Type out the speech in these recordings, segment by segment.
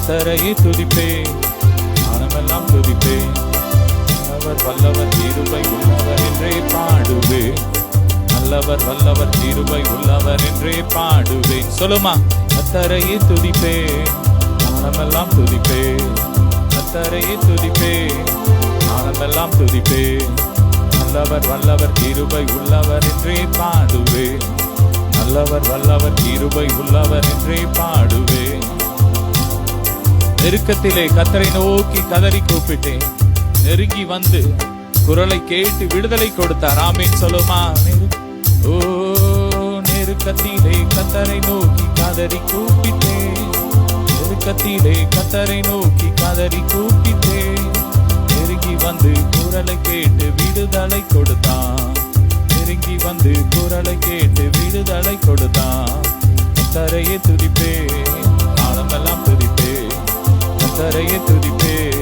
கர்த்தரையே துதிப்பேன், காலமெல்லாம் துதிப்பேன். நல்லவர் வல்லவர் கிருபை உள்ளவர் என்றே பாடுவேன். நல்லவர் வல்லவர் கிருபை உள்ளவர் என்றே பாடுவேன். சொல்லுமா, கர்த்தரையே துதிப்பேன், காலமெல்லாம் துதிப்பேன். கர்த்தரையே துதிப்பேன், காலமெல்லாம் துதிப்பேன். நல்லவர் வல்லவர் கிருபை உள்ளவர் என்றே பாடுவேன். நல்லவர் வல்லவர் கிருபை உள்ளவர் என்றே பாடுவேன். நெருக்கத்திலே கர்த்தரை நோக்கி கதறி கூப்பிட்டேன். நெருங்கி வந்து குரலை கேட்டு விடுதலை கொடுத்தார். ஆமென். சொல்லுமா, ஓ நெருக்கத்திலே கர்த்தரை நோக்கி கதறி கூப்பிட்டேன். நெருக்கத்திலே கர்த்தரை நோக்கி கதறி கூப்பிட்டேன். நெருங்கி வந்து குரலை கேட்டு விடுதலை கொடுத்தான். நெருங்கி வந்து குரலை கேட்டு விடுதலை கொடுத்தான். கர்த்தரையே துதிப்பேன், காலமெல்லாம் துதிப்பேன். கர்த்தரையே துதிப்பேன்,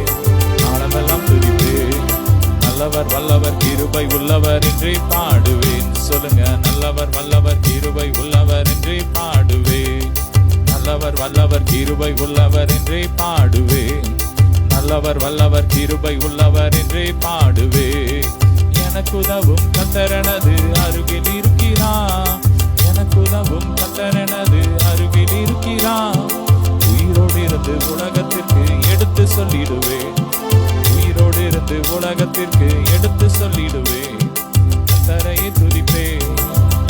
காலமெல்லாம் துதிப்பேன். நல்லவர் வல்லவர் கிருபை உள்ளவர் என்றே பாடுவேன். சொல்லுங்க, நல்லவர் வல்லவர் கிருபை உள்ளவர் என்றே பாடுவேன். நல்லவர் வல்லவர் கிருபை உள்ளவர் என்றே பாடுவேன். நல்லவர் வல்லவர் கிருபை உள்ளவர் என்றே பாடுவேன். எனக்கு உதவும் கர்த்தரனது அருகில் இருக்கிறார். எனக்கு உதவும் கர்த்தரனது அருகில் இருக்கிறார். உயிரோடு இருந்து உலகத்திற்கு எடுத்து சொல்லிடுவேன். உயிரோடு இருந்து உலகத்திற்கு எடுத்து சொல்லிடுவேன். கர்த்தரையே துதிப்பேன்,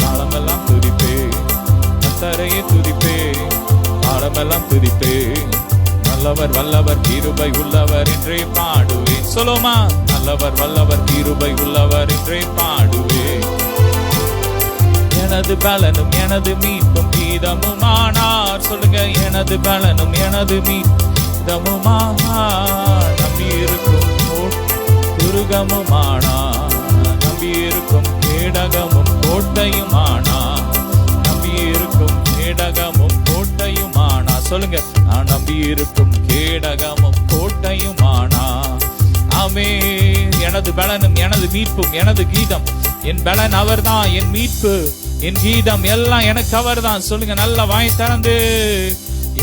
காலமெல்லாம் துதிப்பேன். கர்த்தரையே துதிப்பேன், காலமெல்லாம் துதிப்பேன். நல்லவர் வல்லவர் கிருபை உள்ளவர் என்றே பாடுவேன். சொல்லுமா, நல்லவர் வல்லவர் கிருபை உள்ளவர் என்றே பாடுவேன். எனது பலனும் எனது மீட்பும் கீதமுமானார். சொல்லுங்க, எனது பலனும் எனது மீட்புமானார். நம்பி இருக்கும் துருகமுமானார். நம்பி இருக்கும் கேடகமும் கோட்டையுமானார். நம்பி இருக்கும் கேடகமும் கோட்டையுமானார். சொல்லுங்க, நான் நம்பி இருக்கும் கேடகமும் கோட்டையுமானார். ஆமே. எனது பலனும் எனது மீட்பும் எனது கீதம். என் பலன் அவர்தான், என் மீட்பு என் கீதம் எல்லாம் எனக்கு அவர்தான். சொல்லுங்க, நல்ல வாய் திறந்து,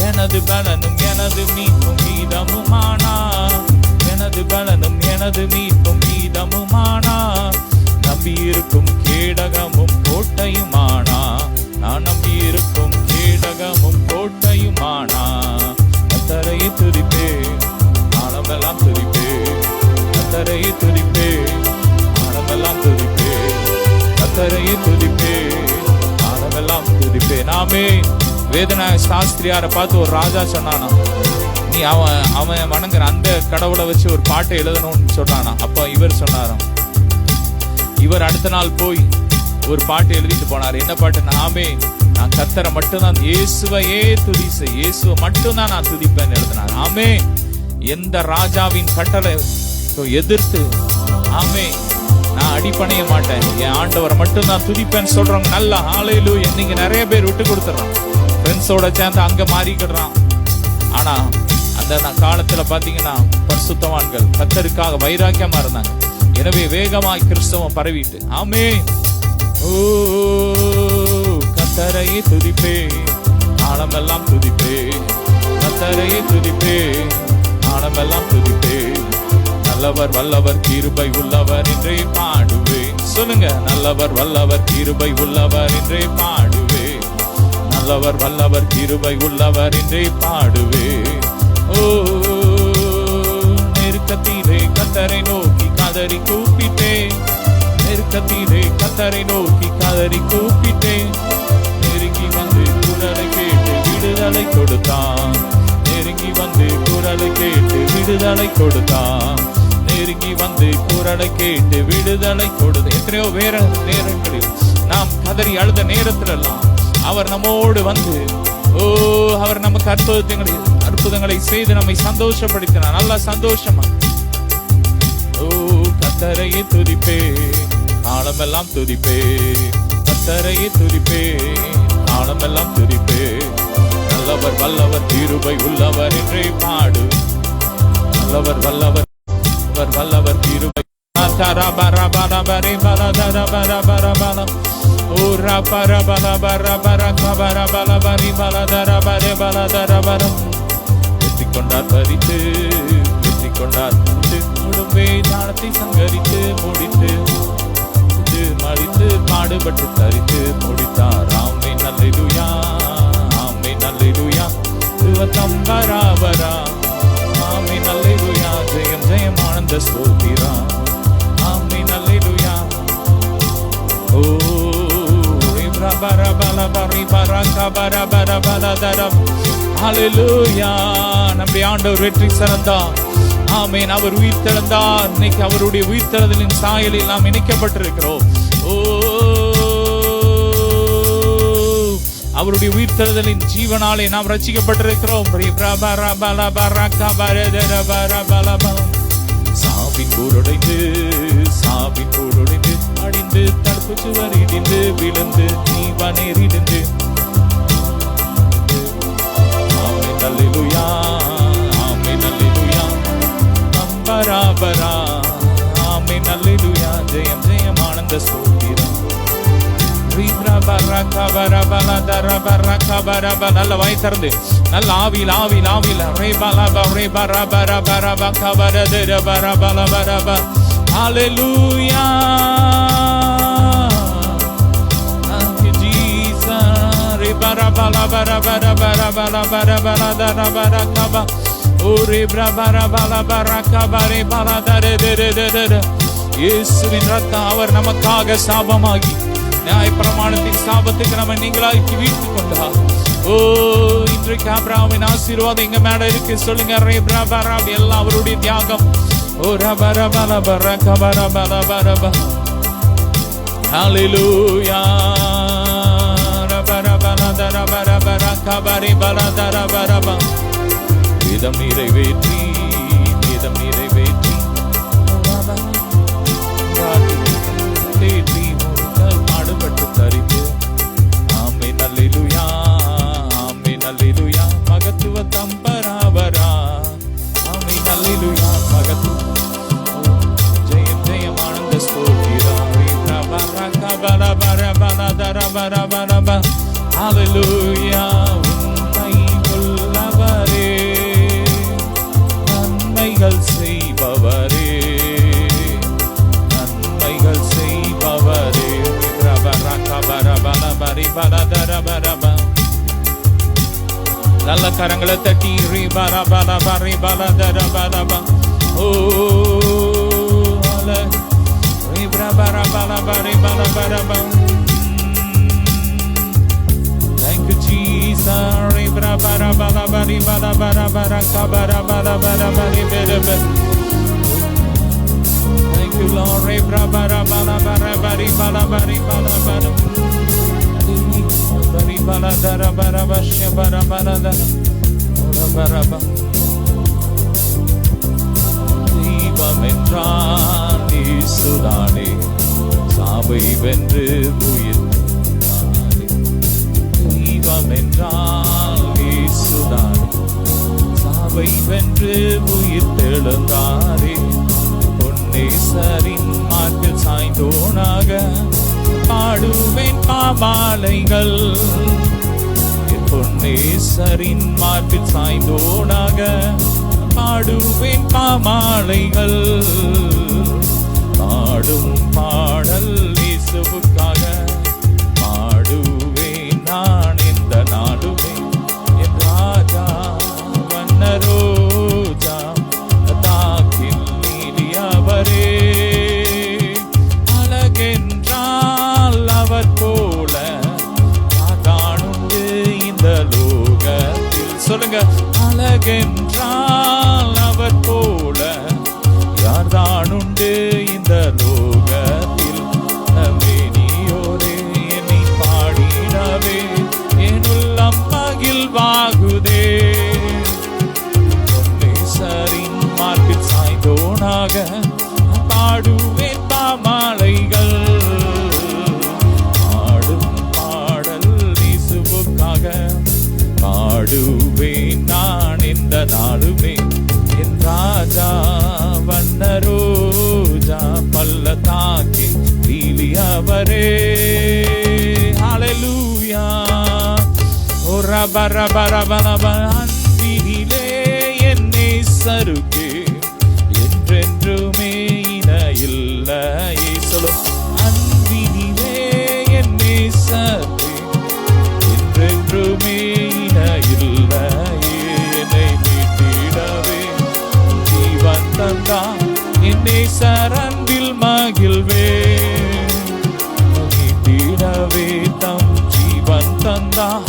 எனது பலனும் எனது மீட்பும் கீதமுமானா. எனது பலனும் எனது மீட்பும் கீதமுமானா. நம்பி இருக்கும் கேடகமும் கோட்டையுமானா. நான் நம்பி இருக்கும் கேடகமும் கோட்டையுமானா. கர்த்தரையே துதிப்பேன், காலமெல்லாம் துதிப்பேன். கர்த்தரையே துதிப்பேன், காலமெல்லாம் துதிப்பேன். கர்த்தரையே துதிப்பேன், காலமெல்லாம் துதிப்பேன். ஆமென். வேதநாயக சாஸ்திரியாரை பார்த்து ஒரு ராஜா சொன்னானா, நீ அவன் வணங்குற அந்த கடவுளை வச்சு ஒரு பாட்டை எழுதணும்னு சொன்னானா. அப்ப இவர் சொன்னாராம், இவர் அடுத்த நாள் போய் ஒரு பாட்டு எழுதிட்டு போனார். என்ன பாட்டு? ஆமென், நான் கர்த்தரை மட்டும்தான், இயேசுவையே துதிசை, இயேசுவை மட்டும்தான் நான் துதிப்பேன் எழுதினார். ஆமென். எந்த ராஜாவின் கட்டளை எதிர்த்து, ஆமென், நான் அடிபணிய மாட்டேன், என் ஆண்டவரை மட்டும் நான் துதிப்பேன்னு சொல்றவங்க நல்ல ஹல்லேலூயா. நீங்க நிறைய பேர் விட்டு கொடுத்துறான், ஃப்ரெண்ட்ஸோட சேர்ந்து அங்க மாறிக்கிடுறான். ஆனா அந்த காலத்துல பாத்தீங்கன்னா பரிசுத்தவான்கள் கர்த்தருக்காக வைராக்கியமா இருந்தாங்க. எனவே வேகமாய் கிறிஸ்தவம் பரவிட்டு, ஆமென். ஓ கர்த்தரையே துதிப்பேன், காலமெல்லாம் துதிப்பேன். கர்த்தரையே துதிப்பேன், காலமெல்லாம் துதிப்பேன். நல்லவர் வல்லவர் கிருபை உள்ளவர் என்றே பாடுவேன். சொல்லுங்க, நல்லவர் வல்லவர் கிருபை உள்ளவர் என்றே பாடுவேன். நல்லவர் வல்லவர் கிருபை உள்ளவர் என்றே பாடுவேன். ஓ நெருக்கத்திலே கர்த்தரை நோக்கி கதறி கூப்பிட்டேன். நெருக்கத்திலே கர்த்தரை நோக்கி கதறி கூப்பிட்டேன். நெருங்கி வந்து குரலை கேட்டு விடுதலை கொடுத்தான். நெருங்கி வந்து குரலை கேட்டு விடுதலை கொடுத்தான். நெருங்கி வந்து குரலை கேட்டு விடுதலை கொடுத்து. எத்தனையோ வேற நேரங்களில் நாம் கதறி அழுத நேரத்திலெல்லாம் அவர் நம்மோடு வந்து, ஓ அவர் நமக்கு அற்புதங்களை செய்து நம்மை சந்தோஷப்படுத்தினார். நல்ல சந்தோஷமா. ஓ கர்த்தரையே துதிப்பே, காலமெல்லாம் துதிப்பே. கர்த்தரையே துதிப்பே, காலமெல்லாம் துதிப்பே. நல்லவர் வல்லவர் கிருபை உள்ளவர் என்றே பாடு. நல்லவர் வல்லவர் வல்லவர் கிருபை. கொண்டார் பறித்து, வெற்றி கொண்டார் உடம்பே ஞானத்தை சங்கரித்து முடித்து மறித்து பாடுபட்டு தரித்து முடித்தார். ஆமென் அல்லேலூயா, ஆமென் அல்லேலூயா, தம்பராபரா. ஆமென் அல்லேலூயா, ஜெயம் ஜெயம் ஆனந்த ஸ்தோத்திரா. ஆமென் அல்லேலூயா. ஓ ஹல்லேலூயா. நம்முடைய ஆண்டவர் வெற்றி சிறந்தார். ஆமென். அவர் உயிர் தெழுந்தார். இன்னைக்கு அவருடைய உயிர் தெழுதலின் சாயலில் நாம் இணைக்கப்பட்டிருக்கிறோம். ஓ அவருடைய உயிர் தெழுதலின் ஜீவனாலே நாம் ரட்சிக்கப்பட்டிருக்கிறோம். சாவின் கூருடைந்து, சாவின் கூருடைந்து அடிந்து தடுப்பு சுவர் இடிந்து விழுந்து நீவனேறிந்து. ஆமென் அல்லேலூயா, ஆமென் அல்லேலூயா, நம்பராபரா. ஆமென் அல்லேலூயா, ஜெயம் ஜெயம் ஆனந்த ஸ்தோத்திரம். நல்ல வாய் திறந்து நல்ல ஆவியில் ஆவியில் ஆவியில் ஹல்லேலூயா. Thank you Jesus. இயேசுவின் ரத்தம் அவர் நமக்காக சாபமாகி நியாய பிரமாணத்தின் சாபத்துக்கு நம்ம நீங்களாக்கி வீழ்த்தி கொண்டார். ஓ இன்றைக்கு ஆபிரகாமின் ஆசீர்வாதம் எங்க மேல இருக்கு சொல்லுங்க. எல்லாம் அவருடைய தியாகம். ஓ ஹல்லேலூயா. வேதம் நிறைவேற்றி, வேதம் நிறைவேற்றி பாடுபட்டு தரித்து. ஆமென் அல்லேலூயா, ஆமென் அல்லேலூயா, மகத்துவ தம்பராபரா. ஆமென் அல்லேலூயா, மகத்துவ ஜெயம் ஜெயம் ஆனந்த ஸ்தோத்திரா. ஹல்லேலூயா. உண்மை உள்ளவரே, நன்மைகள் செய்பவரே, நன்மைகள் செய்பவரே. நல்ல கரங்களை தட்டி ஓ thank you Jesus. Thank you Lord. தீபம் என்றான் இயேசுதானே, சாவை வென்று உயிர். தீபம் என்றான் இயேசுதானே, சாவை வென்று உயிர் தெழுந்தாரே. பொன்னேசரின் மார்பில் சாய்ந்தோனாக பாடுவேன் பாமாலைகள். பொன்னேசரின் மார்பில் சாய்ந்தோனாக பாடுவேன் பாமாலைகள். பாடும் பாடல் இயேசுவுக்காக பாடுவேன் நான் இந்த நாளுமே. என் ராஜா வண்ணரோஜா தாக்கில் நீலியவரே, அழகென்றால் அவர் போல காணுண்டு இந்த லோகத்தில். சொல்லுங்க. அழகென்றால் அவர் போல யார்தான் உண்டு இந்த லோகத்தில். மேனியோரே என்னை பாடினவே என் உள்ளம் மகிழ்வாகுதே. பொன்னேசரின் மார்பில் சாய்ந்தோனாக பாடுவேன் பாமாலைகள். பாடும் பாடல் இயேசுவுக்காக பாடுவேன் நான் இந்த நாளுமே. என் ராஜா வண்ணரோஜா பள்ளத்தாக்கின் லீலியவரே. ஹல்லேலூயா. ஓ ரபரபரபரப அன்பினிலே நேசருக்கே என்றென்றுமே இணையில்லையே. சொல்லும் அன்பினிலே என் நேசருக்கே என்றென்றுமே இணையில்லையே. என்னை மீட்டிடவே ஜீவன் தந்தான் என் நேசர் அன்பில் மகிழ்வே. மீட்டிடவே தம் ஜீவன் தந்தான்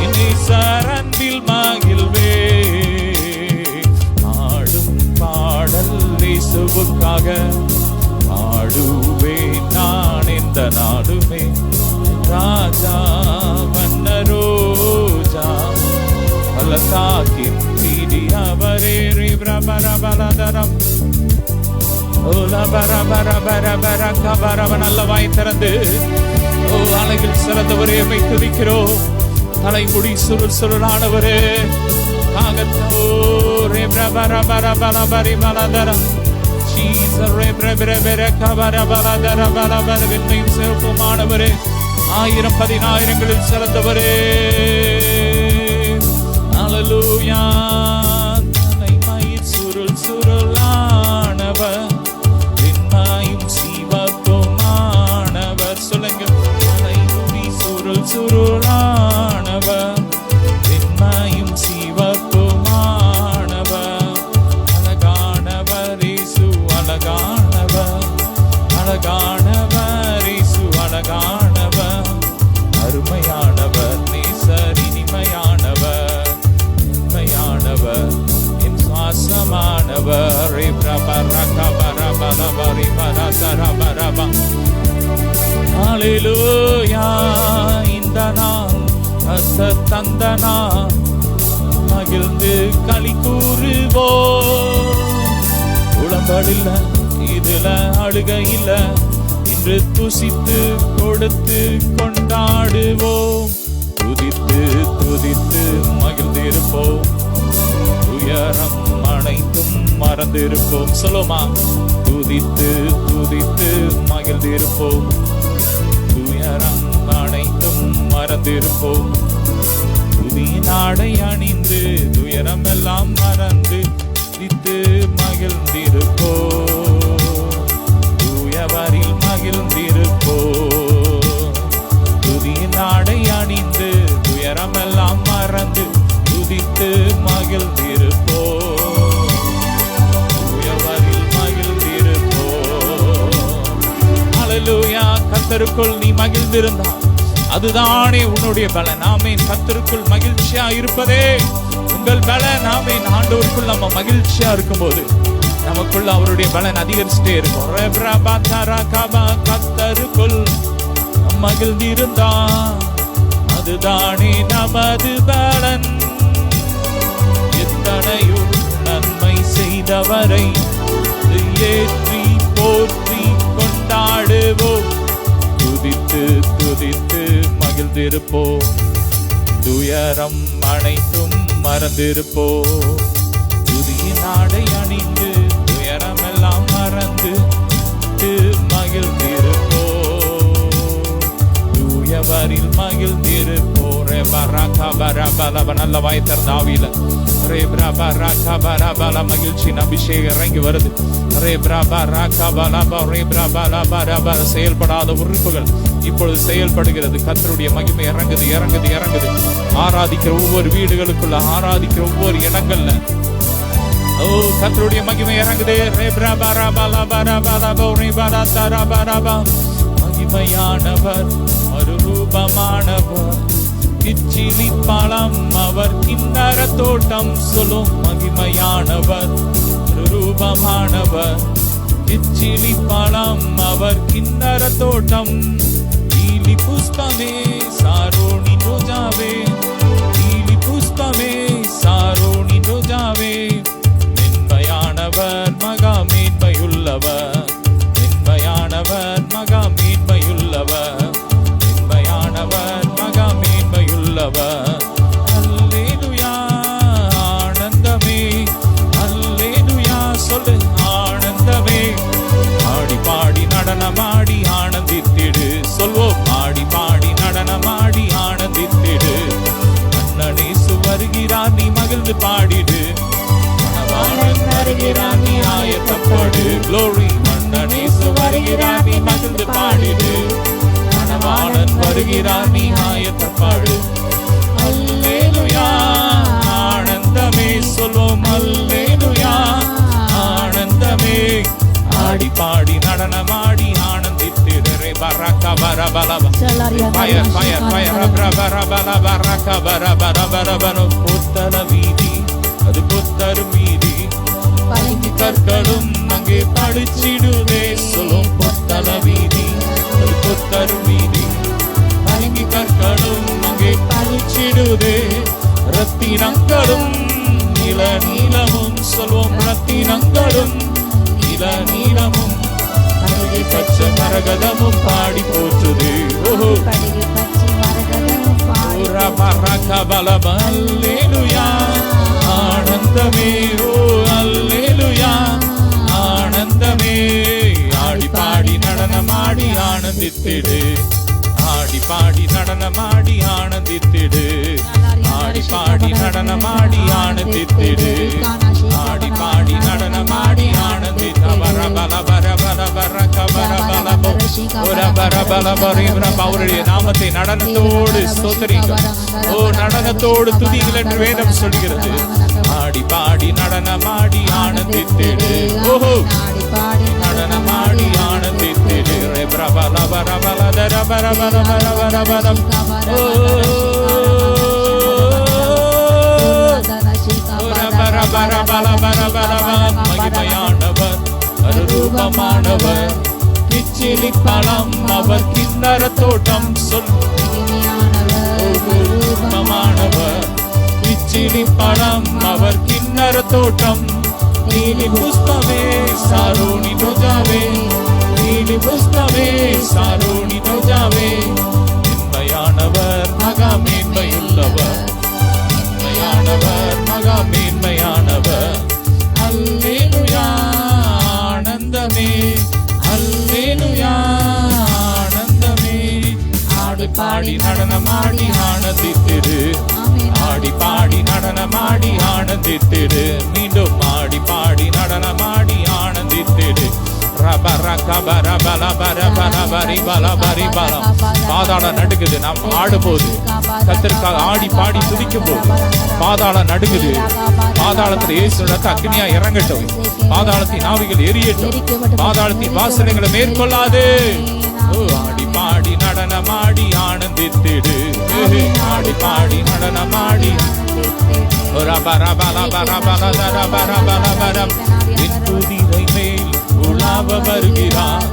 என் நேசர் அன்பில் மகிழ்வே. ஆடும் பாடல் இயேசுவுக்காக ஆடுவேன் நான் எந்த நாடுமே. ராஜா வண்ணரோஜா பலதாக்கின் மீதி அவரே. பிரபரபலதரம் நல்ல வாய் திறந்து ஓ அழகில் சிறந்தவரே மை துதிக்கிறோம். தலைமுடி சுருள் சுருளானவரே காகத்தோ ரே பிரபரபலபரி மலதரம் சிறப்புமானவரே 1000-10,000ங்களில் சிறந்தவரே. அல்லேலூயா. தலைமயிர் சுருள் சுருளானவர் வெண்மையும் சிவப்புமானவர். சொல்லுங்க. தலைமுடி சுருள் சுருளானவர் வெண்மையும் சிவப்புமானவர். அழகானவர் இயேசு அழகானவர். அழகானவர் இயேசு அழகானவர். அருமையானவர் நேசர் இனிமையானவர். உண்மையானவர் என் சுவாசமானவர். ஹல்லேலூயா. இந்த நாள் தந்த நாள் மகிழ்ந்து களி கூறுவோம். உளம்படில்ல இதுல அழுக இல்ல. இன்று துசித்து கொடுத்து கொண்டாடுவோம். துதித்து துதித்து மகிழ்ந்திருப்போம். துயரம் அனைத்தும் மறந்திருப்போம். சொல்லுமா. துதித்து துதித்து மகிழ்ந்திருப்போம். துயரம் அனைத்தும் மறந்திருப்போம். புதிய நாடை அணிந்து துயரம் எல்லாம் மறந்து துதித்து மகிழ்ந்திருப்போம். தூயவரில் மகிழ்ந்திருப்போம். புதிய நாடை அணிந்து துயரம் எல்லாம் மறந்து துதித்து மகிழ்ந்திருப்போம். தூயவரில் மகிழ்ந்திருப்போம். அல்லேலூயா. கர்த்தருக்குள் நீ மகிழ்ந்திருந்தால் அதுதானே உன்னுடைய பலன். ஆமென். கர்த்தருக்குள் மகிழ்ச்சியா இருப்பதே உங்கள் பலன். ஆமென். ஆண்டவருக்குள் நம்ம மகிழ்ச்சியா இருக்கும்போது நமக்குள்ள அவருடைய பலன் அதிகரிச்சுட்டே இருக்கும். கர்த்தருக்குள் மகிழ்ந்திருந்தா அதுதானே நமது பலன். எத்தனையோ நன்மை செய்தவரை ஏற்றி போற்றி கொண்டாடுவோம். துதித்து துதித்து மகிழ்ந்திருப்போம். துயரம் அனைத்தும் மறந்திருப்போம். புதிய நாடை அணிந்து துயரம் எல்லாம் மறந்து மகிழ்ந்திருப்போம். தூயவரில் மகிழ்ந்திருப்போம். நல்ல வாய் திறந்த ஆவியில மகிழ்ச்சியின் அபிஷேகம் இறங்கி வருது. செயல்படாத உறுப்புகள் இப்பொழுது செயல்படுகிறது. கர்த்தருடைய மகிமை இறங்குது இறங்குது இறங்குது. ஆராதிக்கிற ஒவ்வொரு வீடுகளுக்குள்ள, ஆராதிக்கிற ஒவ்வொரு இடங்கள்ல ஓ கர்த்தருடைய மகிமை இறங்குது. மகிமையானவர் மறுரூபமானவர். இச்சிலி பழம் அவர் கிண்ணற தோட்டம். சொல்லும் மகிமையானவர் ரூபமானவர். இச்சிலி பழம் அவர் கிண்ணற தோட்டம். ஈலி புஷ்பமே சாரோணி ரோஜாவே. ஈலி புஷ்பமே சாரோணி ரோஜாவே. மென்மையானவர் மகா மேன்மையுள்ளவர். மென்மையானவர் மகா மேன்மையுள்ளவர். மென்மையானவர் மகா மேன்மையுள்ளவர். அல்லேலூயா. ஆனந்தமே அல்லேலூயா. சொல்லு ஆனந்தமே. ஆடி பாடி நடனமாடி ஆனந்தித்திடு. சொல்வோம். ஆடி பாடி நடனமாடி வருகிறார் நீ ஆயத்தப்பாடு. அல்லேலூயா ஆனந்தமே சொல்வோம் அல்லேலூயா ஆனந்தமே. ஆடி பாடி நடனமாடி ஆனந்தித்திடரே பரக்க பரபலப ஃபயர் ஃபயர் ஃபயர் பரபலபல பரக்க பரபலபல. புத்தல வீதி அது புத்தர் மீதி கற்களும் அங்கே படிச்சிடுதே சொல்லும். புத்தல வீதி அது புத்தர் மீதி பளிங்கு கற்களும் அங்கே படிச்சிடுதே. ரத்தினங்களும் நில நீளமும் சொல்வோம் ரத்தினங்களும் நில நீளமும் அழகி பச்சை மரகதமும் பாடி போற்றுது. ஓஹோ அல்லேலூயா ஆனந்தமே. ஓ அல்லேலூயா ஆனந்தமே. ஆடி பாடி நடனமாடி ஆனந்தித்திடு. ஆடி பாடி நடனமாடி ஆனந்தித்திடு. ஆடி பாடி நடனமாடி ஆனந்தித்திடு. ஆடி பாடி நடனமாடி ஆனந்தித்த வரபல வரபல வரக வரபல அவருடைய நாமத்தை நடனத்தோடு ஸ்தோத்திரிங்க. ஓ நடனத்தோடு துதிகள் என்று வேதம் சொல்கிறது. ஆடி பாடி நடனமாடி ஆனந்தித்திடு. ஓஹோ நடனமாடி ஆனந்தித்திடு. பிரபல வரபல தரபர வரபர வரபரம். ஓ மகிமையானவர் அருரூபமானவர் கிச்சிலி பழம் அவர் கிண்ணற தோட்டம் சொல். ரூபமானவர் கிச்சிலி பழம் அவர் கிண்ணற தோட்டம். நீலி புஷ்பமே சாரோனி நோஜாவே நீலி புஷ்பமே சாரோனி நோஜாவே. மேன்மையானவர் மகா மேன்மையுள்ளவர் மகா மேன்மையானவர். அல்லேலூயா ஆனந்தமே அல்லேலூயா ஆனந்தமே. ஆடி பாடி நடனமாடி ஆனந்தித்திடு. ஆடி பாடி நடனமாடி ஆனந்தித்திடு. மீண்டும் ஆடி பாடி நடனமாடி ஆனந்தித்திடு. பாதாளம் நடுங்குது. நாம் ஆடும்போது கர்த்தருக்காக ஆடி பாடி துதிக்கும் போது பாதாளம் நடுங்குது. பாதாளத்தில் இயேசு அக்னியா இறங்கட்டும். பாதாளத்தின் ஆவிகள் எரியட்டும். பாதாளத்தின் வாசனைகளை மேற்கொள்ளாது. ஆடி பாடி நடனமாடி ஆனந்தித்திடு. ஆடி பாடி நடனமாடி குதிரை மேல் உலாவ வருகிறார்.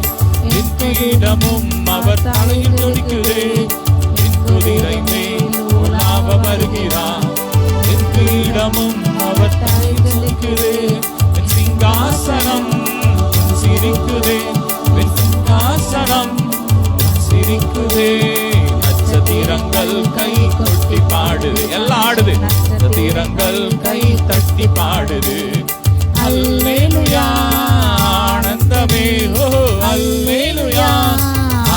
என் கிரீடமும் அவர் தலையில் துடிக்குதே. என் குதிரை மேல் உலாவ வருகிறார். என் கிரீடமும் அவர் தலையில் துடிக்குதே. என் சிங்காசனம் சிரிக்குதே. என் சிங்காசனம் சிரிக்குதே. நட்சத்திரங்கள் கை கொட்டி பாடுது. எல்லாம் ஆடுது. நட்சத்திரங்கள் கை தட்டி பாடுது. அல்லேலூயா ஆனந்தமே. ஓ அல்லேலூயா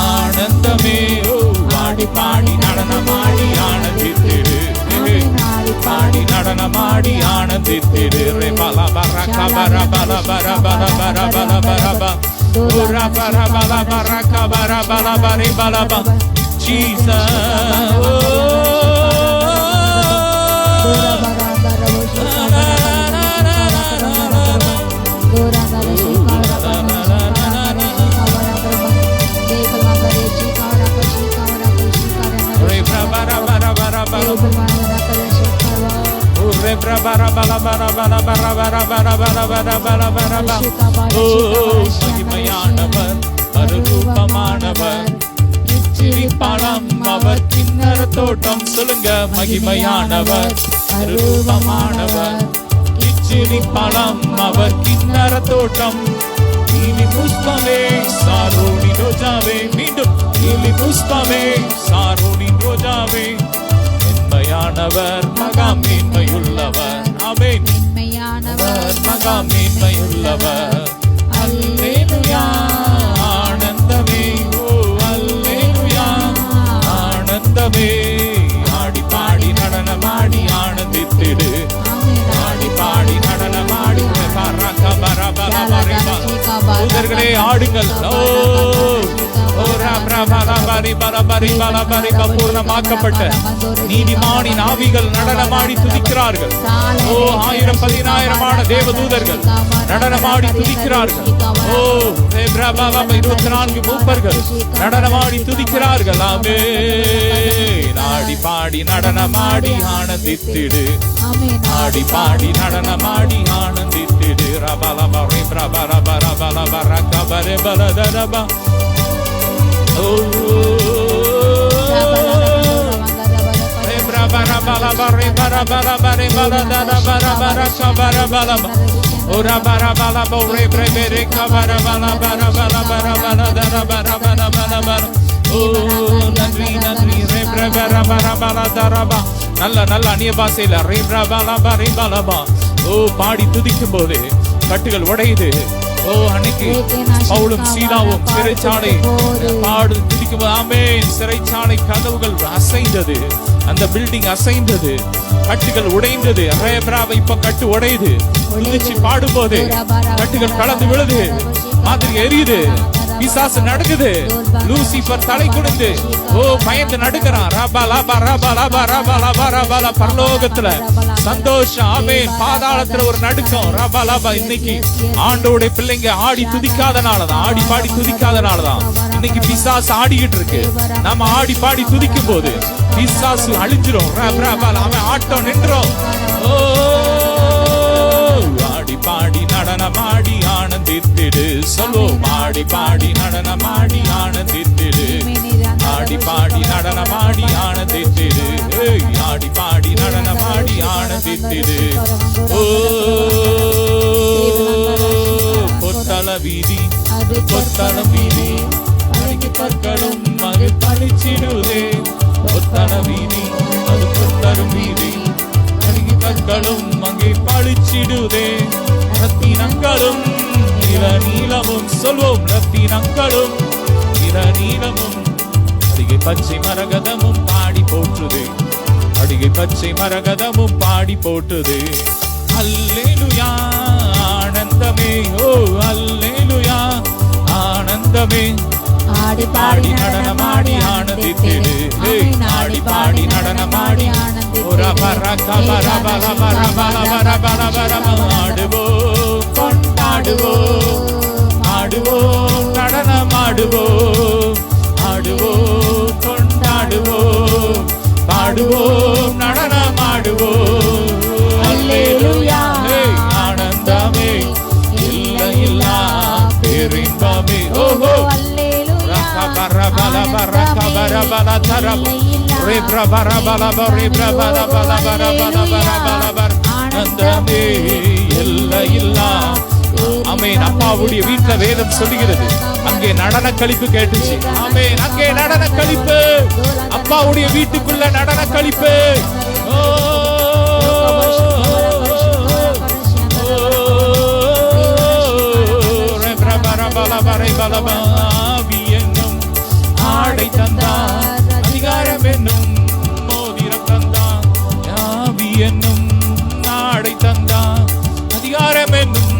ஆனந்தமே. ஓ ஆடி பாடி நடனமாடி ஆனந்தித்திடு. பாடி நடனமாடி ஆனந்தித்திடு. ரே பல பரக பர பல பர பல பர பல பரப உர பர பல பரக பர பல பரி பலப. ஜீசஸ் மகிமையானவர் அருரூபமானவர் கிச்சிலி பழம் அவர் கிண்ணற தோட்டம். சொல்லுங்க மகிமையானவர் அருரூபமானவர் கிச்சிலி பழம் அவர் கிண்ணற தோட்டம். நீலி புஷ்பமே சாரோனி ரோஜாவே. மீண்டும் நீலி புஷ்பமே சாரோனி ரோஜாவே. மேன்மையானவர் மகா மேன்மையுள்ளவர். ஆமென். மேன்மையானவர் மகா மேன்மையுள்ளவர். அல்லேலூயா ஆனந்தமே. ஓ அல்லேலூயா ஆனந்தமே. ஆடி பாடி நடனமாடி ஆனந்தித்திடு. ஆடி பாடி நடனமாடி தூதர்களே ஆடுங்கள். ஓ பூர்ணமாக்கப்பட்ட நீதிமானின் ஆவிகள் நடனமாடி துதிக்கிறார்கள். ஓ 1000 10,000 தேவதூதர்கள் நடனமாடி துதிக்கிறார்கள். ஓ 24 மூப்பர்கள் நடனமாடி துதிக்கிறார்கள். ஆமென். ஆடி பாடி நடனமாடி ஆனந்தித்திடு, ஆடி பாடி நடனமாடி ஆனந்தித்திடு. ரபலப ரபரப ரபலப ரகபர பலதரப. ஓ ரபரபலப ரபரப ரபலதரப ரகபரபலப. ஓ ரபரபலப ரபரப கபரபலப ரபலப ரபலதரப. ஓ நன்றி நன்றி. நல்ல நல்ல அந்நிய பாஷையில ஓ பாடி துதிக்கும் போது கட்டுகள் உடையுது. ஓ அன்னைக்கு பவுலும் சீலாவும் சிறைச்சாலை பாடு துதிக்கும் போது ஆமென், சிறைச்சாலை கதவுகள் அசைந்தது, அந்த பில்டிங் அசைந்தது, கட்டுகள் உடைந்தது. இப்ப கட்டு உடையுது. துதிச்சு பாடும் போது கட்டுகள் கலந்து விழுது, மாதிரி எரியுது, பிசாசு நடக்குது. லூசிபர் தலை குனிந்து ஓ பயந்து நடுக்கிறான். பரலோகத்துல சந்தோஷம். ஆமென். பாதாளத்துல ஒரு நடுக்கம். இன்னைக்கு ஆண்டவருடைய பிள்ளைங்க ஆடி துதிக்காதனாலதான், ஆடி பாடி துதிக்காதனாலதான் இன்னைக்கு பிசாசு ஆடிக்கிட்டு இருக்கு. நம்ம ஆடி பாடி துதிக்கும் போது பிசாசு அழிஞ்சிரும். அவன் ஆட்டம் நின்றோம். ஓ ஆடி பாடி நடனமாடி ஆனந்தித்திடு. சொல்வோம். ஆடி பாடி நடனமாடி ஆனந்தித்திடு, ஆடி பாடி நடனமாடி ஆனந்தித்திடு, ஆடி பாடி நடனமாடி ஆனந்தித்திடு. ஓ பொத்தள வீதி, பொத்தள வீதி பற்களும் அது பழிச்சிடுதே. பொத்தள வீதி அது பொத்தரும் வீதி, கற்களும் அங்கே பழிச்சிடுதே. ரத்தினங்களும் நில நீளமும். சொல்வோம். ரத்தினங்களும் நில நீளமும் அடிகை பச்சை மரகதமும் பாடி போற்றுதே, அடிகை பச்சை மரகதமும் பாடி போற்றுதே. அல்லேலூயா ஆனந்தமே. ஓ அல்லேலூயா ஆனந்தமே. ஆடி பாடி நடனமாடி ஆனந்தித்திடு, ஆடி பாடி நடனமாடி ஆடுவோம் கொண்டாடுவோம், ஆடுவோம் நடனமாடுவோம், ஆடுவோம் கொண்டாடுவோம், பாடுவோம் நடனமாடுவோம். அல்லேலூயா ஆனந்தமே, இல்லை இல்லா பேரின்பமே. ஓஹோ அப்பாவுடைய வீட்டுல வேதம் சொல்லுகிறது, அங்கே நடன கழிப்பு கேட்டுச்சு. ஆமென். அங்கே நடன கழிப்பு, அப்பாவுடைய வீட்டுக்குள்ள நடன கழிப்பு. ஆடை தந்தார், அதிகாரம் என்னும் மோதிரம் தந்தார். ஆவி என்னும் ஆடை தந்தார், அதிகாரம் என்னும்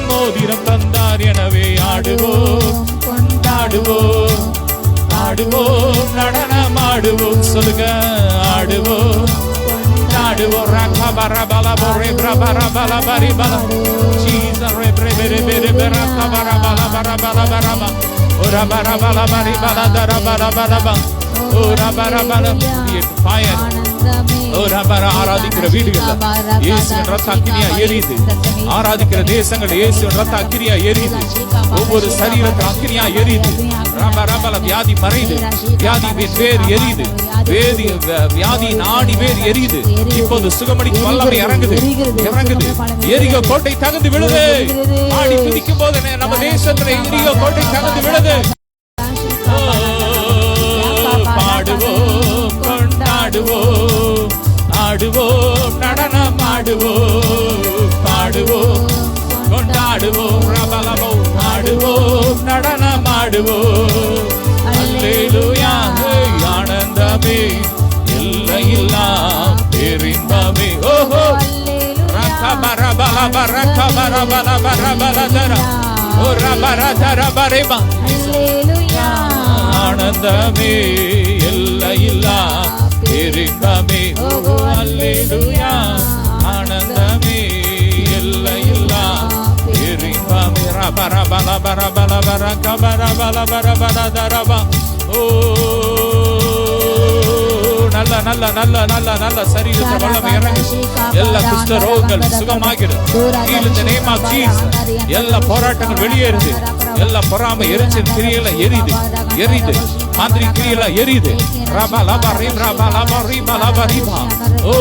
மோதிரம் தந்தார். எனவே ஆடுவோம் கொண்டாடுவோம், ஆடுவோம் நடனமாடுவோம். சொல்லுங்க. ஆடுவோம் கொண்டாடுவோம். ஆராதிக்கிற வீடுகள் இயேசுவின் ரத்த அக்கினியா எரியுது. ஆராதிக்கிற தேசங்கள் இயேசுவின் ரத்த அக்கினியா எரியுது. ஒவ்வொரு சரீரத்தில் அக்கினியா எரியுது. வியாதி மறையுது, வியாதி வேர் எரியுது, வியாதி நாடி வேர் எரியுது. இப்போது சுகமளிக்கும் வல்லமை இறங்குது, இறங்குது. எரிகோ கோட்டை தகர்ந்து விழுது. ஆடி துதிக்கும் போது நம்ம தேசத்துல எரிகோ கோட்டை தகர்ந்து விழுது. பாடுவோம் கொண்டாடுவோம், ஆடுவோம் நடனமாடுவோம், பாடுவோம் கொண்டாடுவோம், ரபலவோம் ஆடுவோம் நடனமாடுவோம். அல்லேலூயா ஆனந்தமே, எல்லையில்லா பேரின்பமே. ஓஹோ ரகபரபலப ரகபரபலப ரபலதர ஓ ரபரதர பரேபா. அல்லேலூயா ஆனந்தமே எல்லையில்லா பேரின்பமே. ஓ அல்லேலூயா ஆனந்தமே எல்லையில்லா பேரின்பமே. ரபர பல பர பல பர கபர பல பர பல தரபா. ஓ நல்ல நல்ல நல்ல நல்ல நல்ல சரீரத்தை வல்லமை இறங்கு. எல்லா குஷ்ட ரோகங்கள் சுகமாகிறது. In the name of Jesus. எல்லா போராட்டங்கள் வெளியேறுது. எல்லா பொறாமை எரிச்சல் கிரியையில எரியுது எரியுது. மாந்திரி கிரியையில எரியுது. ரபா லபா ரீம் ரபா லபா ரீபா லபா ரீபா. ஓ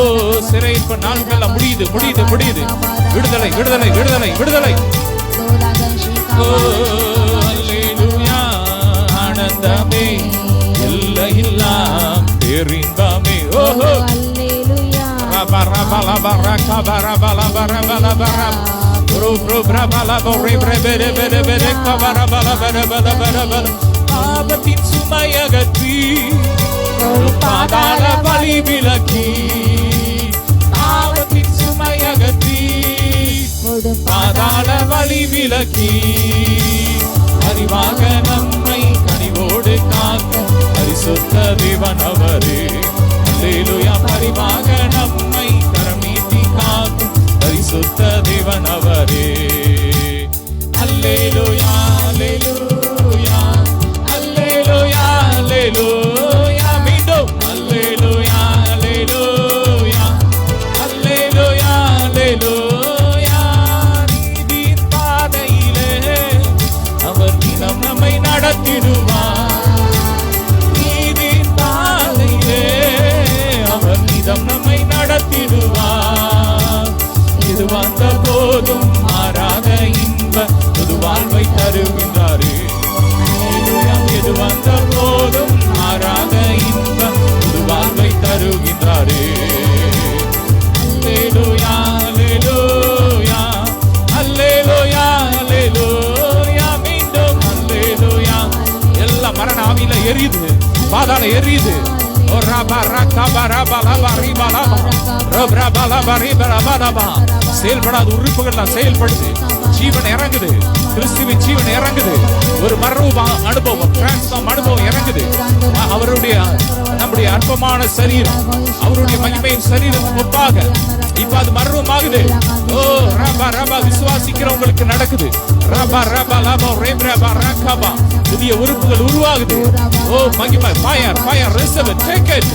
சிறையிருப்பு நாட்கள் முடியுது முடியுது முடியுது. விடுதலை விடுதலை விடுதலை விடுதலை. ஓ அல்லேலூயா ஆனந்தமே எல்லையில்லா பேரின்பமே. ஓஹோ அல்லேலூயா ரபா ரபா லபா ரகா ரபா லபா ரபா லபா ரபா. ஆபத்தின் சுமையகற்றி பாதாள வழி விலக்கி. ஆபத்தின் சுமையகற்றி பாதாள வழி விலக்கி. அறிவாக நம்மை கனிவோடு காக்க பரிசுத்த தேவன் அவரே. அல்லேலூயா பரிவாக நம்மை கரமீட்டி காக்கும் பரிசுத்த தேவன் அவரே. அல்லேலூயா அல்லேலூயா அல்லேலூயா அல்லேலூயா. மீண்டும் அல்லேலூயா அல்லேலூயா அல்லேலூயா அல்லேலூயா. நீதியின் பாதையிலே அவர் தினம் நம்மை நடத்திடுவார். நீதியின் பாதையிலே அவர் நிதம் நம்மை நடத்திடுவார். இது வந்த போதும் மாறாத இன்ப புது வாழ்வை தருகின்றாரே. இது வந்த போதும் மாறாத இன்ப புது வாழ்வை தருகின்றாரே. அல்லேலூயா அல்லேலூயா அல்லேலூயா அல்லேலூயா. மீண்டும் அல்லேலூயா. எல்லா மரண ஆவியில எரியுது. பாதாள எரியுது. செயல்படாத உறுப்புகள் செயல்படுது. ஜீவன் இறங்குது. கிறிஸ்துவின் ஜீவன் இறங்குது. ஒரு மறுரூப அனுபவம் டிரான்ஸ்ஃபார்ம் அனுபவம் இறங்குது. அவருடைய நம்முடைய அற்பமான சரீரம் அவருடைய மகிமையின் சரீரத்துக்கு ஒப்பாக இப்ப அது மறுரூபமாகுது. ஓ ரபா ரபா விசுவாசிக்கிறவங்களுக்கு நடக்குது. ரபா ரபா லபா ரேம் ரபா ரகபா. புதிய உறுப்புகள் உருவாகுது. ஓ மகிமை fire fire receive it take it.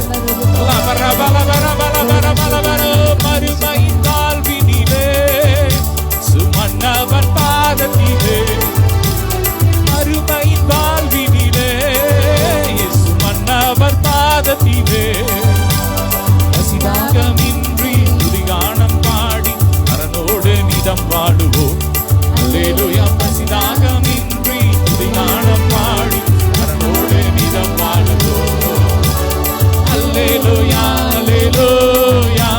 லபா ரபா லபா ரபா லபா ரபா லபா. மறுமையின் வாழ்வினிலே சுமன்னவன் பாதத்திலே. மறுமையின் வாழ்வினிலே சுமன்னவன் பாதத்திலே. பசிதாகமின்றி துதிகானம் பாடி மரணோடு நிதம் வாழுவோம். அல்லேலூயா பசிதாகமின்றி துதிகானம் பாடி மரணோடு நிதம் வாழுவோம். அல்லேலூயா அல்லேலூயா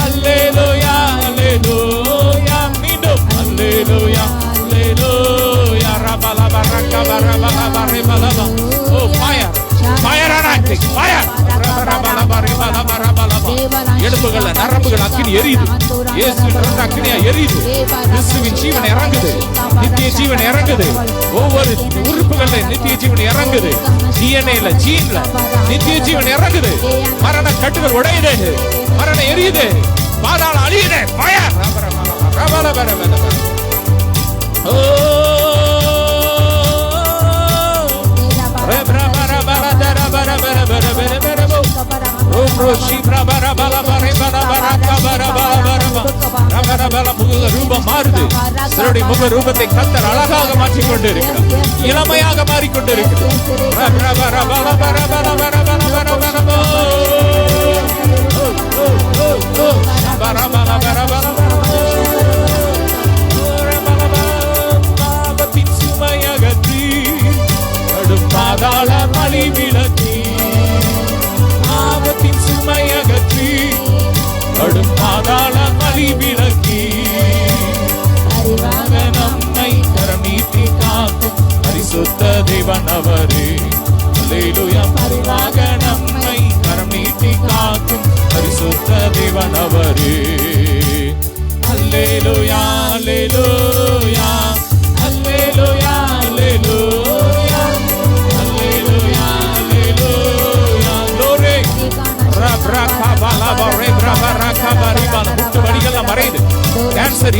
அல்லேலூயா அல்லேலூயா. மீண்டும் அல்லேலூயா அல்லேலூயா. ரபா லபா ரகபா ரபா லபா ரபா லபா. ஓ ஃபயர் ஃபயர் அனாக்டிங் ஃபயர். ரபா லபா ரபா லபா ரபா லபா. எலும்புகள் நரம்புகள் அக்கினி எரியுது. இயேசுவின் ரத்த அக்கினியா எரியுது. கிறிஸ்துவின் ஜீவன் இறங்குது. நித்திய ஜீவன் இறங்குது. ஒவ்வொரு உறுப்புகள்ல நித்திய ஜீவன் இறங்குது. டிஎன்ஏல ஜீன்ல நித்திய ஜீவன் இறங்குது. மரண கட்டுகள் உடையுது. மரணம் எரியுது. பாதாள அழியுது. ஃபயர் ரபா லபா ரபா லபா. ஓ ரபா ரபா ரபா ரபா ரபா ரபா ரபா ரபா. ரூபம் மாறுது. முக ரூபத்தை கர்த்தர் அழகாக மாற்றிக்கொண்டு இருக்கிறார். இளமையாக மாறிக்கொண்டு இருக்கிறார். சுமையகற்றி கடும் பாதாள வழி விலக்கி. ஆபத்தின் சுமையகற்றி கடும் பாதாள வழி விலக்கி. அறிவாக நம்மை கரமீட்டி காக்கும் பரிசுத்த தேவன் அவரே. அல்லேலூயா அறிவாக நம்மை கரமீட்டி காக்கும் பரிசுத்த தேவன் அவரே. அல்லேலூயா அல்லேலூயா அல்லேலூயா அல்லேலூயா அல்லேலூயா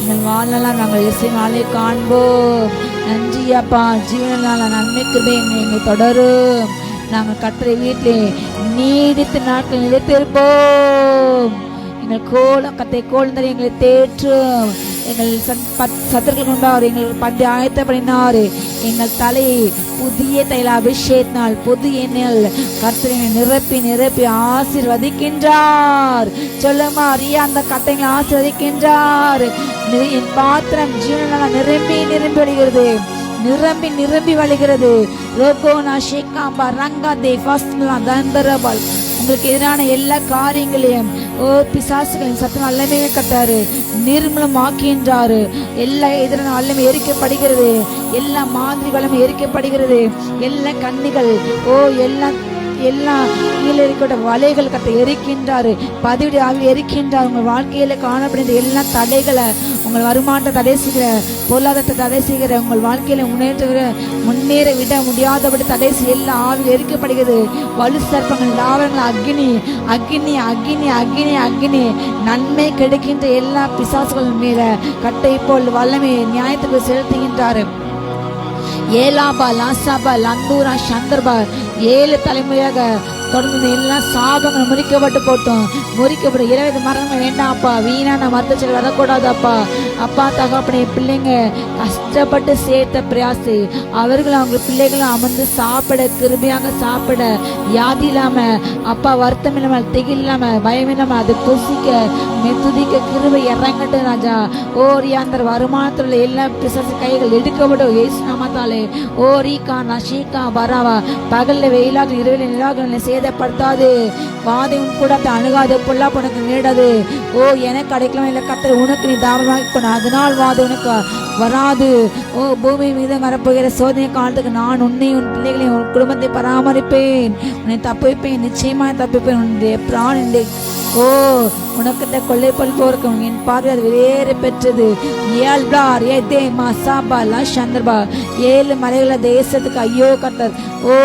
எங்கள் வாழ்நாளால் நாங்கள் இசை நாளை காண்போம். நன்றி அப்பா. ஜீவனால நன்மை கிருபை எங்களை தொடரும். நாங்கள் கட்டுரை வீட்டிலே நீடித்த நாட்கள் நிலைத்திருப்போம். எங்கள் கத்தை கோல் எங்களை தேற்றும். எங்கள் சத்துருக்கள் கொண்டார் எங்கள் பந்தி ஆயத்தப்படினார். எங்கள் தலையை புதிய தைல அபிஷேகத்தினால் புது எண்ணெயில் கர்த்தரை நிரப்பி நிரப்பி ஆசீர்வதிக்கின்றார். சொல்லுமா அறியா அந்த கட்டைகளை ஆசீர்வதிக்கின்றார். என் பாத்திரம் ஜீவனால் நிரம்பி நிரம்பி வழிகிறது, நிரம்பி நிரம்பி வழிகிறது. ரோகோனா ஷேகாம்பா ரங்கா தே ஃபஸ்ட்லா தந்தரபல். உங்களுக்கு எதிரான எல்லா காரியங்களையும் பிசாசுகளின் சத்தம் அல்லமே கட்டாரு நிர்மூலமாக்கின்றாரு. எல்லா எதிரான அல்லமே எரிக்கப்படுகிறது, எல்லா மாதிரி வளமே எரிக்கப்படுகிறது. எல்லா கண்ணிகள் எல்லாம் கீழே இருக்கின்ற வலைகள் கட்ட எரிக்கின்றாரு. பதிவிடி ஆகி எரிக்கின்றார். உங்கள் வாழ்க்கையில காணப்படுகிற எல்லா தடைகளை, உங்கள் வருமானத்தை தடை செய்கிற, பொருளாதாரத்தை தடை செய்கிற, உங்கள் வாழ்க்கையில முன்னேற விட முடியாதபடி தடை செய்ய எல்லா ஆவியில் எரிக்கப்படுகிறது. வலு சர்ப்பங்கள் லாவங்கள் அக்னி அக்னி அக்னி அக்னி அக்னி நன்மை கிடைக்கின்ற எல்லா பிசாசுகள் மேல கட்டை போல் வல்லமை நியாயத்துக்கு செலுத்துகின்றாரு. ஏலாபா லாசாபா லந்தூரா சந்தர்பா 7 தலைமுறையாக தொடர்ந்து எல்லா சாபங்கள் முறிக்கப்பட்டு போட்டோம். முறிக்கப்படும் 20 மரணம் வேண்டாம்ப்பா. வீணான மருத்துவ வரக்கூடாது அப்பா. அப்பா தகப்பனே பிள்ளைங்க கஷ்டப்பட்டு சேர்த்த பிரயாசி அவர்கள் அவங்க பிள்ளைகளும் அமர்ந்து சாப்பிட கிருபையாக சாப்பிட வியாதி இல்லாம அப்பா வருத்தம் இல்லாம திகில் இல்லாம பயம் இல்லாம அது புசிக்க மெத்துதிக்க கிருபை இறங்கட்டும் ராஜா. ஓரியாந்தர் வருமானத்தில் உள்ள எல்லா பிசாசு கைகள் எடுக்கப்படும் ஏசு நாமத்தாலே. ஓ ரீகா நஷீகா பராவா. பகல்ல வெயிலாக இரவில் நிலாக சேதப்படுத்தாது. வாதையும் கூட அணுகாது. பொல்லாப்பு உனக்கு நேடாது. ஓ எனக்கு அடைக்கலாம் இல்லை கட்டளை உனக்கு நீ தாமதமாக அதனால் வாது உனக்கு வராது. ஓ பூமி மீது வரப்போகிற சோதனை காலத்துக்கு நான் உன்னை உன் பிள்ளைகளையும் உன் குடும்பத்தை பராமரிப்பேன். உன்னை தப்பிப்பேன், நிச்சயமாக தப்பிப்பேன். உன்னுடைய பிரான் ஓ உனக்கு இந்த கொள்ளை போல் போருக்கும் என் பார்வை அது வேறு பெற்றது. 7 மலைகள தேசத்துக்கு ஐயோ கர்த்தர் ஓ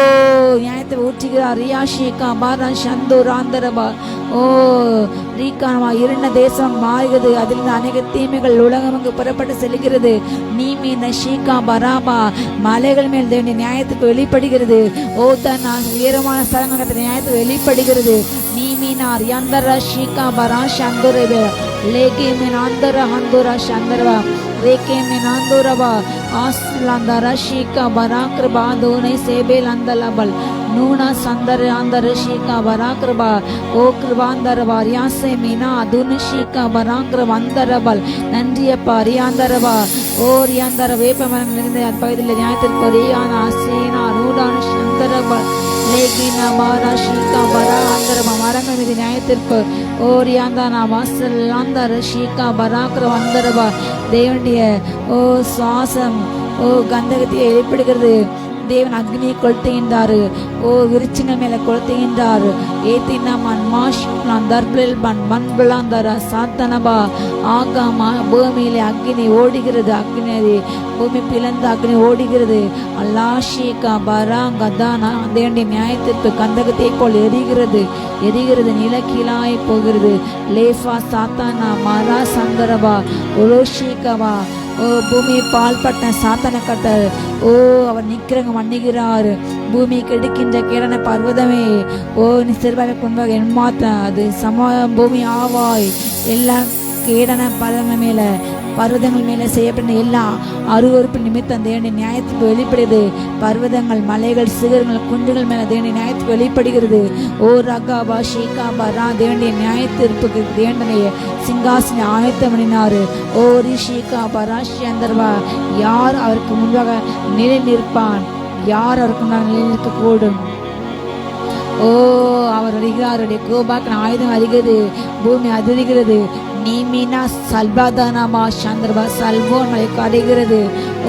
நியாயத்தை ஊற்றுகிறார். ரியாஷிகா பாரா சந்தூர் ஆந்தரபா. ஓ ரீகானமா இருண்ட தேசம் மாறுகிறது. அதில் அநேக தீமைகள் உலகமுக்கு புறப்பட்டு செல்கிறது. நீமி நஷீகா பராபா மலைகள் மேல் தேவனுடைய நியாயத்துக்கு வெளிப்படுகிறது. ஓ தன் உயரமான ஸ்தலங்கள் நியாயத்துக்கு வெளிப்படுகிறது. நீமினார் யந்தர ஷீகா பரா சந்துரவே லேகே மினாந்தர ஹந்துர சந்தரவா ரேகே மினாந்துரவா ஆஸ்லந்தர ஷீகா பராக்ரபா தோனை சேபேல் அந்தலபல் நூனா சந்தர ஆந்தர ஷீகா பராக்ரபா ஓ கிருபாந்தரவா ரியாசே மீனா அதுனு ஷீகா பராக்ரப அந்தரபல். நன்றியப்பா ரியாந்தரவா. ஓ ரியாந்தர வேப்ப மரங்கள் இருந்த அப்பகுதியில் நியாயத்திற்கு ரியான ஆசேனா நூடான சந்தரபல் லேகினா பாரா ஷீகா பரா அந்தரபா மரங்கள் மீது நியாயத்திற்கு ஓரியாந்தானா வாசல் ஆந்தர ஷீகா பராக்ர வந்தரபா. தேவனுடைய ஓ சுவாசம் ஓ கந்தகத்தை எழுப்பிடுகிறது. தேவன் அக்னியை கொளுத்துகின்றாரு. ஓ விருச்சிகள் மேல கொளுத்துகின்றார். ஏத்தினா மன்மாஷ் தர்பில் பன் மண்பிளாந்தர சாத்தனபா ஆகாமா பூமியிலே அக்னி ஓடுகிறது. அக்னி பூமி பிளந்து அக்னி ஓடுகிறது. அல்லாஷிகா பராங்கதானா தேவனுடைய நியாயத்திற்கு கந்தகத்தை போல் எரிகிறது எரிகிறது நிலக்கீழாய் போகிறது. லேஃபா சாத்தானா மரா சந்தரபா ஒரோஷிகவா. ஓ பூமி பால்பட்ட சாத்தன கட்டர். ஓ அவர் நிக்கிறங்க மன்னிக்கிறார். பூமி கெடுக்கின்ற கேடன பர்வதமே ஓ நீ சிறுபாக கொண்டாக என் மாத்த அது சம பூமி ஆவாய். எல்லாம் கேடன பர்வதம் மேல பர்வதங்கள் மேல செய்யப்பட்ட எல்லா அருவறுப்பு நிமித்தம் தேவனுடைய நியாயத்துக்கு வெளிப்படுகிறது. பர்வதங்கள் மலைகள் சிகரங்கள் குன்றுகள் மேல தேவனுடைய நியாயத்துக்கு வெளிப்படுகிறது. ஓ ரகாபா ஷேகாபா ரா தேவனுடைய நியாயத்திற்கு தேவனுடைய சிங்காசனை ஆயத்தம் பண்ணினாரு. ஓ ரிஷிகா பராஷியந்தர்வா யார் அவருக்கு முன்பாக நிலை நிற்பான்? யார் அவருக்கு முன்பாக நிலை நிற்கக்கூடும்? ஓ அவர் வருகிறாருடைய கோபாக்கின் ஆயுதம் அறிகிறது. பூமி அதிர்கிறது. நீமினா சல்பாதானமா சந்திரபா சல்வோன் மலை கடைகிறது.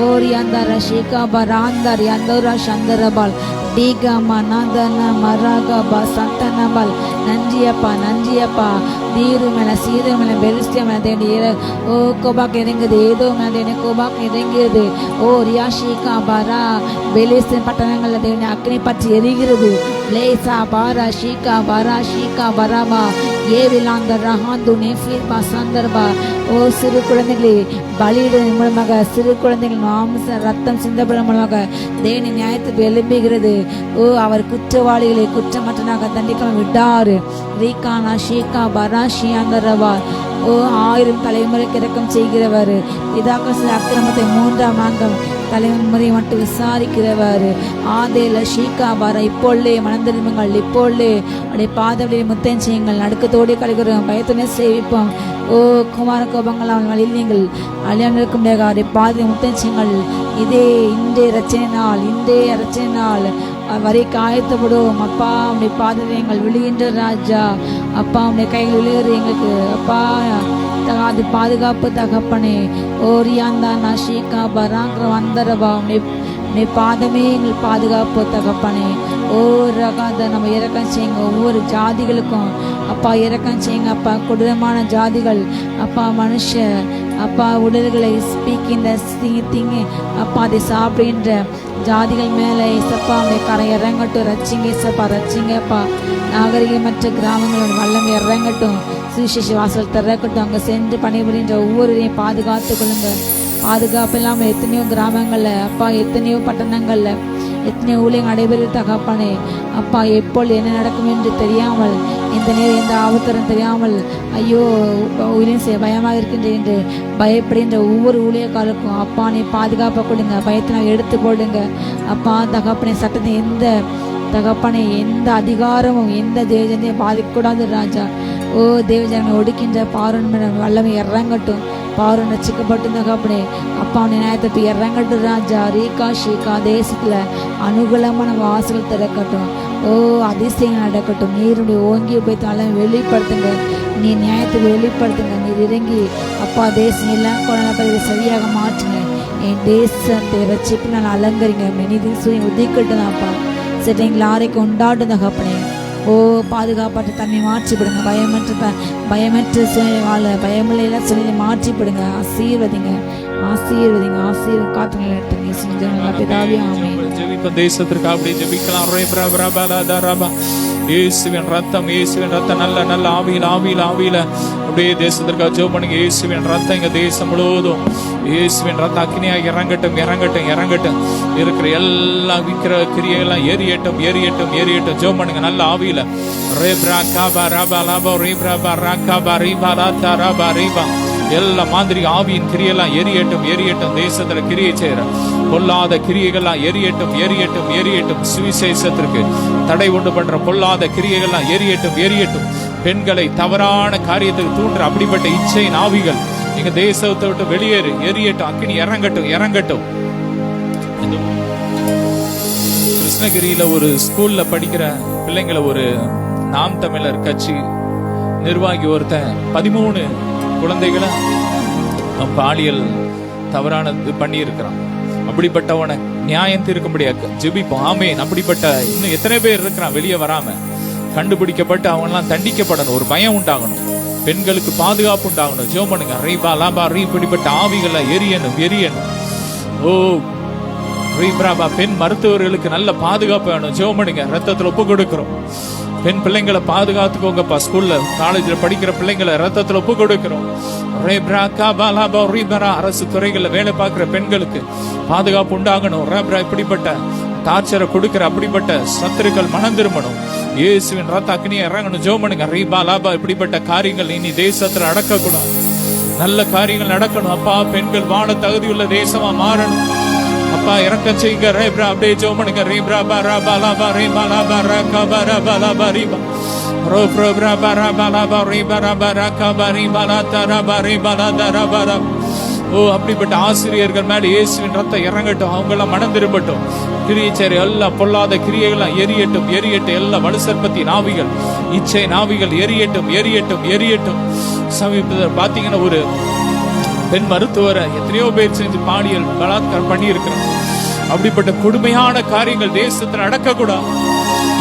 ஓரி அந்தர ஷேகாபா ராந்தர் யந்தோரா சந்தரபால் டீகமா நாதன மராகபா சந்தனபால். நன்றியப்பா நன்றியப்பா. தீரு மேல சீரு மேல பெலிஸ்டியா மேல தேடிய ஓ கோபாக் இறங்குது. ஏதோ மேல தேடி கோபாக் இறங்கியது. ஓ ரியாஷிகா பரா பெலிஸ்டின் பட்டணங்கள்ல தேடி அக்னி பற்றி எரிகிறது. லேசா பாரா ஷீகா பாரா ஷீகா பராபா ஏவிலாந்த ரஹாந்து நெஃபீர் பசந்தர்பா. ஓ சிறு குழந்தைகளே, பலியிடுவதன் மூலமாக சிறு குழந்தைகள் மாம்ச ரத்தம் சிந்தப்படும் மூலமாக தேவனி நியாயத்துக்கு எழும்புகிறது. ஓ அவர் குற்றவாளிகளை குற்றமற்றனாக தண்டிக்காம விட்டாரு. ரீகானா ஷீகா பரா ஷியாந்தரவா. ஓ 1000 தலைமுறைக்கு இரக்கம் செய்கிறவர். பிதாக்கள் அக்கிரமத்தை 3ஆம் ஆங்கம் தலைமுறை மட்டும் விசாரிக்கிறவர். ஆதேல ஷீகா பாரா. இப்பொழுதே மனந்திரும்புங்கள், இப்பொழுதே அப்படியே பாதவடைய முத்தம் செய்யுங்கள். நடுக்கத்தோடு கலைகிறோம், பயத்துடன் சேவிப்போம். ஓ குமார கோபங்கள் அவன் வழியில் நீங்கள் அழியாண்டிருக்க முடியாது. அவருடைய பாதை முத்தம் செய்யுங்கள். இதே இன்றைய ரச்சனை நாள், இன்றைய ரச்சனை நாள் வரைக்கு ஆயத்தப்படும். அப்பா உடைய பாதத்தை எங்கள் விழுகின்ற ராஜா. அப்பா உடைய கைகள் விழுகிற எங்களுக்கு அப்பா அது பாதுகாப்பு தகப்பனே. ஓரியாந்தா நஷீகா பராங்கிற வந்தரபா. உடைய பாதமே எங்கள் பாதுகாப்பு தகப்பனே. ஓ ரகாத நம்ம இறக்கம் செய்யுங்க. ஒவ்வொரு ஜாதிகளுக்கும் அப்பா இறக்கம் செய்யுங்க. அப்பா கொடூரமான ஜாதிகள் அப்பா மனுஷ அப்பா உடல்களை ஸ்பீக்கின்ற திங்கு அப்பா அதை சாப்பிடுகின்ற ஜாதிகள் மேலே இசப்பா அவனுடைய கரை இறங்கட்டும். ரச்சிங்க இசப்பா, ரச்சிங்கப்பா. நாகரிகமற்ற கிராமங்களோட வல்லம் இறங்கட்டும். சுவிசேஷ வாசல் திறக்கட்டும். அங்கே சென்று பணிபுரின்ற ஒவ்வொருவரையும் பாதுகாத்து கொள்ளுங்க. பாதுகாப்பு இல்லாமல் எத்தனையோ கிராமங்களில் அப்பா, எத்தனையோ பட்டணங்களில் எத்தனையோ ஊழியங்கள் நடைபெறும் தகப்பனே. அப்பா எப்பொழுது என்ன நடக்கும் என்று தெரியாமல், இந்த நேரம் எந்த ஆபத்தரும் தெரியாமல் ஐயோ ஊழியம் செய்ய பயமாக இருக்கின்றேன் என்று பயப்படுகின்ற ஒவ்வொரு ஊழியக்காரருக்கும் அப்பா நீ பாதுகாப்பை கொடுங்க. பயத்தினை எடுத்து போடுங்க அப்பா தகப்பனை. சட்டத்தை எந்த தகப்பனை எந்த அதிகாரமும் எந்த தேவஜனையும் பாதிக்கக்கூடாது ராஜா. ஓ தேவஜனை ஒடுக்கின்ற பார்வன் வல்லமை இறங்கட்டும். பார்வன் ரசிக்கப்பட்டு தகப்பனே அப்பா அவனை நியாயத்தை இறங்கட்டும் ராஜா. ரீகா ஷீகா தேசத்துல அனுகூலமான வாசல் திறக்கட்டும். ஓ அதிசயம் நடக்கட்டும். நீருடைய ஓங்கி போய் வெளிப்படுத்துங்க. நீ நியாயத்தை வெளிப்படுத்துங்க. நீர் இறங்கி அப்பா தேசம் எல்லாம் கொண்டாட சரியாக மாற்றுங்க. என் தேசத்தை ரசிப்பு நான் அலங்கரிங்க. மெனிதி சூரியன் உதிக்கட்டும் அப்பா. சரி எங்களை ஆரைக்கு உண்டாட்டும் தகப்பனே. ஓ பாதுகாப்பாட்டு தன்னை மாற்றிவிடுங்க. பயமற்ற சூழ்நிலை வாழ பயமில்லை சூழ்நிலை மாற்றிவிடுங்க. ஆசீர்வதிங்க, ஆசீர்வதிங்க, காத்துங்களை எடுத்துங்க. பிதாவே ஆமென். ஜெபிக்கும் தேசத்திற்கு அப்படியே ஜெபிக்கலாம். இயேசுவின் ரத்தம், இயேசுவின் ரத்தம் நல்ல நல்ல ஆவியில அப்படியே தேசத்திற்காக ஜெபம் பண்ணுங்க. இயேசுவின் ரத்தம் எங்க தேசம் முழுவதும் இயேசுவின் ரத்தம் அக்கினியாக இறங்கட்டும், இறங்கட்டும், இறங்கட்டும். இருக்கிற எல்லா விக்கிர கிரியெல்லாம் எரியட்டும், எரியட்டும், எரியட்டும். ஜெபம் பண்ணுங்க நல்ல ஆவியில. எல்லா மாதிரி ஆவியின் கிரியெல்லாம் எரியட்டும், எரியட்டும். தேசத்துல கிரியை செய்யற பொல்லாத கிரியைகள்லாம் எரியட்டும், எரியட்டும், எரியட்டும். சுவிசேஷத்திற்கு தடை உண்டு பண்ற பொல்லாத கிரியைகள்லாம் எரியட்டும், எரியட்டும். பெண்களை தவறான காரியத்துக்கு தூண்டுற அப்படிப்பட்ட இச்சையின் ஆவிகள் எங்க தேசத்தை விட்டு வெளியேறு, எரியட்டும். அக்கினி இறங்கட்டும், இறங்கட்டும். கிருஷ்ணகிரியில ஒரு ஸ்கூல்ல படிக்கிற பிள்ளைங்களை ஒரு நாம் தமிழர் கட்சி நிர்வாகி ஒருத்தன் 13 குழந்தைகளை பாலியல் தவறானது பண்ணி இருக்கிறான். அப்படிப்பட்டவனை நியாயம் தீர்க்கும்படியாக ஜெபிப்போம். ஆமேன். அப்படிப்பட்ட இன்னும் எத்தனை பேர் இருக்கிறான் வெளியே வராம? கண்டுபிடிக்கப்பட்டு அவங்கெல்லாம் தண்டிக்கப்படணும். ஒரு பயம் உண்டாகணும். பெண்களுக்கு பாதுகாப்பு உண்டாகணும். ஜெபம் பண்ணுங்க. ரீபா லாபா ரீ இப்படிப்பட்ட ஆவிகளை எரியணும், எரியணும். ஓ ரீப்ராபா பெண் மருத்துவர்களுக்கு நல்ல பாதுகாப்பு வேணும். ஜெபம் பண்ணுங்க. ரத்தத்துல ஒப்பு கொடுக்கிறோம். பெண் பிள்ளைங்களை பாதுகாத்துக்கோங்கப்பா. ஸ்கூல்ல காலேஜ்ல படிக்கிற பிள்ளைங்களை ரத்தத்துல ஒப்பு கொடுக்கிறோம். அரசு துறைகள்ல வேலை பார்க்கிற பெண்களுக்கு பாதுகாப்பு உண்டாகணும். இப்படிப்பட்ட டார்ச்சரை கொடுக்கிற அப்படிப்பட்ட சத்துருக்கள் மனம் திரும்பணும். இயேசுவின் ரத்த அக்னியை இறங்கணும். ஜெபம் பண்ணுங்க. ரீபா லாபா இப்படிப்பட்ட காரியங்கள் இனி தேசத்துல நடக்கக்கூடாது. நல்ல காரியங்கள் நடக்கணும். அப்பா பெண்கள் வாழ தகுதியுள்ள தேசமா மாறணும். அப்பா இறக்கம் செய்யுங்க. ரேப்ரா அப்படியே ஜெபம் பண்ணுங்க. ரீப்ரா பரா பலபா ரீபா லாபா ரகா பரா பலபா ரீபா ரோ ப்ரோப்ரா பரா பலபா ரீபா ரபா ரகா பரி பலா தரா பரி பலா தரா பரா. ஓ அப்படிப்பட்ட ஆசிரியர்கள் மேல இயேசுவின் ரத்தம் இறங்கட்டும். அவங்க எல்லாம் மனம் திரும்பட்டும். கிரியச்சேரி எல்லாம் பொல்லாத கிரியைகள்லாம் எரியட்டும், எரியட்டும். எல்லா வலுசற்பத்தி நாவிகள், இச்சை நாவிகள் எரியட்டும், எரியட்டும், எரியட்டும். சமீபத்தில் பாத்தீங்கன்னா ஒரு பெண் மருத்துவரை எத்தனையோ பேர் செஞ்சு பாலியல் பலாத்காரம் பண்ணி இருக்கிறாங்க. அப்படிப்பட்ட கொடுமையான காரியங்கள் தேசத்தில் நடக்கக்கூடாது.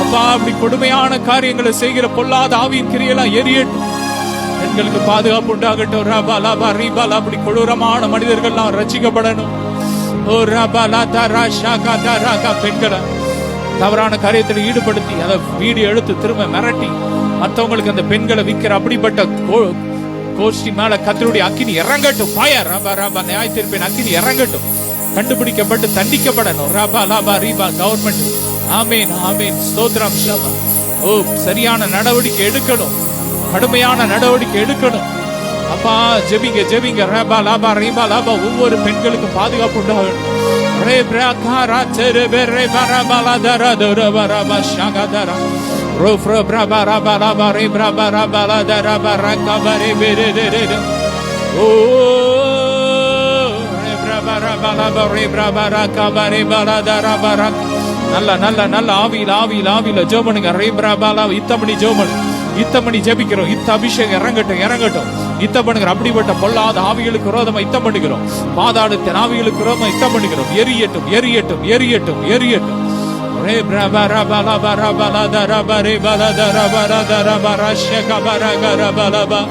அப்பா அப்படி கொடுமையான காரியங்களை செய்கிற பொல்லாத ஆவியின் கிரியெல்லாம் எரியட்டும். பெண்களுக்கு பாதுகாப்பு உண்டாகட்டும். ரபா லாபா ரீபாலா அப்படி கொடூரமான மனிதர்கள்லாம் ரட்சிக்கப்படணும். ஓ ரபா லாதா ராஷா காதா ராகா பெண்களை தவறான காரியத்தில் ஈடுபடுத்தி அதை வீடியோ எடுத்து திரும்ப மிரட்டி மற்றவங்களுக்கு அந்த பெண்களை விற்கிற அப்படிப்பட்ட கோஷ்டி மேல கர்த்தருடைய அக்கினி இறங்கட்டும். ஃபயர் ரபா ரபா நியாய தீர்ப்பின் அக்கினி இறங்கட்டும். கண்டுபிடிக்கப்பட்டு தண்டிக்கப்படணும். ரபா லாபா ரீபா கவர்மெண்ட். ஆமேன் ஆமேன் ஸ்தோத்திரம் ஷபா. ஓ, சரியான நடவடிக்கை எடுக்கணும், கடுமையான நடவடிக்கை எடுக்கணும். அப்பா ஜெபிங்க ஜெபிங்க. ரபா லாபா ரீபா லாபா. ஒவ்வொரு பெண்களுக்கும் பாதுகாப்பு உண்டாகணும். ரே பிரகாரா தெரு பெரே பரபலா தரா தரபா ரபா ஷகதரா ரோஃப்ரோ பிரபா ரபா லாபா ரே பிரபா ரபா லா தரா பரகா பரே பெரே தெரே. ஓ ரே பிரபா ரபா லாபா ரே பிரபா ரகா பரே பலா தரா பரக். நல்ல நல்ல நல்ல ஆவியில ஜெபனுங்க. ரே பிரபா லா இத்தமணி ஜெபன், இத்தமணி ஜெபிக்கிறோம். இத்த அபிஷேகம் இறங்கட்டும் இறங்கட்டும். இத்தம் பண்ணுகிறோம். அப்படிப்பட்ட பொல்லாத ஆவிகளுக்கு விரோதமா இத்தம் பண்ணுகிறோம். பாதாளத்தின் ஆவிகளுக்கு விரோதமா இத்தம் பண்ணுகிறோம். எரியட்டும் எரியட்டும் எரியட்டும் எரியட்டும். ரே பிரபா ரபா லபா ரபா லா தரபா ரே பலா தரபா ரா தரபா ரஷக பரக ரபா லபா.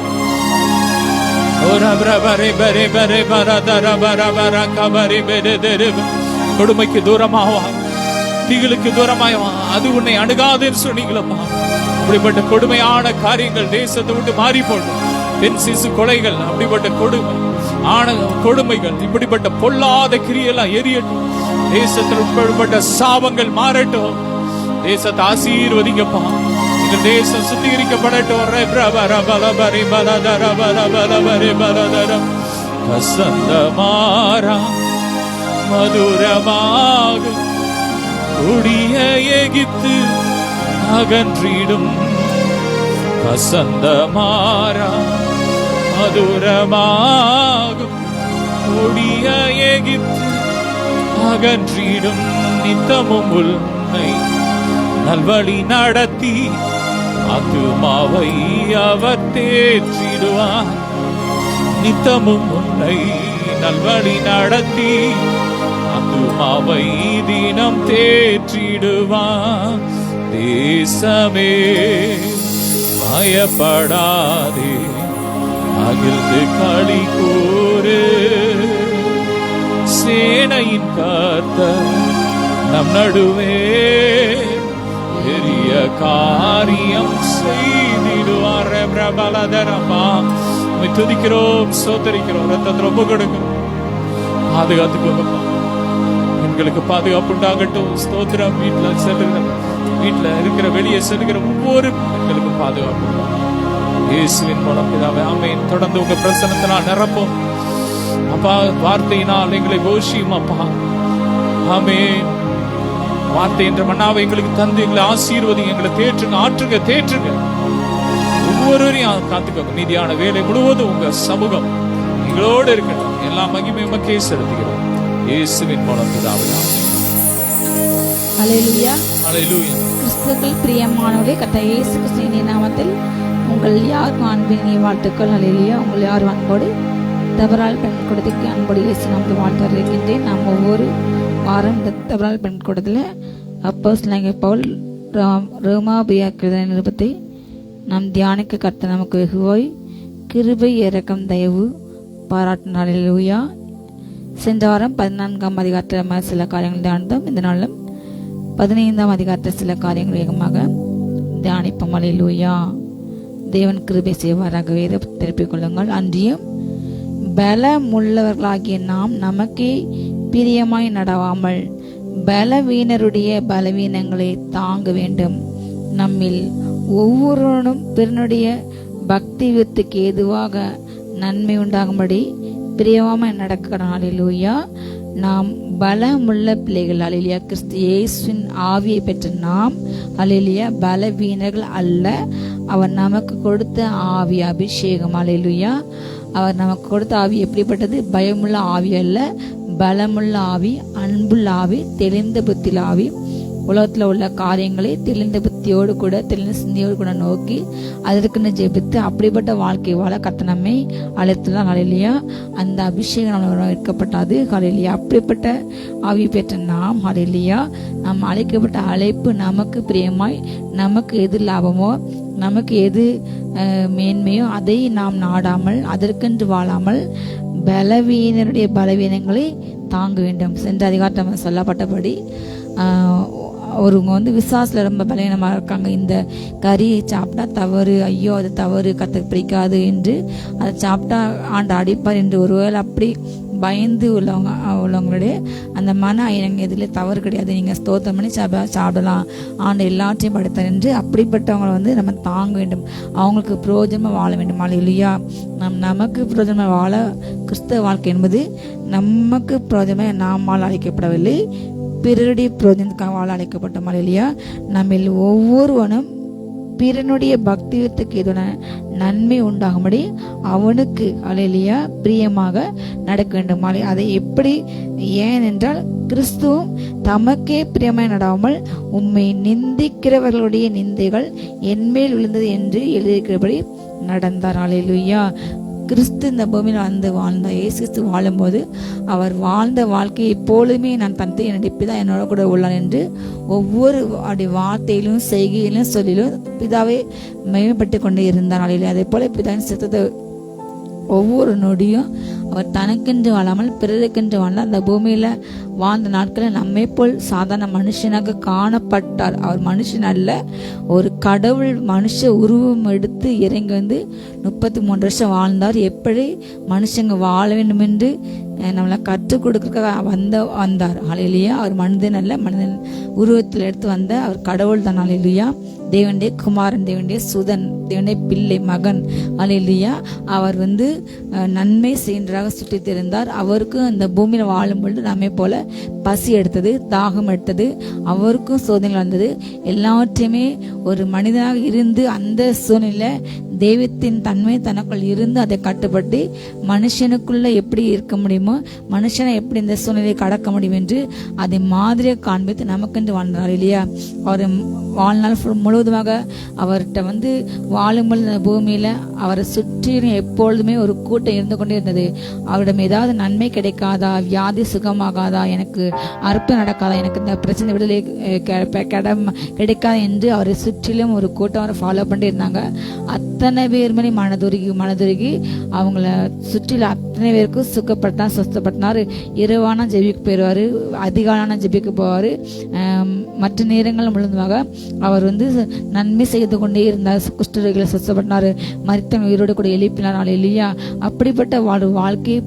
ஓரா பிரபா ரே பரே பரே பரா தரபா ரபா ரக பரே பெரே தெரே. கொடுமைக்கு தூரமாவா, தீகளுக்கு தூரமாவா, அது உன்னை அணுகாதுன்னு சொன்னீங்களப்பா. இப்படிப்பட்ட கொடுமையான காரியங்கள் தேசத்தை விட்டு மாறி போடும். பெண் சிசு கொலைகள், அப்படிப்பட்ட கொடுமைகள், இப்படிப்பட்ட பொல்லாத கிரியெல்லாம் எரியட்டும். தேசத்தில் உட்பட்ட சாபங்கள் மாறட்டும். தேசத்தை ஆசீர்வதிங்கப்பா. எங்கள் தேசம் சுத்திகரிக்கப்படட்டும். வசந்தமாரா மதுரமாக கொடிய எகித்து அகன்றிடும். வசந்தமாரா மதுரமாகும் கொடிய எகித்து அகன்றிடும். நித்தமும் உன்னை நல்வழி நடத்தி ஆத்துமாவை அவர் தேற்றிடுவார். நித்தமும் உன்னை நல்வழி நடத்தி ஆத்துமாவை தினம் தேற்றிடுவார். தேசமே பயப்படாதே, மகிழ்ந்து களி கூறு. சேனையின் கர்த்தர் நம் நடுவே பெரிய காரியம் செய்திடுவார். பிரபலதரமா துதிக்கிறோம், சோதரிக்கிறோம், ரத்தத்தில் ஒப்பு கொடுக்கிறோம். பாதுகாத்துக்கோங்கப்பா. பெண்களுக்கு பாதுகாப்பு உண்டாகட்டும். ஸ்தோத்திரம். வீட்டுல இருக்கிற வெளியே செல்கிற ஒவ்வொரு பெண்களுக்கும் பாதுகாப்பு இயேசுவின் மூலம் பிதாவே ஆமென். தொடர்ந்து உங்க பிரசன்னத்தினால் நிரப்பும் அப்பா. வார்த்தையினால் எங்களை போஷியும் அப்பா. ஆமென். வார்த்தை என்ற மன்னாவை எங்களுக்கு தந்து எங்களை ஆசீர்வதி, எங்களை தேற்றுங்க, ஆற்றுங்க, தேற்றுங்க. ஒவ்வொருவரையும் காத்துக்கோங்க. நீதியான வேலை முழுவதும் உங்க சமூகம் எங்களோடு இருக்கட்டும். எல்லா மகிமையும் உமக்கே செலுத்துகிறோம் இயேசுவின் மூலம் பிதாவே ஆமென். ஹல்லேலூயா ஹல்லேலூயா. கிறிஸ்துவுக்குள் பிரியமானவரே, கர்த்தர் இயேசு கிறிஸ்துவின் நாமத்தில் உங்கள் யாருக்கும் அன்பின் வாழ்த்துக்கள். ஹல்லேலூயா. உங்கள் யார் அன்போடு தவறால் பெண் கொடுத்துக்கு அன்போடு இயேசு நாமத்தில் வாழ்த்து இருக்கின்றேன். நாம் ஒவ்வொரு வாரம் இந்த தவறால் பெண் கொடுத்துல அப்போஸ்தலனாகிய பவுல் ரோமாபுரிய நிருபத்தை நாம் தியானிக்க கர்த்தர் நமக்கு வெகுவாய் கிருபை இரக்கம் தயவு பாராட்டினார். ஹல்லேலூயா. சென்ற வாரம் 14ஆம் அதிகாரத்தில் சில காரியங்கள் தியானித்தோம். இந்த நாளும் 15ஆம் அதிகாரத்தில் சில காரியங்கள் வேகமாக தியானிப்போம். ஹல்லேலூயா. தேவன் கிருபை செய்வாராக. வேத திருப்பிக் கொள்ளுங்கள். அன்றியும் பலமுள்ளவர்களாகிய நாம் நமக்கே பிரியமாய் நடவாமல் பலவீனருடைய பலவீனங்களை தாங்க வேண்டும். நம்மில் ஒவ்வொருவனும் பிறனுடைய பக்தி விருத்திக்கு ஏதுவாக நன்மை உண்டாகும்படி பிரியமாய் நடக்கணும். ஹல்லேலூயா. நாம் பலமுள்ள பிள்ளைகள். ஹல்லேலூயா. கிறிஸ்து இயேசுவின் ஆவியை பெற்ற நாம் ஹல்லேலூயா பலவீனர்கள் அல்ல. அவர் நமக்கு கொடுத்த ஆவி அபிஷேகம். ஹல்லேலூயா. அவர் நமக்கு கொடுத்த ஆவி எப்படிப்பட்டது? பயமுள்ள ஆவி அல்ல, பலமுள்ள ஆவி, அன்புள்ள ஆவி, தெளிந்த புத்தியுள்ள ஆவி. உலகத்தில் உள்ள காரியங்களை தெளிந்த புத்தியோடு கூட தெளிந்த சிந்தையோடு கூட நோக்கி அதற்குன்னு ஜெபித்து அப்படிப்பட்ட வாழ்க்கை வாழ கர்த்தர் நம்மை அழைத்துள்ளார். ஹல்லேலூயா. அந்த அபிஷேகம் நம்ம எடுக்கப்பட்டது. ஹல்லேலூயா. அப்படிப்பட்ட ஆவி பெற்ற நாம் ஹல்லேலூயா நாம் அழைக்கப்பட்ட அழைப்பு நமக்கு பிரியமாய், நமக்கு எது லாபமோ, நமக்கு எது மேன்மையோ அதை நாம் நாடாமல், அதற்கென்று வாழாமல் பலவீனருடைய பலவீனங்களை தாங்க வேண்டும். சென்ற அதிகாரத்தில் சொல்லப்பட்டபடி ஒருவங்க வந்து விசுவாசத்தில் ரொம்ப பலவீனமாக இருக்காங்க. இந்த கறியை சாப்பிட்டா தவறு, ஐயோ அது தவறு, கற்றுக்கு பிடிக்காது என்று அதை சாப்பிட்டா ஆண்டு அடிப்பார் என்று ஒருவேளை அப்படி பயந்து உள்ளவங்களுடைய அந்த மன எனக்கு இதில் தவறு கிடையாது, நீங்கள் ஸ்தோத்திரம் பண்ணி சாப்பிடலாம், ஆண்டு எல்லாத்தையும் படைத்தார் என்று அப்படிப்பட்டவங்களை வந்து நம்ம தாங்க வேண்டும். அவங்களுக்கு பிரயோஜனமாக வாழ வேண்டும். அல்லேலூயா. நமக்கு பிரயோஜனமாக வாழ கிறிஸ்தவ வாழ்க்கை என்பது நமக்கு பிரயோஜனமாக நாமால் அழைக்கப்படவில்லை, பிறருடைய பிரயோஜனத்துக்காக வாழ அழைக்கப்பட்டோம். அல்லேலூயா. நம்மில் ஒவ்வொருவனும் பிறனுடைய பக்தியத்துக்கு எதுன நன்மை உண்டாகும்படி அவனுக்கு அல்லேலூயா பிரியமாக நடக்க வேண்டும். அதை எப்படி? ஏனென்றால் கிறிஸ்துவும் தமக்கே பிரியமாய் நடாமல் உம்மை நிந்திக்கிறவர்களுடைய நிந்தைகள் என்மேல் விழுந்தது என்று எழுதியிருக்கிறபடி நடந்தார். அல்லேலூயா. கிறிஸ்து இந்த பூமியில் வந்து வாழ்ந்தார். இயேசு கிறிஸ்து வாழும்போது அவர் வாழ்ந்த வாழ்க்கையை எப்பொழுதுமே நான் தந்தை என்னுடைய பிதா என்னோட கூட உள்ளான் என்று ஒவ்வொரு அப்படி வார்த்தையிலும் செய்கையிலும் சொல்லிலும் பிதாவை மேம்பட்டு கொண்டே இருந்தார். அதே போல பிதாவின் சித்தத்தை ஒவ்வொரு நொடியும் அவர் தனக்கென்று வாழாமல் பிறருக்கென்று வாழ்ந்தார். அந்த பூமியில வாழ்ந்த நாட்களில் நம்மை போல் சாதாரண மனுஷனாக காணப்பட்டார். அவர் மனுஷன் அல்ல, ஒரு கடவுள் மனுஷ உருவம் எடுத்து இறங்கி வந்து 33 வருஷம் வாழ்ந்தார். எப்படி மனுஷங்க வாழ வேண்டும் என்று நம்மளை கற்றுக் கொடுக்க வந்தார். அல்லேலூயா. அவர் மனிதன் அல்ல, மனிதன் உருவத்தில் எடுத்து வந்த அவர் கடவுள் தான். அல்லேலூயா. தேவனுடைய குமாரன், தேவனுடைய சுதன், தேவனுடைய பிள்ளை, மகன். அல்லேலூயா. அவர் வந்து நன்மை செய்கின்றாக சுற்றி தெரிந்தார். அவருக்கும் இந்த பூமியில் வாழும் பொழுது நம்மை போல பசி எடுத்தது, தாகம் எடுத்தது, அவருக்கும் சோதனை வந்தது. எல்லாவற்றையுமே ஒரு மனிதனாக இருந்து அந்த சூழ்நிலை தெய்வத்தின் தன்மை தனக்குள் இருந்து அதை கட்டுப்பட்டு மனுஷனுக்குள்ள எப்படி இருக்க முடியுமோ, மனுஷனை எப்படி இந்த சூழ்நிலையை கடக்க முடியும் என்று அதை மாதிரியை காண்பித்து நமக்கென்று வாழ்ந்தார். இல்லையா? அவர் வாழ்நாள் முழுவதுமாக அவர்கிட்ட வந்து வாழும்பொழுது இந்த பூமியில அவரை சுற்றிலும் எப்பொழுதுமே ஒரு கூட்டம் இருந்து கொண்டே இருந்தது. அவரிடம் ஏதாவது நன்மை கிடைக்காதா, வியாதி சுகமாகாதா, எனக்கு அற்புதம் நடக்காதா, எனக்கு இந்த பிரச்சனை விடுதலை கிடைக்காதா என்று அவரை சுற்றிலும் ஒரு கூட்டம் அவரை ஃபாலோ பண்ணிட்டு இருந்தாங்க. அத்தனை பேருமே மனதுருகி அவங்கள சுற்றில அத்தனை பேருக்கும் சுகப்பட்டார், சொஸ்தப்பட்டார். இரவான ஜெபிக்க போயிடுவார், அதிகாலான ஜெபிக்க போவார். மற்ற நேரங்கள் முழுவதுமாக அவர் வந்து நன்மை செய்து கொண்டே இருந்தார். குஷ்டரோகிகளை சொஸ்தப்பட்டார், மரித்தவன் உயிரோடு கூட எழுப்பினார். அல்லேலூயா. அப்படிப்பட்ட வாழ்க்கை,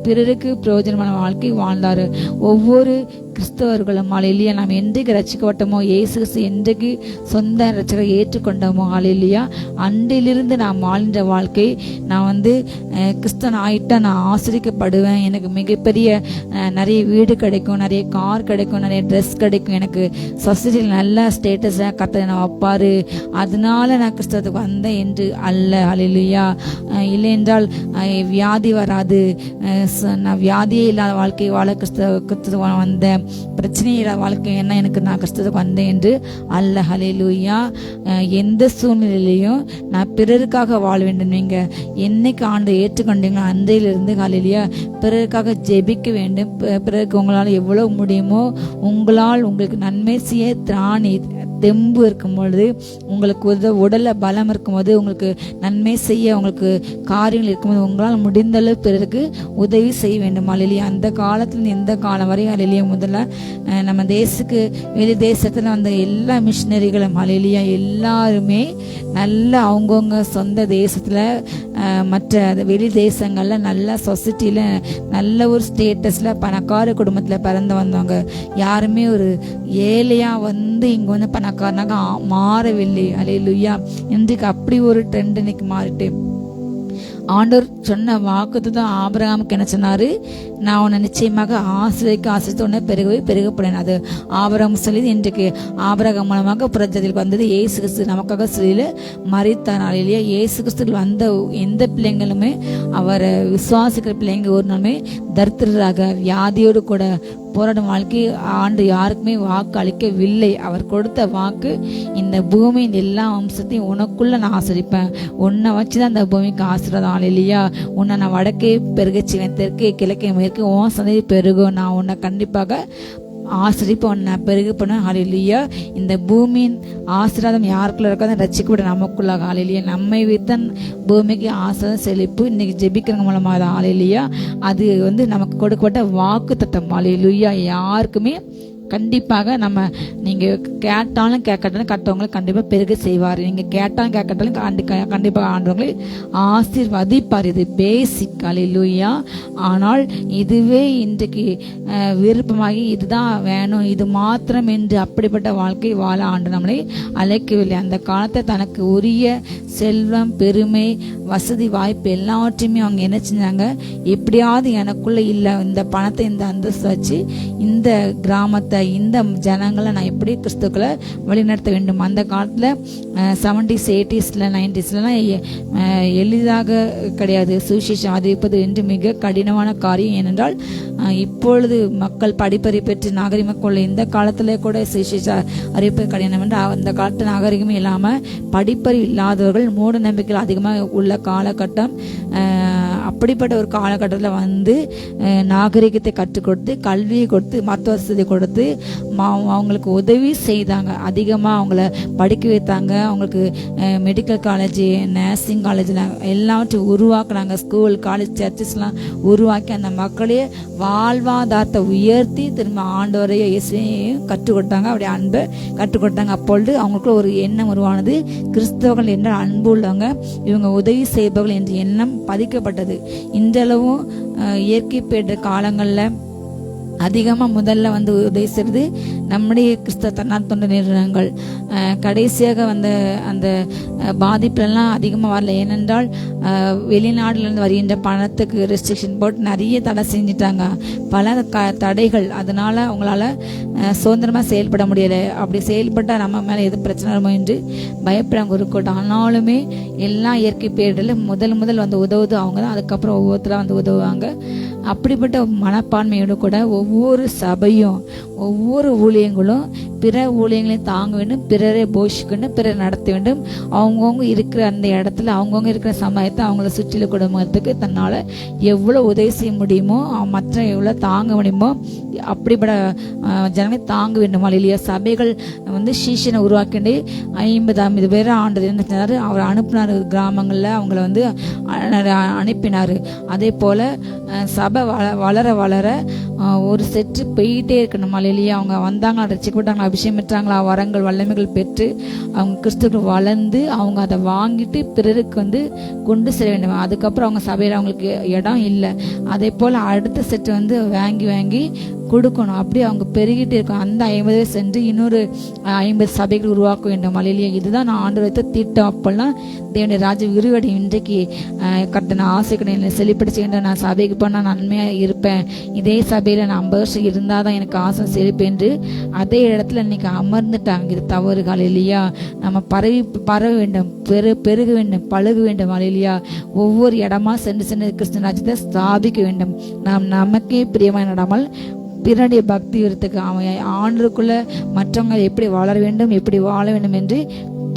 பிறருக்கு பிரயோஜனமான வாழ்க்கை வாழ்ந்தார். ஒவ்வொரு கிறிஸ்தவர்களும் அல்லேலூயா நாம் என்றைக்கு ரட்சிக்கப்பட்டோமோ, இயேசு கிறிஸ்து என்றைக்கு சொந்த ரட்சகரை ஏற்றுக்கொண்டோமோ, அல்லேலூயா அன்றிலிருந்து நாம் வாழ்ந்த வாழ்க்கை, நான் வந்து கிறிஸ்தவன் ஆயிட்டா நான் ஆசிரிக்கப்படுவேன், எனக்கு மிகப்பெரிய நிறைய வீடு கிடைக்கும், நிறைய கார் கிடைக்கும், நிறைய ட்ரெஸ் கிடைக்கும், எனக்கு சொசைட்டியில் நல்ல ஸ்டேட்டஸாக கத்த நான் வைப்பாரு, அதனால நான் கிறிஸ்தவத்துக்கு வந்தேன் என்று அல்ல. அல்லேலூயா. இல்லை என்றால் வியாதி வராது, நான் வியாதியே இல்லாத வாழ்க்கை வாழ கிறிஸ்தவ வந்தேன், பிரச்சனையே இல்லாத வாழ்க்கை என்ன எனக்கு நான் கிறிஸ்தவத்துக்கு வந்தேன் என்று அல்ல. அல்லேலூயா. எந்த சூழ்நிலையிலையும் நான் பிறருக்காக வாழ வேண்டும். நீங்க என்னைக்கு ஆண்டு ஏற்றுக்கொண்டீங்களோ அன்றையிலிருந்து அல்லேலூயா பிறருக்காக ஜெபிக்க வேண்டும். பிறருக்கு உங்களால் எவ்வளவு முடியுமோ, உங்களால் உங்களுக்கு நன்மை செய்ய திராணி தெம்பு இருக்கும் பொழுது, உங்களுக்கு உடல்ல பலம் இருக்கும்போது, உங்களுக்கு நன்மை செய்ய உங்களுக்கு காரியங்கள் இருக்கும்போது, உங்களால் முடிந்தளவு பிறருக்கு உதவி செய்ய வேண்டும். அல்லேலூயா. அந்த காலத்துல இந்த காலம் வரையும் அல்லேலூயா முதல்ல நம்ம வெளி தேசத்துல வந்த எல்லா மிஷினரிகளும் அல்லேலூயா எல்லாருமே நல்ல அவங்கவுங்க சொந்த தேசத்துல மற்ற வெளி தேசங்கள்ல நல்ல சொசைட்டில நல்ல ஒரு ஸ்டேட்டஸ்ல பணக்கார குடும்பத்துல பிறந்து வந்தவங்க. யாருமே ஒரு ஏழையா வந்து இங்க வந்து பணக்காரனாக மாறவில்லை. அல்லேலூயா. இன்றைக்கு அப்படி ஒரு ட்ரெண்ட் இன்னைக்கு மாறிட்டு, ஆண்டவர் சொன்ன வாக்குத்து தான் ஆபிரகாமுக்கு என்ன சொன்னாரு, நான் உன்னை நிச்சயமாக ஆசிரியத்து உன்னை பெருகப்படேன். அது ஆபிரகாம் சொல்லி இன்றைக்கு ஆபிரகாம் மூலமாக புறஜாதிகளுக்கு வந்தது. இயேசு கிறிஸ்து நமக்காக சிலையில மரித்தார். இல்லையா? இயேசு கிறிஸ்து வந்த எந்த பிள்ளைங்களுமே, அவரை விசுவாசிக்கிற பிள்ளைங்க ஒரு நாளுமே தரித்திரராக வியாதியோடு கூட போராடும் வாழ்க்கை ஆண்டு யாருக்குமே வாக்கு அளிக்கவில்லை. அவர் கொடுத்த வாக்கு, இந்த பூமியின் எல்லா வம்சத்தையும் உனக்குள்ள நான் ஆசிரிப்பேன், உன்னை வச்சுதான் இந்த பூமிக்கு ஆசிரியதான். இல்லையா? உன்னை நான் வடக்கே பெருகச்சிவேன், தெற்கே கிழக்கே மேற்கு உன் சந்ததி பெருகும், நான் உன்னை கண்டிப்பாக ஆசிரிப்ப உன்னை பெருகு பண்ண. ஹல்லேலூயா. இந்த பூமியின் ஆசீர்வாதம் யாருக்குள்ள இருக்காது, ரட்சிக்கப்பட நமக்குள்ளாக. ஹல்லேலூயா. நம்மை வித்தன் பூமிக்கு ஆசீர்வாதம் செழிப்பு இன்னைக்கு ஜெபிக்கிறவங்க மூலமாக தான். ஹல்லேலூயா. அது வந்து நமக்கு கொடுக்கப்பட்ட வாக்கு தத்தம். ஹல்லேலூயா. யாருக்குமே கண்டிப்பாக நீங்கள் கேட்டாலும் கேட்கட்டாலும் கட்டவங்களை கண்டிப்பாக பெருக செய்வார். நீங்கள் கேட்டாலும் கேட்கட்டாலும் கண்டிப்பாக ஆண்டவங்களை ஆசீர்வதிப்பார். இது பேசிக். அல்லேலூயா. ஆனால் இதுவே இன்றைக்கு விருப்பமாகி இதுதான் வேணும், இது மாத்திரம் என்று அப்படிப்பட்ட வாழ்க்கை வாழ ஆண்டு நம்மளை அழைக்கவில்லை. அந்த காலத்தை தனக்கு உரிய செல்வம், பெருமை, வசதி, வாய்ப்பு எல்லாவற்றையுமே அவங்க என்ன செஞ்சாங்க, எப்படியாவது எனக்குள்ள இல்லை இந்த பணத்தை, இந்த அந்தஸ்து வச்சு இந்த கிராமத்தை, இந்த ஜனங்களை நான் எப்படி கிறிஸ்துக்களை வழிநடத்த வேண்டும். அந்த காலத்தில் 70s 80s 90sலாம் எளிதாக கிடையாது சுவிசேஷம் அறிவிப்பது என்று மிக கடினமான காரியம். ஏனென்றால் இப்பொழுது மக்கள் படிப்பறி பெற்று நாகரிகமாக இந்த காலத்தில் கூட சுவிசேஷ அறிவிப்பது கடினம் என்று அந்த காலத்து நாகரிகமே இல்லாமல் படிப்பறி இல்லாதவர்கள் மூட நம்பிக்கைகள் அதிகமாக உள்ள காலகட்டம். அப்படிப்பட்ட ஒரு காலகட்டத்தில் வந்து நாகரிகத்தை கற்றுக் கொடுத்து, கல்வியை கொடுத்து, மருத்துவ வசதி கொடுத்து அவங்களுக்கு உதவி செய்தாங்க. அதிகமாக அவங்கள படிக்க வைத்தாங்க. அவங்களுக்கு மெடிக்கல் காலேஜ், நர்சிங் காலேஜில் எல்லாவற்றையும் உருவாக்குனாங்க. ஸ்கூல், காலேஜ், சர்ச்சஸ்லாம் உருவாக்கி அந்த மக்களையே வாழ்வாதாரத்தை உயர்த்தி திரும்ப ஆண்டவரைய இயேசுவையும் கற்றுக் கொடுத்தாங்க. அப்படி அன்பை கற்றுக் கொடுத்தாங்க. அப்பொழுது அவங்களுக்குள்ள ஒரு எண்ணம் உருவானது, கிறிஸ்தவர்கள் என்ற அன்பு உள்ளவங்க, இவங்க உதவி செய்பவர்கள் என்ற எண்ணம் பதிக்கப்பட்டது. இன்றளவும் இயற்கை பேற்ற காலங்களில் அதிகமாக முதல்ல வந்து உதவி செய்கிறது நம்முடைய கிறிஸ்தவ தன்னார் தொண்டு நிறுவனங்கள். கடைசியாக வந்த அந்த பாதிப்புலாம் அதிகமாக வரல. ஏனென்றால் வெளிநாடுலேருந்து வருகின்ற பணத்துக்கு ரெஸ்ட்ரிக்ஷன் போட்டு நிறைய தடை செஞ்சிட்டாங்க, பல தடைகள். அதனால் அவங்களால சுதந்திரமாக செயல்பட முடியலை. அப்படி செயல்பட்டால் நம்ம மேலே எது பிரச்சனை வருமோ என்று பயப்படாங்க இருக்கட்டும். ஆனாலுமே எல்லா இயற்கை பேரிடலும் முதல் வந்து உதவுது அவங்க தான். அதுக்கப்புறம் ஒவ்வொருத்தராக வந்து உதவுவாங்க. அப்படிப்பட்ட மனப்பான்மையோடு கூட ஒவ்வொரு சபையும், ஒவ்வொரு ஊழியங்களும் பிற ஊழியங்களையும் தாங்க வேண்டும், பிறரை போஷிக்கணும், பிறர் நடத்த வேண்டும். அவங்கவுங்க இருக்கிற அந்த இடத்துல, அவங்கவுங்க இருக்கிற சமயத்தை, அவங்கள சுற்றில குடும்பத்துக்கு தன்னால் எவ்வளோ உதவி செய்ய முடியுமோ, மற்ற எவ்வளோ தாங்க முடியுமோ அப்படிப்பட்ட ஜனங்களை தாங்க வேண்டுமா இல்லையா. சபைகள் வந்து சீஷனை உருவாக்கிண்டு 50 பேரை ஆண்டது என்ன செஞ்சார், அவர் அனுப்பினார் கிராமங்களில், அவங்கள வந்து அனுப்பினார். அதே போல் சபை வளர வளர ஒரு செட்டு போயிட்டே இருக்கணுமா இல்லையா. அவங்க வந்தாங்களா, ரசிக்கப்பட்டாங்களா, அபிஷேகம் பெற்றாங்களா, வரங்கள் வல்லமைகள் பெற்று அவங்க கிறிஸ்துவுக்கு வளர்ந்து அவங்க அதை வாங்கிட்டு பிறருக்கு வந்து கொண்டு செல்ல வேண்டும். அதுக்கப்புறம் அவங்க சபையில் அவங்களுக்கு இடம் இல்லை. அதே போல் அடுத்த செட்டு வந்து வாங்கி கொடுக்கணும். அப்படி அவங்க பெருகிட்டு இருக்கும். அந்த 50 சென்று இன்னொரு 50 சபைகள் உருவாக்க வேண்டும் இல்லையா. இதுதான் நான் ஆண்டு வைத்த திட்டம். அப்பெல்லாம் தேவனுடைய ராஜ விரிவடை. இன்றைக்கு கரெக்டாக நான் ஆசைக்கணும் செழிப்படிச்சுக்கிட்ட நான் சபைக்கு போனால் நன்மையாக இருப்பேன், இதே சபையில் நான் 50 வருஷம் இருந்தால் தான் எனக்கு ஆசை செழிப்பேன் என்று அதே இடத்துல இன்னைக்கு அமர்ந்துட்டாங்க. இது தவறுகள் இல்லையா. நம்ம பரவ வேண்டும், பெருக வேண்டும், பழக வேண்டும் இல்லையா. ஒவ்வொரு இடமா சென்று கிறிஸ்து ராஜ்யத்தை ஸ்தாபிக்க வேண்டும். நாம் நமக்கே பிரியமாக நடாமல் பிறனுடைய பக்தி விருத்துக்கு அவன் ஆண்டுக்குள்ள மற்றவங்க எப்படி வளர வேண்டும், எப்படி வாழ வேண்டும் என்று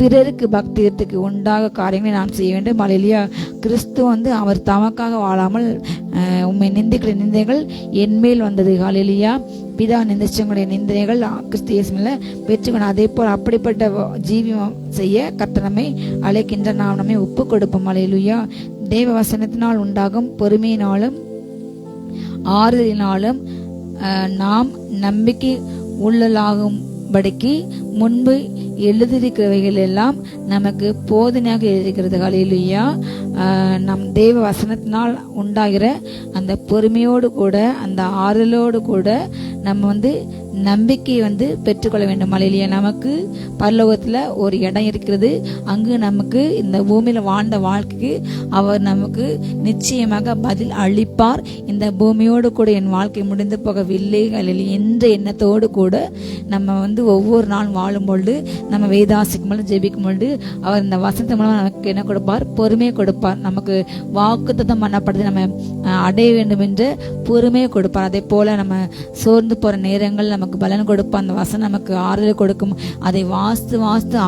பிறருக்கு பக்தி விருத்துக்கு உண்டாக காரியங்களை நாம் செய்ய வேண்டும் அல்லேலூயா. கிறிஸ்து வந்து அவர் தமக்காக வாழாமல் உண்மை நிந்திக்கிற நிந்தைகள் என்மேல் வந்தது அல்லேலூயா. பிதா நிந்திச்சவங்களுடைய நிந்தனைகள் கிறிஸ்து இயேசுவில பெற்றுக்கணும். அதே போல் அப்படிப்பட்ட ஜீவியம் செய்ய கர்த்தர் நம்மை அழைக்கின்ற நாம் நம்மை ஒப்பு கொடுப்போம் அல்லேலூயா. தேவ வசனத்தினால் உண்டாகும் பொறுமையினாலும் ஆறுதலினாலும் நாம் நம்பிக்கை உள்ளலாகும்படிக்கு முன்பு எழுதியிருக்கிறவைகள் எல்லாம் நமக்கு போதனையாக இருக்கிறது அல்லேலூயா. நம் தேவ வசனத்தினால் உண்டாகிற அந்த பொறுமையோடு கூட, அந்த ஆறுதலோடு கூட நம்ம வந்து நம்பிக்கையை வந்து பெற்றுக்கொள்ள வேண்டும் அல்லேலூயா. நமக்கு பரலோகத்தில் ஒரு இடம் இருக்கிறது. அங்கு நமக்கு இந்த பூமியில் வாழ்ந்த வாழ்க்கைக்கு அவர் நமக்கு நிச்சயமாக பதில் அளிப்பார். இந்த பூமியோடு கூட என் வாழ்க்கை முடிந்து போகவில்லை அல்லேலூயா என்ற எண்ணத்தோடு கூட நம்ம வந்து ஒவ்வொரு நாளும் வாழும் பொழுது, நம்ம வேதாசிக்கும் பொழுது, ஜெபிக்கும் பொழுது அவர் இந்த வசனத்து மூலமாக நமக்கு என்ன கொடுப்பார், பொறுமையை கொடுப்பார். நமக்கு வாக்குத்தத்தம் பண்ணப்படுது நம்ம அடைய வேண்டும் என்று பொறுமையை கொடுப்பார். அதே போல நம்ம சோர்ந்து போற நேரங்கள் நமக்கு பலன் கொடுப்பார். அந்த வசனம் நமக்கு ஆறுதலை கொடுக்கும். அதை வாஸ்து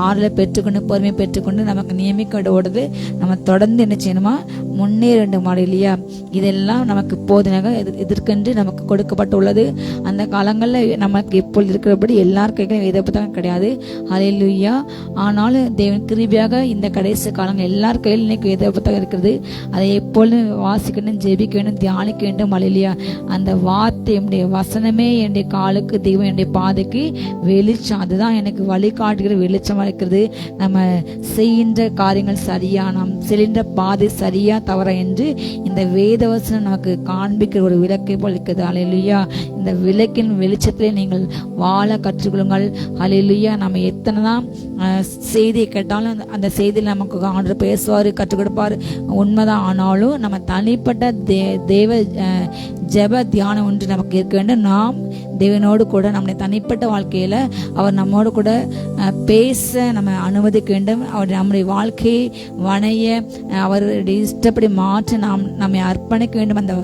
ஆறுதலை பெற்றுக்கொண்டு பொறுமையை பெற்றுக்கொண்டு நமக்கு நியமிக்கோடுது நம்ம தொடர்ந்து என்ன செய்யணுமா, முன்னேற வேண்டும் இல்லையா. இதெல்லாம் நமக்கு போதனையாக இதற்கென்று நமக்கு கொடுக்கப்பட்டுள்ளது. அந்த காலங்களில் நமக்கு எப்பொழுது இருக்கிறபடி எல்லார் கைகளும் வேத புத்தகம் கிடையாது அல்லேலூயா. ஆனாலும் தேவன் கிருபையாக இந்த கடைசி காலங்கள் எல்லார் கையிலும் இன்னைக்கு வேத புத்தகம் இருக்கிறது. அதை எப்பொழுதும் வாசிக்கணும், ஜெபிக்க வேண்டும், தியானிக்க வேண்டும் அல்லேலூயா. அந்த வார்த்தை என்னுடைய வசனமே என்னுடைய காலுக்கு தெய்வம் என்னுடைய பாதைக்கு வெளிச்சம், அதுதான் எனக்கு வழிகாட்டுகிற வெளிச்சமாக இருக்கிறது. நம்ம செய்கின்ற காரியங்கள் சரியா, நாம் செல்கின்ற பாதை சரியா தவறா என்று இந்த வேதவசனம் நமக்கு காண்பிக்கிற ஒரு விளக்கை போல் இருக்குது. ஹல்லேலூயா. இந்த விளக்கின் வெளிச்சத்திலே நீங்கள் வாழ கற்றுக்கொள்ளுங்கள். ஹல்லேலூயா. நம்ம எத்தனை தான் செய்தியை கேட்டாலும் அந்த செய்தியில் நமக்கு ஆண்டவர் பேசுவார், கற்றுக் கொடுப்பார், உண்மைதான். ஆனாலும் நம்ம தனிப்பட்ட தேவ ஜெப தியானம் ஒன்று நமக்கு இருக்க வேண்டும். நாம் தேவனோடு கூட நம்முடைய தனிப்பட்ட வாழ்க்கையில் அவர் நம்மோடு கூட பேச நம்ம அனுமதிக்க வேண்டும். அவர் நம்முடைய வாழ்க்கையை வணைய அவருடைய இஷ்டப்படி மாற்ற நம்மை அர்ப்பணிக்க வேண்டும். அந்த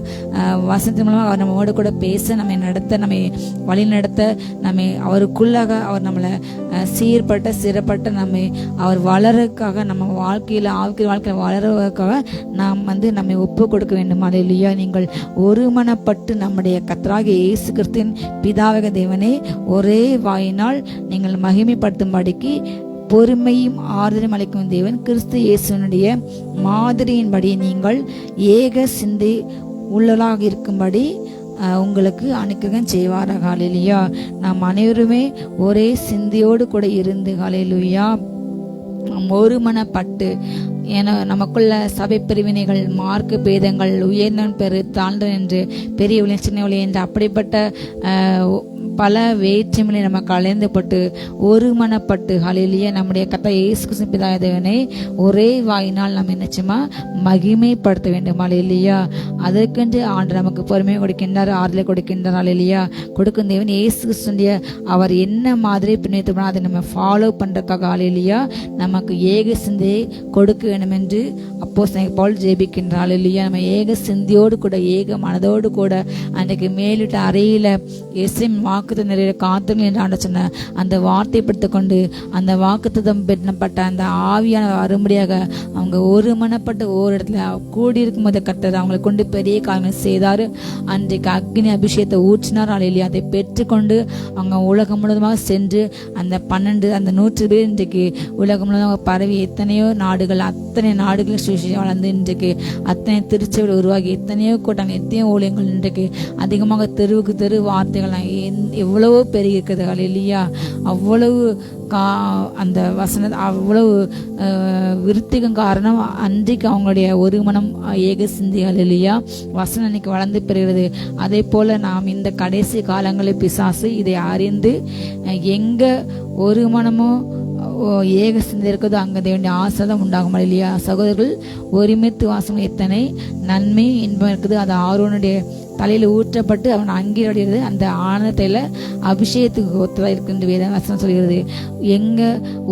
வசனத்தின் மூலமாக அவர் நம்மோடு கூட பேச, நம்மை நடத்த, நம்மை வழி நடத்த, நம்மை அவருக்குள்ளாக அவர் நம்மளை சீர்பட்ட சிறப்பட்ட நம்மை அவர் வளர்றதுக்காக, நம்ம வாழ்க்கையில் வாழ்க்கையில் வளர்வதற்காக நாம் நம்மை ஒப்பு கொடுக்க வேண்டும். அல்லேலூயா. நீங்கள் ஒருமனப்பட்டு நம்முடைய கர்த்தராகிய இயேசு கிறிஸ்துவின் பிதாவாகிய தேவனே ஒரே வாயினால் நீங்கள் மகிமைப்படுத்தும்படிக்கு பொறுமையும் ஆறுதலும் அளிக்கும் தேவன் கிறிஸ்து இயேசுனுடைய மாதிரியின்படி நீங்கள் ஏக சிந்தை உள்ளலாக இருக்கும்படி உங்களுக்கு அனுக்கிரகம் செய்வாராக. ஹல்லேலூயா. நாம் அனைவருமே ஒரே சிந்தையோடு கூட இருந்து, ஹல்லேலூயா, ஒருமனப்பட்டு, ஏன்னா நமக்குள்ள சபை பிரிவினைகள், மார்க்க பேதங்கள், உயர்ந்தவன் பெரு தாழ்ந்தவன் என்று, பெரியவளை சின்னவளை என்று அப்படிப்பட்ட பல வேற்றுமையை நம்ம கலந்துப்பட்டு ஒருமனப்பட்டு, ஹல்லேலூயா, நம்முடைய கர்த்தர் இயேசு கிறிஸ்து பிதாவாகிய தேவனை ஒரே வாயினால் நம்ம என்னச்சுமா மகிமைப்படுத்த வேண்டும். ஹல்லேலூயா. அதற்கென்று ஆண்டவர் நமக்கு பொறுமையை கொடுக்கின்றார், ஆறுதலை கொடுக்கின்றார். ஹல்லேலூயா. கொடுக்கும் தேவன் இயேசு கிறிஸ்துடைய அவர் என்ன மாதிரி பின்னேற்றப்போ அதை நம்ம ஃபாலோ பண்றதுக்காக, ஹல்லேலூயா, நமக்கு ஏக சிந்தையை கொடுக்க வேண்டும் என்று அப்போஸ்தலன் பவுல் ஜெபிக்கின்றார். ஹல்லேலூயா. நம்ம ஏக சிந்தையோடு கூட ஏக மனதோடு கூட அன்றைக்கு மேலிட்ட அறையில எஸ்எம் வாக்குத்தத்தம் நிறைய காத்துங்கள் என்று ஆண்டவர் சொன்ன அந்த வார்த்தை படுத்திக் கொண்டு அந்த வாக்குத்தத்தம் பெற்றப்பட்ட அந்த ஆவியான அரும்படியாக அவங்க ஒருமனப்பட்ட ஒரு இடத்துல கூடியிருக்கும் போது கர்த்தர் அவங்களை கொண்டு பெரிய காரியங்கள் செய்தார். அன்றைக்கு அக்னி அபிஷேகத்தை ஊற்றினார். அல்லேலூயா. அதை பெற்றுக்கொண்டு அவங்க உலகம் முழுவதுமாக சென்று அந்த 100 பேர் இன்றைக்கு உலகம் முழுவதுமாக பரவி எத்தனையோ நாடுகள், அத்தனை நாடுகள் சுவிசேஷம் வளர்ந்து இன்றைக்கு அத்தனை திருச்சபைகள் உருவாகி எத்தனையோ கூட்டங்கள், எத்தனையோ ஊழியங்கள் இன்றைக்கு அதிகமாக தெருவுக்கு தெரு வார்த்தைகள் எவ்வளவோ பெருகி இருக்குது. ஹல்லேலூயா. அவ்வளவு அந்த வசன அவ்வளவு விருத்திக்கும் காரணம் அன்றைக்கு அவங்களுடைய ஒரு மனம் ஏக சிந்தை. ஹல்லேலூயா. வசனம் இன்னைக்கு வளர்ந்து பெறுகிறது. அதே போல நாம் இந்த கடைசி காலங்களில் பிசாசு இதை அறிந்து எங்க ஒரு மனமோ ஏக சிந்தை இருக்குதோ அங்கே தேவனுடைய ஆசீர்வாதம் உண்டாகும். இல்லையா சகோதரர்கள், ஒருமித்து வாசம் எத்தனை நன்மை இன்பம் இருக்குது. அது ஆரோனுடைய தலையில் ஊற்றப்பட்டு அவன் அங்கீடுகிறது. அந்த ஆனத்தையில் அபிஷேகத்துக்கு ஒத்ததாக இருக்குன்னு வேத வசனம் சொல்கிறது. எங்க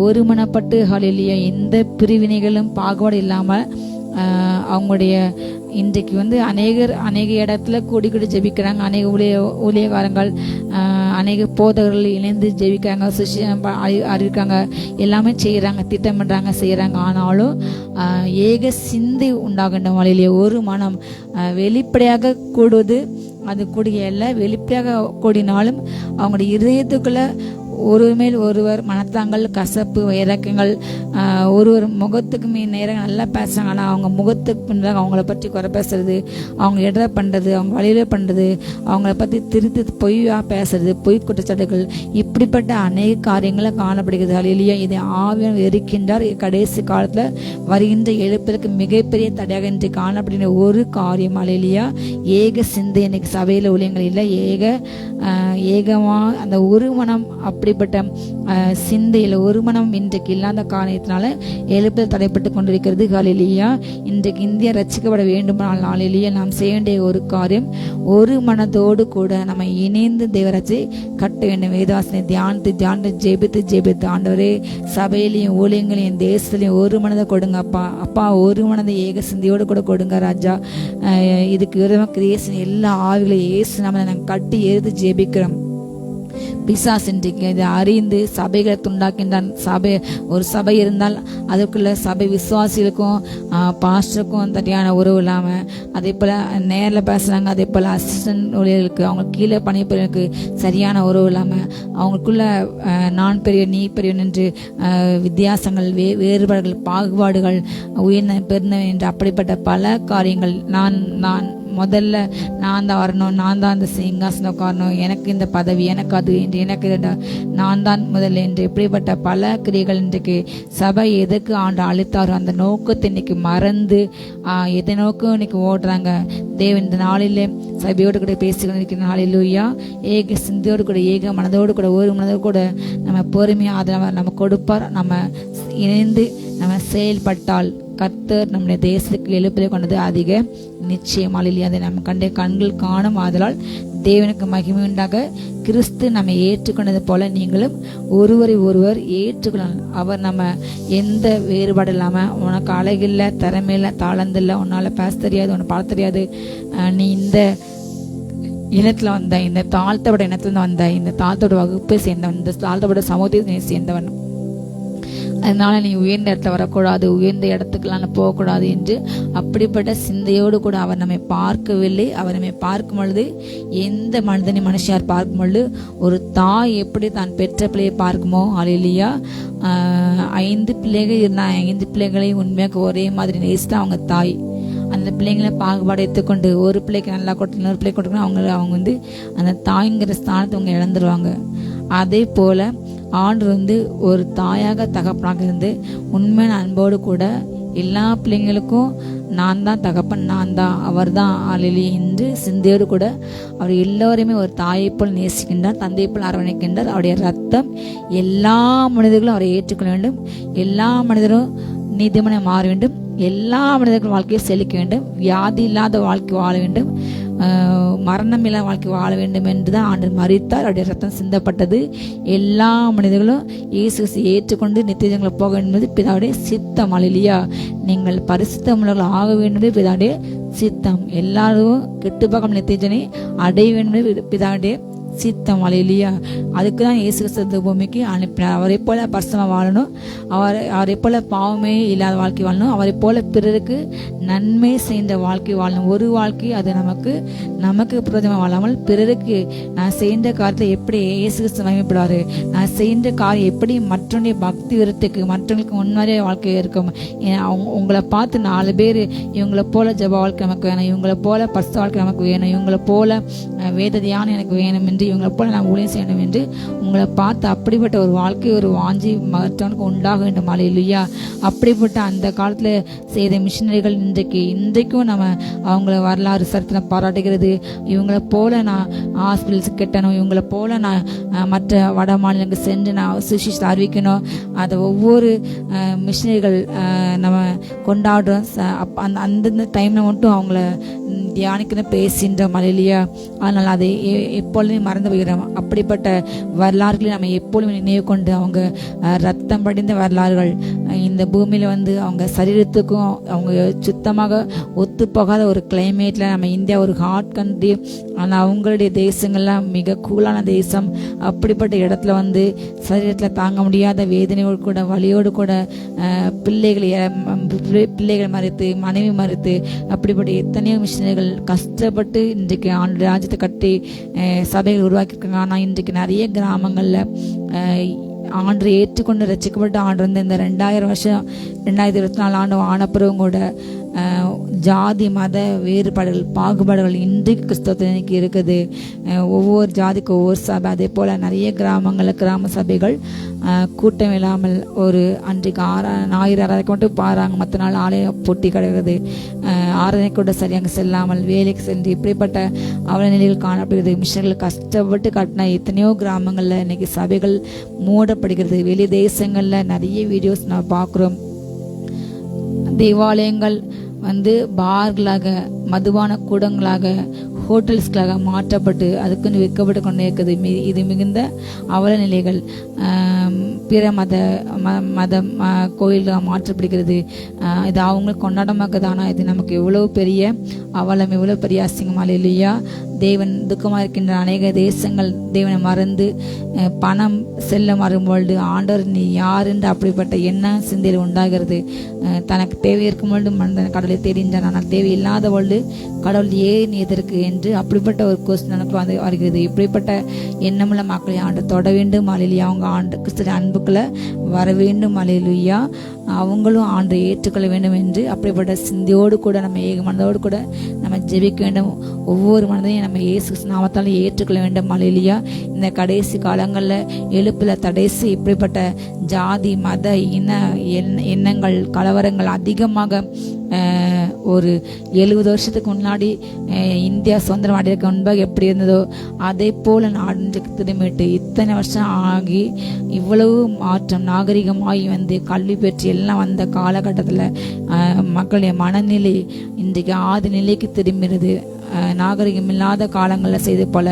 ஒருமனப்பட்டு, ஹல்லேலூயா, எந்த பிரிவினைகளும் பாகுபாடு இல்லாமல் அவங்களுடைய இன்றைக்கு அநேக இடத்துல கூடி ஜெபிக்கிறாங்க. அநேக ஊழியக்காரங்கள், அநேக போதகர்கள் இணைந்து ஜெபிக்கிறாங்க, அறிவிக்காங்க, எல்லாமே செய்கிறாங்க, திட்டமிடுறாங்க, செய்கிறாங்க. ஆனாலும் ஏக சிந்தை உண்டாகணும். வழியிலே ஒரு மனம் வெளிப்படையாக கூடுவது அது கூடிய அல்ல. வெளிப்படையாக கூடினாலும் அவங்களுடைய இருதயத்துக்குள்ள ஒருவர் மேல் ஒருவர் மனத்தாங்கள், கசப்பு, இறக்கங்கள், ஒருவர் முகத்துக்கு நேரம் நல்லா பேசுறாங்க. ஆனால் அவங்க முகத்துக்கு பின்னாக அவங்கள பற்றி குறை பேசுறது, அவங்க இட பண்ணுறது, அவங்க வழியில பண்ணுறது, அவங்கள பற்றி திருத்தி பொய்யா பேசுறது, பொய் குற்றச்சாட்டுகள், இப்படிப்பட்ட அநேக காரியங்களை காணப்படுகிறது. ஹல்லேலூயா. இதை ஆவியானவர் எரிக்கின்றார். கடைசி காலத்தில் வருகின்ற எழுப்பதற்கு மிகப்பெரிய தடையாக இன்று காணப்படுகிற ஒரு காரியம். ஹல்லேலூயா. ஏக சிந்தை இன்னைக்கு சபையில் ஊழியங்கள் இல்லை. ஏகமா அந்த ஒரு மனம், அப்படிப்பட்ட சிந்தையில் ஒரு மனம் இன்றைக்கு இல்லாத காரணத்தினால எழுப்புதல் தடைப்பட்டு கொண்டிருக்கிறது. ஹல்லேலூயா. இன்றைக்கு இந்தியா ரட்சிக்கப்பட வேண்டுமானால், ஹல்லேலூயா, நாம் செய்ய வேண்டிய ஒரு காரியம், ஒரு மனதோடு கூட நம்ம இணைந்து தேவராட்சி கட்ட வேண்டும். வேதவாசனை தியானித்து ஜெபித்து ஆண்டவரே, சபையிலையும் ஊழியங்களையும் தேசத்திலையும் ஒரு மனதை கொடுங்க அப்பா ஒரு மனதை ஏக சிந்தையோடு கூட கொடுங்க ராஜா. இதுக்கு விரோதமாக கிரியேசன் எல்லா ஆவிகளையும் இயேசு நாமத்தை நாங்கள் கட்டி எழுதி ஜெபிக்கிறோம். பிசாசு இன்றைக்கு இதை அறிந்து சபைகளை துண்டாக்கின்றான். ஒரு சபை இருந்தால் அதுக்குள்ள சபை விசுவாசிகளுக்கும் பாஸ்டருக்கும் தனியான உறவு இல்லாமல், அதே போல் நேரில் பேசுகிறாங்க, அதே போல் அசிஸ்டன்ட் ஊழியர்களுக்கு அவங்க கீழே பணிபுரியர்களுக்கு சரியான உறவு இல்லாமல், அவங்களுக்குள்ள நான் பெரியவன் நீ பெரியவன் என்று வித்தியாசங்கள், வேறுபாடுகள், பாகுபாடுகள், உயர்ந்த பெருந்தவன் என்று அப்படிப்பட்ட பல காரியங்கள், நான் முதல்ல நான் தான் வரணும், நான் தான் அந்த சிங்காசனம் உட்காரணும், எனக்கு இந்த பதவி, எனக்கு அது என்று, எனக்கு நான் தான் முதல்ல என்று இப்படிப்பட்ட பல கிரியைகள் இன்றைக்கு சபை எதுக்கு ஆண்டு அழைத்தாரோ அந்த நோக்கத்தை இன்னைக்கு மறந்து எதை நோக்கம் இன்னைக்கு ஓடுறாங்க. தேவன் இந்த நாளிலே சபையோடு கூட பேசிக்கொண்டு இருக்கிற நாளிலூயா ஏக சிந்தையோடு கூட ஏக மனதோடு கூட ஒரு மனதோடு கூட நம்ம பொறுமையாக அதை நம்ம கொடுப்பார். நம்ம இணைந்து நம்ம செயல்பட்டால் கர்த்தர் நம்முடைய தேசத்துக்கு எழுப்பிலே கொண்டது அதிக நிச்சயமாக இல்லையா, அதை நம்ம கண்ட கண்கள் காணும். ஆதலால் தேவனுக்கு மகிமை உண்டாக கிறிஸ்து நம்ம ஏற்றுக்கொண்டது போல நீங்களும் ஒருவரை ஒருவர் ஏற்றுக்கொள்ளணும். அவர் நம்ம எந்த வேறுபாடு இல்லாமல் உனக்கு அழகில்லை, திறமையில்லை, தாளந்தில்லை, உன்னால் பேச தெரியாது, உனக்கு பார்க்க தெரியாது, நீ இந்த இனத்தில் வந்த, இந்த தாழ்த்தப்பட இனத்துல வந்த, இந்த தாழ்த்தோட வகுப்பை சேர்ந்தவன், இந்த தாழ்த்தப்பட சமூகத்தை சேர்ந்தவன், அதனால நீ உயர்ந்த இடத்துல வரக்கூடாது, உயர்ந்த இடத்துக்கெல்லாம் போகக்கூடாது என்று அப்படிப்பட்ட சிந்தையோடு கூட அவர் நம்மை பார்க்கவில்லை. அவர் நம்மை பார்க்கும் பொழுது எந்த மனுஷியார் பார்க்கும் பொழுது ஒரு தாய் எப்படி தான் பெற்ற பிள்ளையை பார்க்குமோ, அல்லேலூயா, 5 பிள்ளைகள் இருந்தாங்க, 5 பிள்ளைகளை உண்மையாக ஒரே மாதிரி நேசித்து அவங்க தாய் அந்த பிள்ளைங்களை பாகுபாடு எடுத்துக்கொண்டு ஒரு பிள்ளைக்கு நல்லா கொடுத்து இன்னொரு பிள்ளை கொடுக்கணும், அவங்க அந்த தாய்ங்கிற ஸ்தானத்தை அவங்க இழந்துருவாங்க. அதே போல ஆண்டு ஒரு தாயாக தகப்பனாக இருந்து உண்மையான அன்போடு கூட எல்லா பிள்ளைங்களுக்கும் நான் தான் தகப்பன், நான் தான், அவர் தான் ஆளிலி என்று சிந்தையோடு கூட அவர் எல்லோரையுமே ஒரு தாயை போல் நேசிக்கின்றார், தந்தையை போல் அரவணைக்கின்றார். அவருடைய ரத்தம் எல்லா மனிதர்களும் அவரை ஏற்றுக்கொள்ள வேண்டும், எல்லா மனிதரும் நீதிமனை மாற வேண்டும், எல்லா மனிதர்கள் வாழ்க்கையை செழிக்க வேண்டும், வியாதி இல்லாத வாழ்க்கை வாழ வேண்டும், மரணம் இல்லாத வாழ்க்கை வாழ வேண்டும் என்றுதான் ஆண்டு மரித்தார். அவருடைய ரத்தம் சிந்தப்பட்டது. எல்லா மனிதர்களும் இயேசு ஏற்றுக்கொண்டு நித்தியங்களை போக வேண்டும் என்பது பிதாவுடைய சித்தம். அல்லேலூயா, நீங்கள் பரிசுத்தமுள்ளவர்கள் ஆக வேண்டும் பிதாவுடைய சித்தம். எல்லாரும் கெட்டுப்போகாமல் நித்தியஜனை அடைய வேண்டும் பிதாவுடைய சித்தம். அல்லேலூயா, அதுக்கு தான் இயேசு கிறிஸ்து பூமிக்கு அனுப்பினார். அவரை போல பரிசுத்தமாக வாழணும், அவரை போல பாவமே இல்லாத வாழ்க்கை வாழணும், அவரை போல பிறருக்கு நன்மை செய்த வாழ்க்கை வாழணும். ஒரு வாழ்க்கை அது நமக்கு பிரயோஜனமாக வாழாமல் பிறருக்கு நான் செய்த காரியத்தை எப்படி இயேசு கிறிஸ்து மகிமைப்படுவார், நான் செய்த காரியம் எப்படி மற்றவனுடைய பக்தி விருத்துக்கு மற்றவங்களுக்கு முன்னாடியே வாழ்க்கை இருக்கும். உங்களை பார்த்து 4 பேர் இவங்களை போல ஜப வாழ்க்கை நமக்கு வேணும், இவங்களை போல பரிசுத்த வாழ்க்கை நமக்கு வேணும், இவங்களை போல வேத தியானம் எனக்கு வேணும் என்று, இவங்களை போல நான் ஊழியம் செய்யணும் என்று உங்களை பார்த்து அப்படிப்பட்ட ஒரு வாழ்க்கை ஒரு வாஞ்சி மற்றவனுக்கு உண்டாக வேண்டும். அல்லேலூயா, அப்படிப்பட்ட அந்த காலத்தில் செய்த மிஷினரிகள் இன்றைக்கும் நம்ம அவங்கள வரலாறு சரித்திரம் பாராட்டுகிறது. இவங்களை போல நான் ஹாஸ்பிட்டல்ஸ் கட்டணும், இவங்களை போல நான் மற்ற வட மாநிலங்களுக்கு சென்று நான் சுவிசேஷத்தை அறிவிக்கணும். அதை ஒவ்வொரு மிஷினரிகள் நம்ம கொண்டாடுறோம். அந்தந்த டைமில் மட்டும் அவங்கள தியானிக்கணும் பேசின்றோம். அல்லேலூயா, அதனால் அதை எப்பொழுதுமே மறந்து போகிறோம். அப்படிப்பட்ட வரலாறுகளை நம்ம எப்பொழுதுமே நினைவு கொண்டு அவங்க ரத்தம் படிந்த வரலாறுகள் இந்த பூமியில் அவங்க சரீரத்துக்கும் அவங்க சுத்தமாக ஒத்து போகாத ஒரு கிளைமேட்டில் நம்ம இந்தியா ஒரு ஹாட் கண்ட்ரி, ஆனால் அவங்களுடைய தேசங்கள்லாம் மிக கூலான தேசம். அப்படிப்பட்ட இடத்துல சரீரத்தில் தாங்க முடியாத வேதனையோடு கூட வலியோடு கூட பிள்ளைகளை மறுத்து மனைவி மறுத்து அப்படிப்பட்ட எத்தனையோ மிஷினரிகள் கஷ்டப்பட்டு இன்றைக்கு ஆண்டு ராஜ்யத்தை கட்டி சபைகள் உருவாக்கியிருக்காங்க. ஆனால் இன்றைக்கு நிறைய கிராமங்களில் ஆண்டு ஏற்றுக்கொண்டு ரசிக்கப்பட்ட ஆண்டு இந்த 2000 வருஷம் 2024 ஆண்டு ஆனப்புறவும் கூட ஜாதி மத வேறுபாடுகள் பாகுபாடுகள் இன்றைக்கு கிறிஸ்தவத்தில் இன்னைக்கு இருக்குது. ஒவ்வொரு ஜாதிக்கு ஒவ்வொரு சபை, அதே போல் நிறைய கிராமங்களில் கிராம சபைகள் கூட்டம் இல்லாமல் ஒரு அன்றைக்கு ஞாயிறு ஆராதனைக்கு மட்டும் பாருங்க, மற்ற நாள் ஆலய போட்டி கிடையாது, ஆராதனை கூட சரியாக செல்லாமல் வேலைக்கு சென்று இப்படிப்பட்ட அவல நிலைகள் காணப்படுகிறது. மிஷனர்கள் கஷ்டப்பட்டு கட்டின எத்தனையோ கிராமங்களில் இன்னைக்கு சபைகள் மூடப்படுகிறது. வெளி தேசங்களில் நிறைய வீடியோஸ் நான் பார்க்குறோம். தேவாலயங்கள் பார்களாக மதுபான கூடங்களாக ஹோட்டல்ஸ்களாக மாற்றப்பட்டு அதுக்குன்னு விற்கப்பட்டு கொண்டே இருக்குது. இது மிகுந்த அவல நிலைகள். பிற மத கோயில்களாக மாற்றப்படுகிறது. இது அவங்களுக்கு கொண்டாடமாக்குது. ஆனால் இது நமக்கு எவ்வளவு பெரிய அவலம், எவ்வளவு பெரிய அசிங்கமாக இல்லையா? தேவன் துக்கமாக இருக்கின்ற அநேக தேசங்கள் தேவனை மறந்து பணம் செல்ல மறும்பொழுது ஆண்டவர் நீ யார் என்று அப்படிப்பட்ட எண்ணம் சிந்தையில் உண்டாகிறது. தனக்கு தேவை இருக்கும் பொழுது மனிதன் கடவுளை தேடின்றான், ஆனால் தேவை இல்லாத பொழுது கடவுள் ஏன் எதற்கு என்று அப்படிப்பட்ட ஒரு கொஸ்டின் எனக்கு வருகிறது. இப்படிப்பட்ட எண்ணமுள்ள மக்களை ஆண்டு தொட வேண்டும். அல்லேலூயா, அவங்க ஆண்டு கிறிஸ்துவின் அன்புக்குள்ள வர வேண்டும். அல்லேலூயா, அவங்களும் ஆண்டை ஏற்றுக்கொள்ள வேண்டும் என்று அப்படிப்பட்ட சிந்தையோடு கூட நம்ம ஏக மனதோடு கூட நம்ம ஜெபிக்க வேண்டும். ஒவ்வொரு மனதையும் நம்ம இயேசு நாமத்தால் ஏற்றுக்கொள்ள வேண்டும். அல்லேலூயா. இந்த கடைசி காலங்களில் எழுப்புல தடைசி இப்படிப்பட்ட ஜாதி மத எண்ணங்கள் கலவரங்கள் அதிகமாக ஒரு 70 வருஷத்துக்கு முன்னாடி இந்தியா சுதந்திரம் அடையிறதுக்கு முன்பாக எப்படி இருந்ததோ அதே போல நாடு திரும்பிட்டு இத்தனை வருஷம் ஆகி இவ்வளவு மாற்றம் நாகரிகமாகி வந்து கல்வி பெற்று எல்லாம் வந்த காலகட்டத்தில் மக்களுடைய மனநிலை இன்றைக்கு ஆதி நிலைக்கு திரும்பிடுது. நாகரிகம் இல்லாத காலங்களில் செய்து போல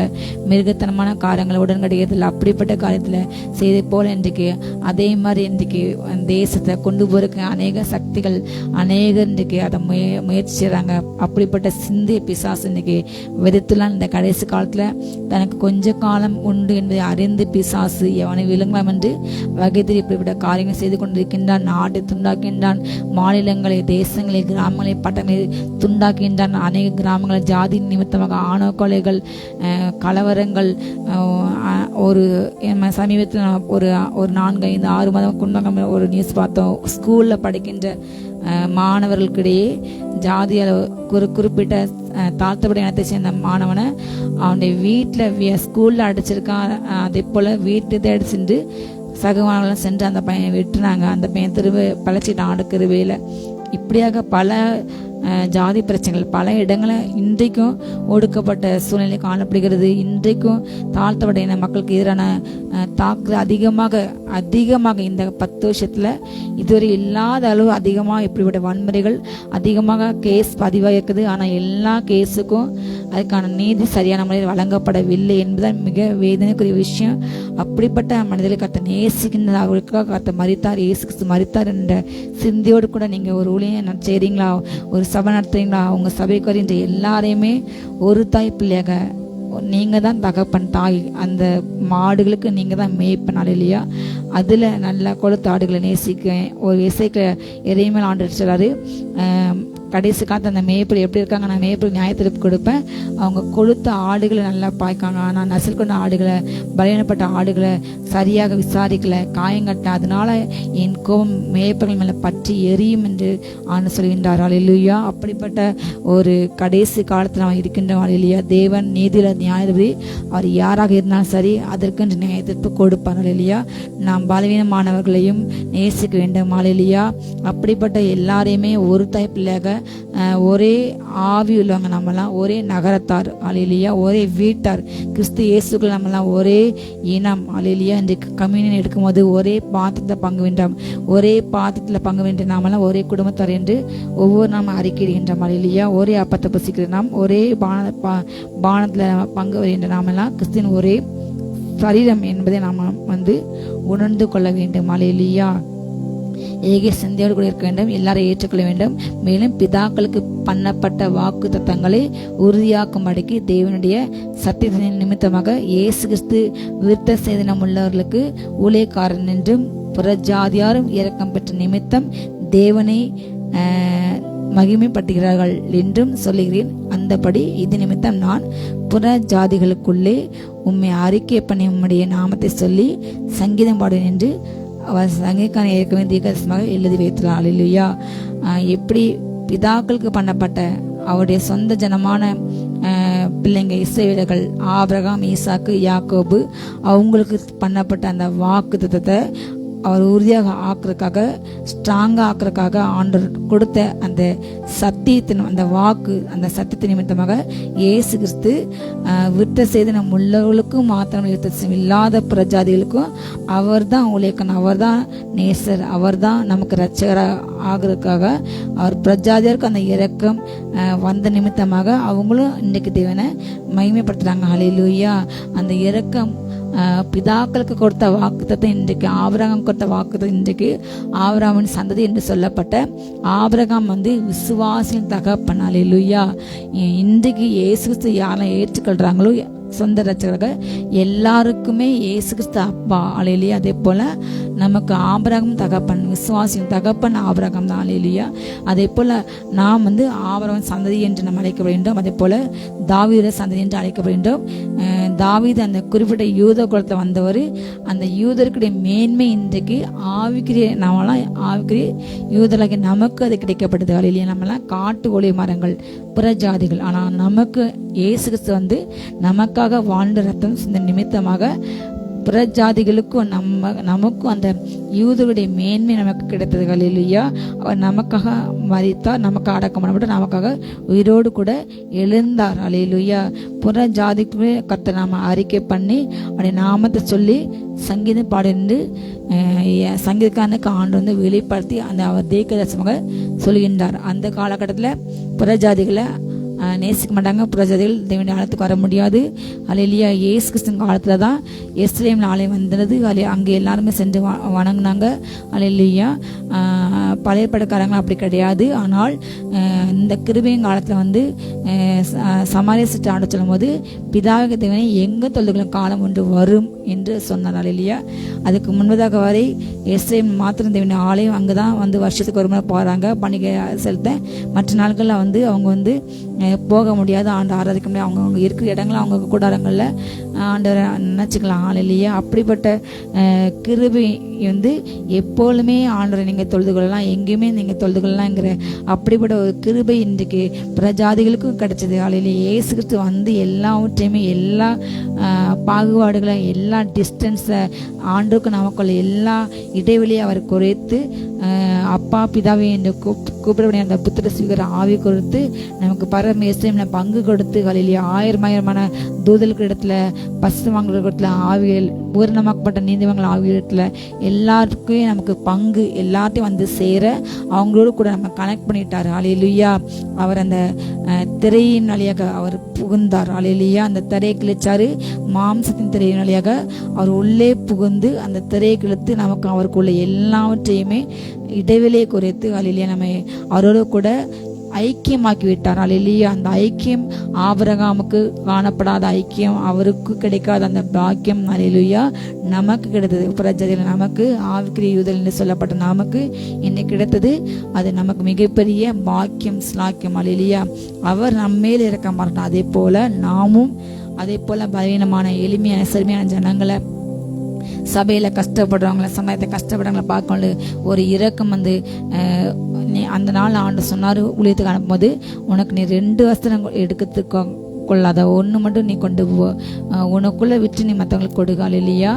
மிருகத்தனமான காரியங்களை உடன்கடையதில் அப்படிப்பட்ட காரியத்தில் செய்து போல இன்றைக்கு அதே மாதிரி இன்றைக்கு தேசத்தை கொண்டு போறதுக்கு அநேக சக்திகள் அநேகர் இன்றைக்கு அதை முயற்சி செய்கிறாங்க. அப்படிப்பட்ட சிந்தை பிசாசு இன்றைக்கி விதத்துலாம் இந்த கடைசி காலத்தில் தனக்கு கொஞ்ச காலம் உண்டு என்பதை அறிந்து பிசாசு எவனை விழுங்கலாம் என்று வகைதிரி இப்படிப்பட்ட காரியங்கள் செய்து கொண்டிருக்கின்றான். நாட்டை துண்டாக்கின்றான், மாநிலங்களை தேசங்களை கிராமங்களை பட்டங்களை துண்டாக்கின்றான். அநேக கிராமங்களை ஜாதி நிமித்தமாக ஆணவ கொலைகள் கலவரங்கள் ஒரு சமீபத்தில் ஒரு 4-5-6 மாதம் கொண்டாங்க ஒரு நியூஸ் பார்த்தோம். ஸ்கூலில் படிக்கின்ற மாணவர்களுக்கிடையே ஜாதியால் குறிப்பிட்ட தாழ்த்தப்பட்ட இனத்தை சேர்ந்த மாணவனை அவனுடைய வீட்டில் ஸ்கூலில் அடிச்சிருக்கான். அதே போல் வீட்டு அடிச்சுட்டு சக மாணவர்கள் சென்று அந்த பையனை விட்டுனாங்க. அந்த பையன் பழச்சிட்டான் அடுக்கிருவையில். இப்படியாக பல ஜாதி பிரச்சனைகள் பல இடங்களில் இன்றைக்கும் ஒடுக்கப்பட்ட சூழ்நிலை காணப்படுகிறது. இன்றைக்கும் தாழ்த்தப்பட்ட இன மக்களுக்கு எதிரான தாக்குதல் அதிகமாக இந்த 10 வருஷத்துல இதுவரை இல்லாத அளவு அதிகமாக இப்படிப்பட்ட வன்முறைகள் அதிகமாக கேஸ் பதிவாயிருக்குது. ஆனால் எல்லா கேஸுக்கும் அதுக்கான நீதி சரியான முறையில் வழங்கப்படவில்லை என்பதுதான் மிக வேதனைக்குரிய விஷயம். அப்படிப்பட்ட மனிதர்களை கத்த நேசிக்கின்ற அவர்களுக்காக கத்த மரித்தார், இயேசு கிறிஸ்து மரித்தார் என்ற சிந்தையோடு கூட நீங்கள் ஒரு ஊழியம் செய்கிறீங்களா, ஒரு சபை நடத்துறீங்களா, உங்க சபைக்கு வருகின்ற எல்லாரையுமே ஒரு தாய் பிள்ளையாக நீங்கள் தான் தகப்பன் தாய். அந்த மாடுகளுக்கு நீங்கள் தான் மேய்ப்பனால இல்லையா. அதில் நல்லா கொளுத்த ஆடுகளை நேசிக்க ஒரு இசைக்க எதையுமே ஆண்டு சொல்றாரு. கடைசி காலத்து அந்த மேய்ப்பர் எப்படி இருக்காங்க, நான் மேய்ப்பர் நியாயத்திற்கு கொடுப்பேன். அவங்க கொளுத்த ஆடுகளை நல்லா பாய்க்காங்க. ஆனால் நசில் கொண்ட ஆடுகளை பலவீனப்பட்ட ஆடுகளை சரியாக விசாரிக்கல, காயங்கட்ட. அதனால என் கோபம் மேய்ப்பர்கள் மேலே பற்றி எரியும் என்று ஆண்டு சொல்கின்றார். அல்லேலூயா. அப்படிப்பட்ட ஒரு கடைசி காலத்தில் அவன் இருக்கின்றவன். அல்லேலூயா. தேவன் நீதியில நியாயாதிபதி. அவர் யாராக இருந்தாலும் சரி அதற்கென்று நியாயத்திற்கு கொடுப்பார். அல்லேலூயா. நாம் பலவீனமானவர்களையும் நேசிக்க வேண்டும். அல்லேலூயா. அப்படிப்பட்ட எல்லாரையுமே ஒரு தாய் பிள்ளையாக ஒரே ஆவி உள்ளவங்க நம்மலாம், ஒரே நகரத்தார். அல்லேலூயா. ஒரே வீட்டார். கிறிஸ்து இயேசுக்குள் நம்மலாம் ஒரே இனம். அல்லேலூயா. இன்றைக்கு கம்யூனியன் எடுக்கும்போது ஒரே பாத்திரத்தை பங்கு வேண்டாம், ஒரே பாத்திரத்தில் பங்கு வேண்டிய நாமெல்லாம் ஒரே குடும்பத்தார் என்று ஒவ்வொரு நாம அறிக்கையிடுகின்றோம். அல்லேலூயா. ஒரே அப்பத்தை புசிக்கிற நாம், ஒரே பானத்தில் பங்கு வருகின்ற நாமெல்லாம் கிறிஸ்தின் ஒரே சரீரம் என்பதை நாம் உணர்ந்து கொள்ள வேண்டும். அல்லேலூயா. ஏக சிந்தையோடு கூட இருக்க வேண்டும். எல்லாரும் ஏற்றுக்கொள்ள வேண்டும். மேலும் பிதாக்களுக்கு பண்ணப்பட்ட வாக்கு தத்தங்களை உறுதியாக்கும்படிக்கு தேவனுடைய சத்தியத்தின் நிமித்தமாக இயேசு கிறிஸ்து விருத்த சேதனம் உள்ளவர்களுக்கு ஊழியக்காரன் என்றும் புறஜாதியாரும் இரக்கம் பெற்ற நிமித்தம் தேவனை மகிமைப்படுத்துகிறார்கள் என்றும் சொல்லுகிறேன். அந்தபடி இது நிமித்தம் நான் புற ஜாதிகளுக்குள்ளே உம்மை அறிக்கை பண்ணி உம்முடைய நாமத்தை சொல்லி சங்கீதம் பாடுவேன் என்று அவர் சங்கீதக்கான ஏற்கனவே தீர்க்கதரிசனமாக எழுதி வைத்தார். அல்லேலூயா. எப்படி பிதாக்களுக்கு பண்ணப்பட்ட அவருடைய சொந்த ஜனமான பிள்ளைங்க இஸ்ரவேலர்கள் ஆபிரகாம், ஈசாக்கு, யாக்கோபு அவங்களுக்கு பண்ணப்பட்ட அந்த வாக்கு தத்தத்தை அவர் உறுதியாக ஆக்குறதுக்காக, ஸ்ட்ராங்காக ஆக்குறதுக்காக ஆண்டவர் கொடுத்த அந்த சத்தியத்தின் அந்த வாக்கு, அந்த சத்தியத்தின் நிமித்தமாக இயேசு கிறிஸ்து விருத்த சேதனம் உள்ளவர்களுக்கும் மாத்திரம் விருத்த சேதனம் இல்லாத பிரஜாதிகளுக்கும் அவர் தான் ஊழியக்காரன், அவர் தான் நேசர், அவர் தான் நமக்கு இரட்சகராக ஆகிறதுக்காக அவர் பிரஜாதியருக்கு அந்த இரக்கம் வந்த நிமித்தமாக அவங்களும் இன்றைக்கு தேவனை மகிமைப்படுத்துறாங்க. ஹல்லேலூயா. அந்த இரக்கம் பிதாக்களுக்கு கொடுத்த வாக்குத்தத்தை இன்றைக்கு ஆபிரகாம் கொடுத்த வாக்குத்தத்தை இன்றைக்கு ஆபிரகாமின் சந்ததி என்று சொல்லப்பட்ட ஆபிரகாம் விசுவாசின் தகப்பன். அல்லேலூயா. இன்றைக்கு இயேசு கிறிஸ்து யாரெல்லாம் ஏற்றுக்கொள்றாங்களோ சொந்த ரட்சகராக எல்லாருக்குமே இயேசு கிறிஸ்து அப்பா. அல்லேலூயா. அதே போல நமக்கு ஆபிரகாம் தகப்பன், விசுவாசியின் தகப்பன் ஆபிரகாம் தான். அல்லேலூயா. அதே போல் நாம் ஆபிரகாம் சந்ததி என்று நாம் அழைக்க வேண்டும். அதே போல் தாவீது சந்ததி என்று அழைக்க வேண்டும். தாவீது அந்த குறிப்பிட்ட யூத குலத்தில் வந்தவர். அந்த யூதருக்குடைய மேன்மை இன்றைக்கு ஆவிக்குரிய நம்மளாம் ஆவிக்குரிய யூதர்களாக நமக்கு அது கிடைக்கப்பட்டது. அல்லேலூயா. நம்மளாம் காட்டு ஒளி மரங்கள், புற ஜாதிகள். ஆனால் நமக்கு இயேசு கிறிஸ்து நமக்காக வாழ்ந்த ரத்தம் சிந்த நிமித்தமாக புற ஜாதிகளுக்கும் நமக்கும் அந்த யூதருடைய மேன்மை நமக்கு கிடைத்தது. அல்லேலூயா. அவர் நமக்காக மரித்தார், நமக்காக அடக்கம் பண்ணப்பட்டு நமக்காக உயிரோடு கூட எழுந்தார். அல்லேலூயா. புற ஜாதிக்கு கர்த்தர் நாம அறிக்கை பண்ணி அவருடைய நாமத்தை சொல்லி சங்கீதம் பாடிந்து சங்கீதக்காரனுக்கு ஆண்டு வெளிப்படுத்தி அவர் தீர்க்கதரிசனமாக சொல்கின்றார். அந்த காலகட்டத்தில் புறஜாதிகளை நேசிக்க மாட்டாங்க. புறஜாதிகள் தேவனுடைய ஆலயத்துக்கு வர முடியாது. அல்லேலூயா. இயேசு கிறிஸ்துவின் காலத்தில் தான் எருசலேமில் ஆலயம் வந்தது. அங்கே எல்லாருமே சென்று வணங்கினாங்க. அல்லேலூயா. பழைய படக்காரங்க அப்படி கிடையாது. ஆனால் இந்த கிருபையின் காலத்தில் சமாரிய சிட்டு ஆட சொல்லும் போது பிதாவிக தேவனை எங்கே தொழுதுகளும் காலம் ஒன்று வரும் என்று சொன்னார். அல்லேலூயா. அதுக்கு முன்பதாக வரை எருசலேம் மாத்திரம் தேவனுடைய ஆலயம் அங்கே தான் வருஷத்துக்கு ஒரு முறை போகிறாங்க பண்டிகை செலுத்த. மற்ற நாட்களில் அவங்க போக முடியாது, ஆண்டு ஆராதிக்க முடியாது. அவங்க இருக்கிற இடங்கள் அவங்க கூடாரங்களில் ஆண்டவரை நினச்சிக்கலாம். அல்லேலூயா. அப்படிப்பட்ட கிருபை எப்பொழுதுமே ஆண்டவரை நீங்கள் தொழுது கொள்ளலாம், எங்கேயுமே நீங்கள் தொழுது கொள்ளலாங்கிற அப்படிப்பட்ட ஒரு கிருபை இன்றைக்கு பிரஜாதிகளுக்கும் கிடைச்சது. அல்லேலூயா. இயேசு கிறிஸ்து எல்லாவற்றையுமே எல்லா பாகுபாடுகளை எல்லா டிஸ்டன்ஸை ஆண்டுக்கும் நமக்குள்ள எல்லா இடைவெளியை அவர் குறைத்து அப்பா பிதாவை என்று கூப்பிடக்கூடிய அந்த புத்திர ஸ்வீகர ஆவி கொடுத்து நமக்கு பரமேஸ்வரம்ல பங்கு கொடுத்து அல்லேலூயா. ஆயிரமான தூதலுக்கு இடத்துல பசுவாங்கிற இடத்துல ஆவியல் பூரணமாக்கப்பட்ட நீதிமன்ற ஆவியத்துல எல்லாருக்குமே நமக்கு பங்கு எல்லாத்தையும் சேர அவங்களோடு கூட நம்ம கனெக்ட் பண்ணிட்டாரு. அல்லேலூயா. அவர் அந்த திரையின் வழியாக அவர் புகுந்தார். அல்லேலூயா. அந்த திரையை கிழிச்சாரு. மாம்சத்தின் திரையின் வழியாக அவர் உள்ளே புகுந்து அந்த திரையை கிழித்து நமக்கு அவருக்குள்ள எல்லாவற்றையுமே இடைவெளியை குறைத்து அல்லேலூயா நம்ம அவரோடு கூட ஐக்கியமாக்கி விட்டார். அல்லேலூயா. அந்த ஐக்கியம் ஆபிரகாமுக்கு காணப்படாத ஐக்கியம், அவருக்கு கிடைக்காத அந்த பாக்கியம் அல்லேலூயா நமக்கு கிடைத்தது. புறஜாதியில் நமக்கு ஆவிக்குரிய யூதர் என்று சொல்லப்பட்ட நமக்கு இன்னைக்கு கிடைத்தது. அது நமக்கு மிகப்பெரிய பாக்கியம், ஸ்லாக்கியம். அல்லேலூயா. அவர் நம்மேல் இருக்க மாட்டார். அதே போல நாமும் அதே போல பலவீனமான எளிமையான சிறுமையான ஜனங்களை, சபையில் கஷ்டப்படுறவங்கள, சமயத்தை கஷ்டப்படுறவங்களை பார்க்கணும் ஒரு இரக்கம் அந்த நாள் ஆண்டு சொன்னார். ஊழியத்துக்கு அனுப்பும்போது உனக்கு நீ 2 வஸ்திரம் எடுக்கிறதுக்கு கொள்ளாத, ஒன்று மட்டும் நீ கொண்டு போ, உனக்குள்ளே விட்டு நீ மற்றவங்களுக்கு கொடுக்க. அல்லேலூயா.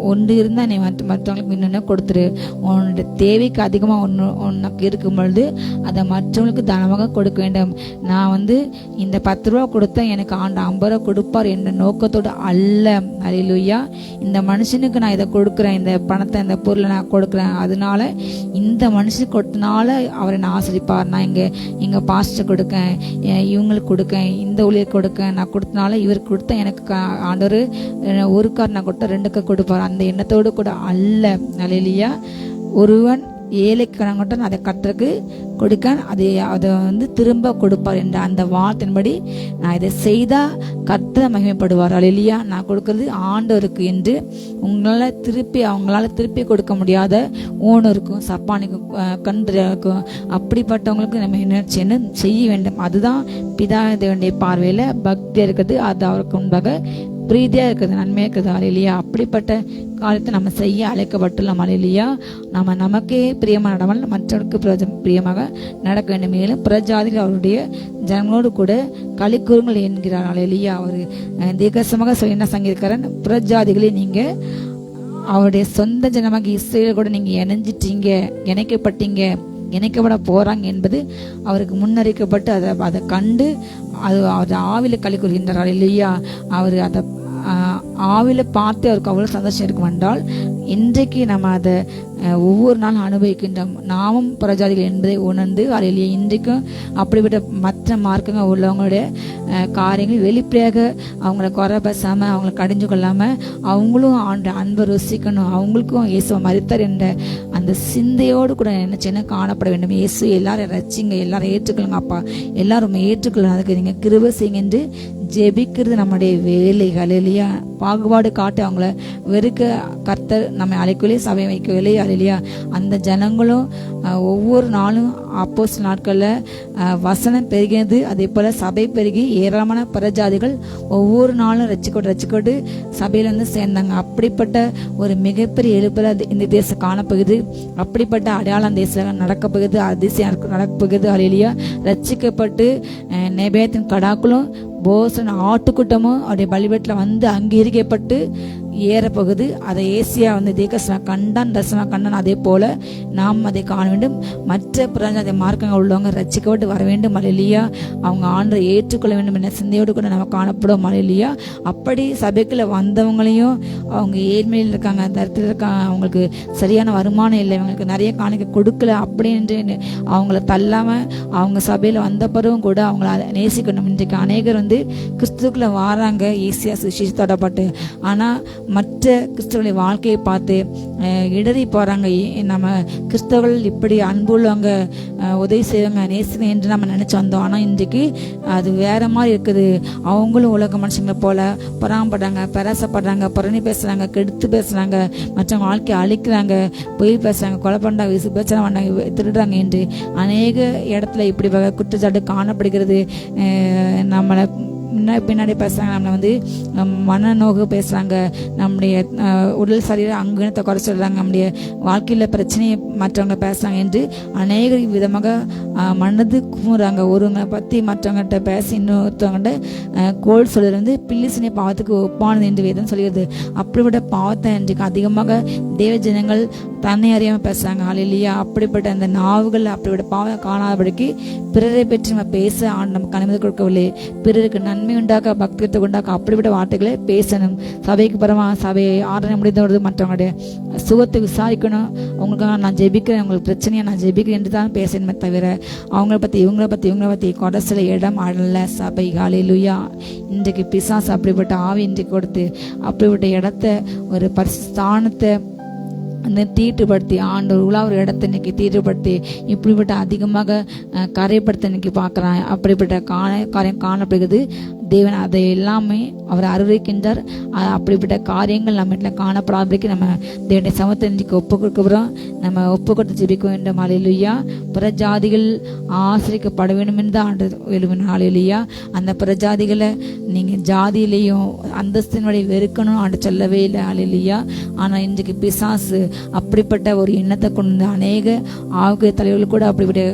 ஒன்று இருந்தால் நீ மற்றவங்களுக்கு இன்னொன்று கொடுத்துரு. உன்னோட தேவைக்கு அதிகமாக உனக்கு இருக்கும் பொழுது அதை மற்றவங்களுக்கு தானமாக கொடுக்க வேண்டும். நான் இந்த 10 ரூபா கொடுத்தா எனக்கு ஆண்டு 50 ரூபா கொடுப்பார் என்ற நோக்கத்தோடு அல்ல. அல்லேலூயா. இந்த மனுஷனுக்கு நான் இதை கொடுக்குறேன், இந்த பணத்தை இந்த பொருளை நான் கொடுக்குறேன், அதனால இந்த மனுஷனுக்கு கொடுத்தனால அவரை நான் ஆசிரிப்பார். நான் எங்கள் பாஸ்டர் கொடுக்கேன், இவங்களுக்கு கொடுக்கேன், இந்த ஊழியர் கொடுக்க, நான் கொடுத்தனால இவருக்கு கொடுத்தா எனக்கு ஆண்டவர் ஒரு கார் நான் கொடுத்தா 2 கார் கொடுப்பார். அந்த எண்ணத்தோடு கூட அல்ல. அல்லேலூயா. ஒருவன் ஏழைக்கு கடன் கொண்டான், அதை கர்த்தருக்கு கொடுக்கான், அதை திரும்ப கொடுப்பார் என்ற அந்த வார்த்தையின்படி நான் இதை செய்தா கர்த்தர் மகிமைப்படுவார். அல்லேலூயா. நான் கொடுக்கறது ஆண்டவருக்கு என்று அவங்களால திருப்பி கொடுக்க முடியாத ஓனருக்கும் சப்பானுக்கும் கன்றுக்கும் அப்படிப்பட்டவங்களுக்கு நம்ம என்ன செய்ய வேண்டும். அதுதான் பிதா தேவனுடைய பார்வையில பக்தியா இருக்கிறது, அது அவருக்கு முன்பாக பிரீதியா இருக்கிறது, நன்மையா இருக்கிறது. அல்லேலூயா. அப்படிப்பட்ட காலத்தை நம்ம செய்ய அழைக்கப்பட்டுள்ளோம். அல்லேலூயா. நம்ம நமக்கே பிரியமாக நடமல் மற்றவருக்கு பிரியமாக நடக்க வேண்டும். மேலும் புறஜாதிகள் அவருடைய ஜனங்களோடு கூட களி கூறுங்கள் என்கிறார். அல்லேலூயா. அவர் தீர்க்கமாக சொல்லின சங்கீதக்காரன், புறஜாதிகளே நீங்க அவருடைய சொந்த ஜனமாக இஸ்ரேல் கூட நீங்க இணைக்கப்பட்டீங்க, இணைக்கப்பட போறாங்க என்பது அவருக்கு முன்னறிக்கப்பட்டு அதை கண்டு அது ஆவில களி கூறுகின்றார். அல்லேலூயா. அவர் அதை ஆவில பார்த்து அவருக்கு அவ்வளவு சந்தோஷம் இருக்கும் என்றால் இன்றைக்கு நம்ம அதை ஒவ்வொரு நாளும் அனுபவிக்கின்றோம். நாமும் புறஜாதிகள் என்பதை உணர்ந்து அல்லேலூயா இன்றைக்கும் அப்படிப்பட்ட மற்ற மார்க்கங்கள் உள்ளவங்களுடைய காரியங்கள் வெளிப்படையாக அவங்கள குறை பேசாம அவங்கள கடிஞ்சு கொள்ளாம அவங்களும் அன்பை ருசிக்கணும், அவங்களுக்கும் இயேசுவை மரித்தார் என்ற அந்த சிந்தையோடு கூட என்ன காணப்பட வேண்டும். இயேசு எல்லாரும் ரசிங்க, எல்லாரும் ஏற்றுக்கொள்ளுங்க அப்பா, எல்லாரும் ஏற்றுக்கொள்ளுங்க, அதுக்கு நீங்க கிருபை செய்யுங்க என்று ஜெபிக்கிறது நம்முடைய வேலைகள் இல்லையா. பாகுபாடு காட்டி அவங்கள வெறுக்க கர்த்தர் நம்ம அழைக்கலே சபை வைக்கவில்லை இல்லையா. அந்த ஜனங்களும் ஒவ்வொரு நாளும் அப்போஸ்தலர் நாட்களில் வசனம் பெருகினது, அதே போல் சபை பெருகி ஏராளமான பரஜாதிகள் ஒவ்வொரு நாளும் ரசிக்கோட்டு சபையில் வந்து சேர்ந்தாங்க. அப்படிப்பட்ட ஒரு மிகப்பெரிய எழுப்புதல் இந்த தேசம் காணப்போகுது. அப்படிப்பட்ட அடையாளம் தேசம் நடக்கப்போகுது, அதிசயம் நடக்கப்போகுது அல்லேலூயா. ரட்சிக்கப்பட்டு நெபேத்தின் கடாக்களும் போசன் ஆட்டுக்கூட்டமும் அவருடைய பலிபீடத்தில் வந்து அங்கீகரிக்கப்பட்டு ஏறப்போகுது. அதை ஏசியா வந்து தீர்க்கதரிசனம் கண்டான், தரிசனம் கண்டான். அதே போல நாம் அதை காண வேண்டும். மற்ற புறஜாதி மார்க்கங்கள் உள்ளவங்க ரட்சிக்கப்பட்டு வர வேண்டும் அல்லேலூயா. அவங்க ஆண்டரை ஏற்றுக்கொள்ள வேண்டும் என்ற சிந்தையோடு கூட நம்ம காணப்படும் அல்லேலூயா. அப்படி சபைக்குள்ள வந்தவங்களையும் அவங்க ஏழ்மையில் இருக்காங்க, தரத்தில் இருக்காங்க, அவங்களுக்கு சரியான வருமானம் இல்லை, இவங்களுக்கு நிறைய காணிக்க கொடுக்கல அப்படின்னு அவங்கள தள்ளாமல் அவங்க சபையில் வந்த பிறகும் கூட அவங்கள நேசிக்கணும். இன்றைக்கு அநேகர் வந்து கிறிஸ்துக்குள்ள வாராங்க ஈஸியாக சுவிசேஷத்தோடப்பட்டு, ஆனால் மற்ற கிறிஸ்தவர்களுடைய வாழ்க்கையை பார்த்து இடறி போகிறாங்க. நம்ம கிறிஸ்தவர்கள் இப்படி அன்புள்ளவங்க, உதவி செய்வாங்க, நேசிங்க என்று நம்ம நினச்சி வந்தோம். ஆனால் இன்றைக்கு அது வேற மாதிரி இருக்குது. அவங்களும் உலக மனுஷங்களை போல பராமப்படுறாங்க, பெராசப்படுறாங்க, புறணி பேசுகிறாங்க, கெடுத்து பேசுகிறாங்க, மற்றவங்க வாழ்க்கையை அழிக்கிறாங்க, பொய் பேசுகிறாங்க, கொலை பண்ணுறாங்க, விசுபேச்சனை பண்ணாங்க, திருடுறாங்க என்று அநேக இடத்துல இப்படி வகை குற்றச்சாட்டு காணப்படுகிறது. நம்மளை பின்னாடி பேசுகிறாங்க, நம்மளை வந்து மனநோகு பேசுகிறாங்க, நம்முடைய உடல் சரீர அங்கத்தை குறை சொல்கிறாங்க, நம்முடைய வாழ்க்கையில் பிரச்சனையை மற்றவங்க பேசுகிறாங்க என்று அநேக விதமாக மனது குமுறாங்க. ஒருவங்களை பற்றி மற்றவங்கள்ட்ட பேசி இன்னொருத்தவங்கள்ட்ட கோல் சொல்கிறது வந்து பில்லிசினை பாவத்துக்கு ஒப்பானது என்று வேதம் சொல்கிறது. அப்படிப்பட்ட பாவத்தை இன்றைக்கு அதிகமாக தேவ ஜனங்கள் தன்னை அறியாமல் பேசுகிறாங்க அல்லேலூயா. அப்படிப்பட்ட அந்த நாவுகள் அப்படிப்பட்ட பாவம் காணாதபடிக்கு பிறரை பற்றி நம்ம பேச நமக்கு அனுமதி கொடுக்கவில்லை. பிறருக்கு நன்மை உண்டாக்க, பக்தியத்தை உண்டாக்க அப்படிப்பட்ட வார்த்தைகளை பேசணும். சபைக்கு பரமா சபையை ஆராய முடிந்தவர்கள் மற்றவங்களுடைய சுகத்தை விசாரிக்கணும். அவங்களுக்காக நான் ஜெபிக்கிறேன், உங்களுக்கு பிரச்சனையை நான் ஜெபிக்கிறேன் என்று தான் பேசணுமே தவிர அவங்கள பற்றி இவங்கள பற்றி கொடசில இடம் அல்ல சபை அல்லேலூயா. இன்றைக்கு பிசாசு அப்படிப்பட்ட ஆவி இன்றைக்கு கொடுத்து அப்படிப்பட்ட இடத்த ஒரு பரிசுத்தானத்தை தீட்டுப்படுத்தி ஆண்டவர் உலா ஒரு இடத்த இன்னைக்கு தீட்டுப்படுத்தி இப்படிப்பட்ட அதிகமாக கரைப்படுத்த இன்னைக்கு பார்க்குறான். அப்படிப்பட்ட காரியம் காணப்படுகிறது. தேவன் அதை எல்லாமே அவர் அறிவிக்கின்றார். அப்படிப்பட்ட காரியங்கள் நம்ம வீட்டில் காணப்படாதபடிக்கு நம்ம தேவனுடைய சமத்தை இன்றைக்கு ஒப்பு கொடுக்குறோம். நம்ம ஒப்பு கொடுத்து ஜெபிக்க வேண்டும் அல்லேலூயா. புறஜாதிகள் ஆசிரிக்கப்பட வேண்டும் என்று தான் ஆண்டு எழுவின் அல்லேலூயா. அந்த புறஜாதிகளை நீங்கள் ஜாதியிலையும் அந்தஸ்தினுடைய வெறுக்கணும் ஆண்டு சொல்லவே இல்லை அல்லேலூயா. ஆனால் இன்றைக்கு பிசாசு அப்படிப்பட்ட ஒரு எண்ணத்தை கொண்டு அநேக ஆவுக தலைவர்கள் கூட அப்படிப்பட்ட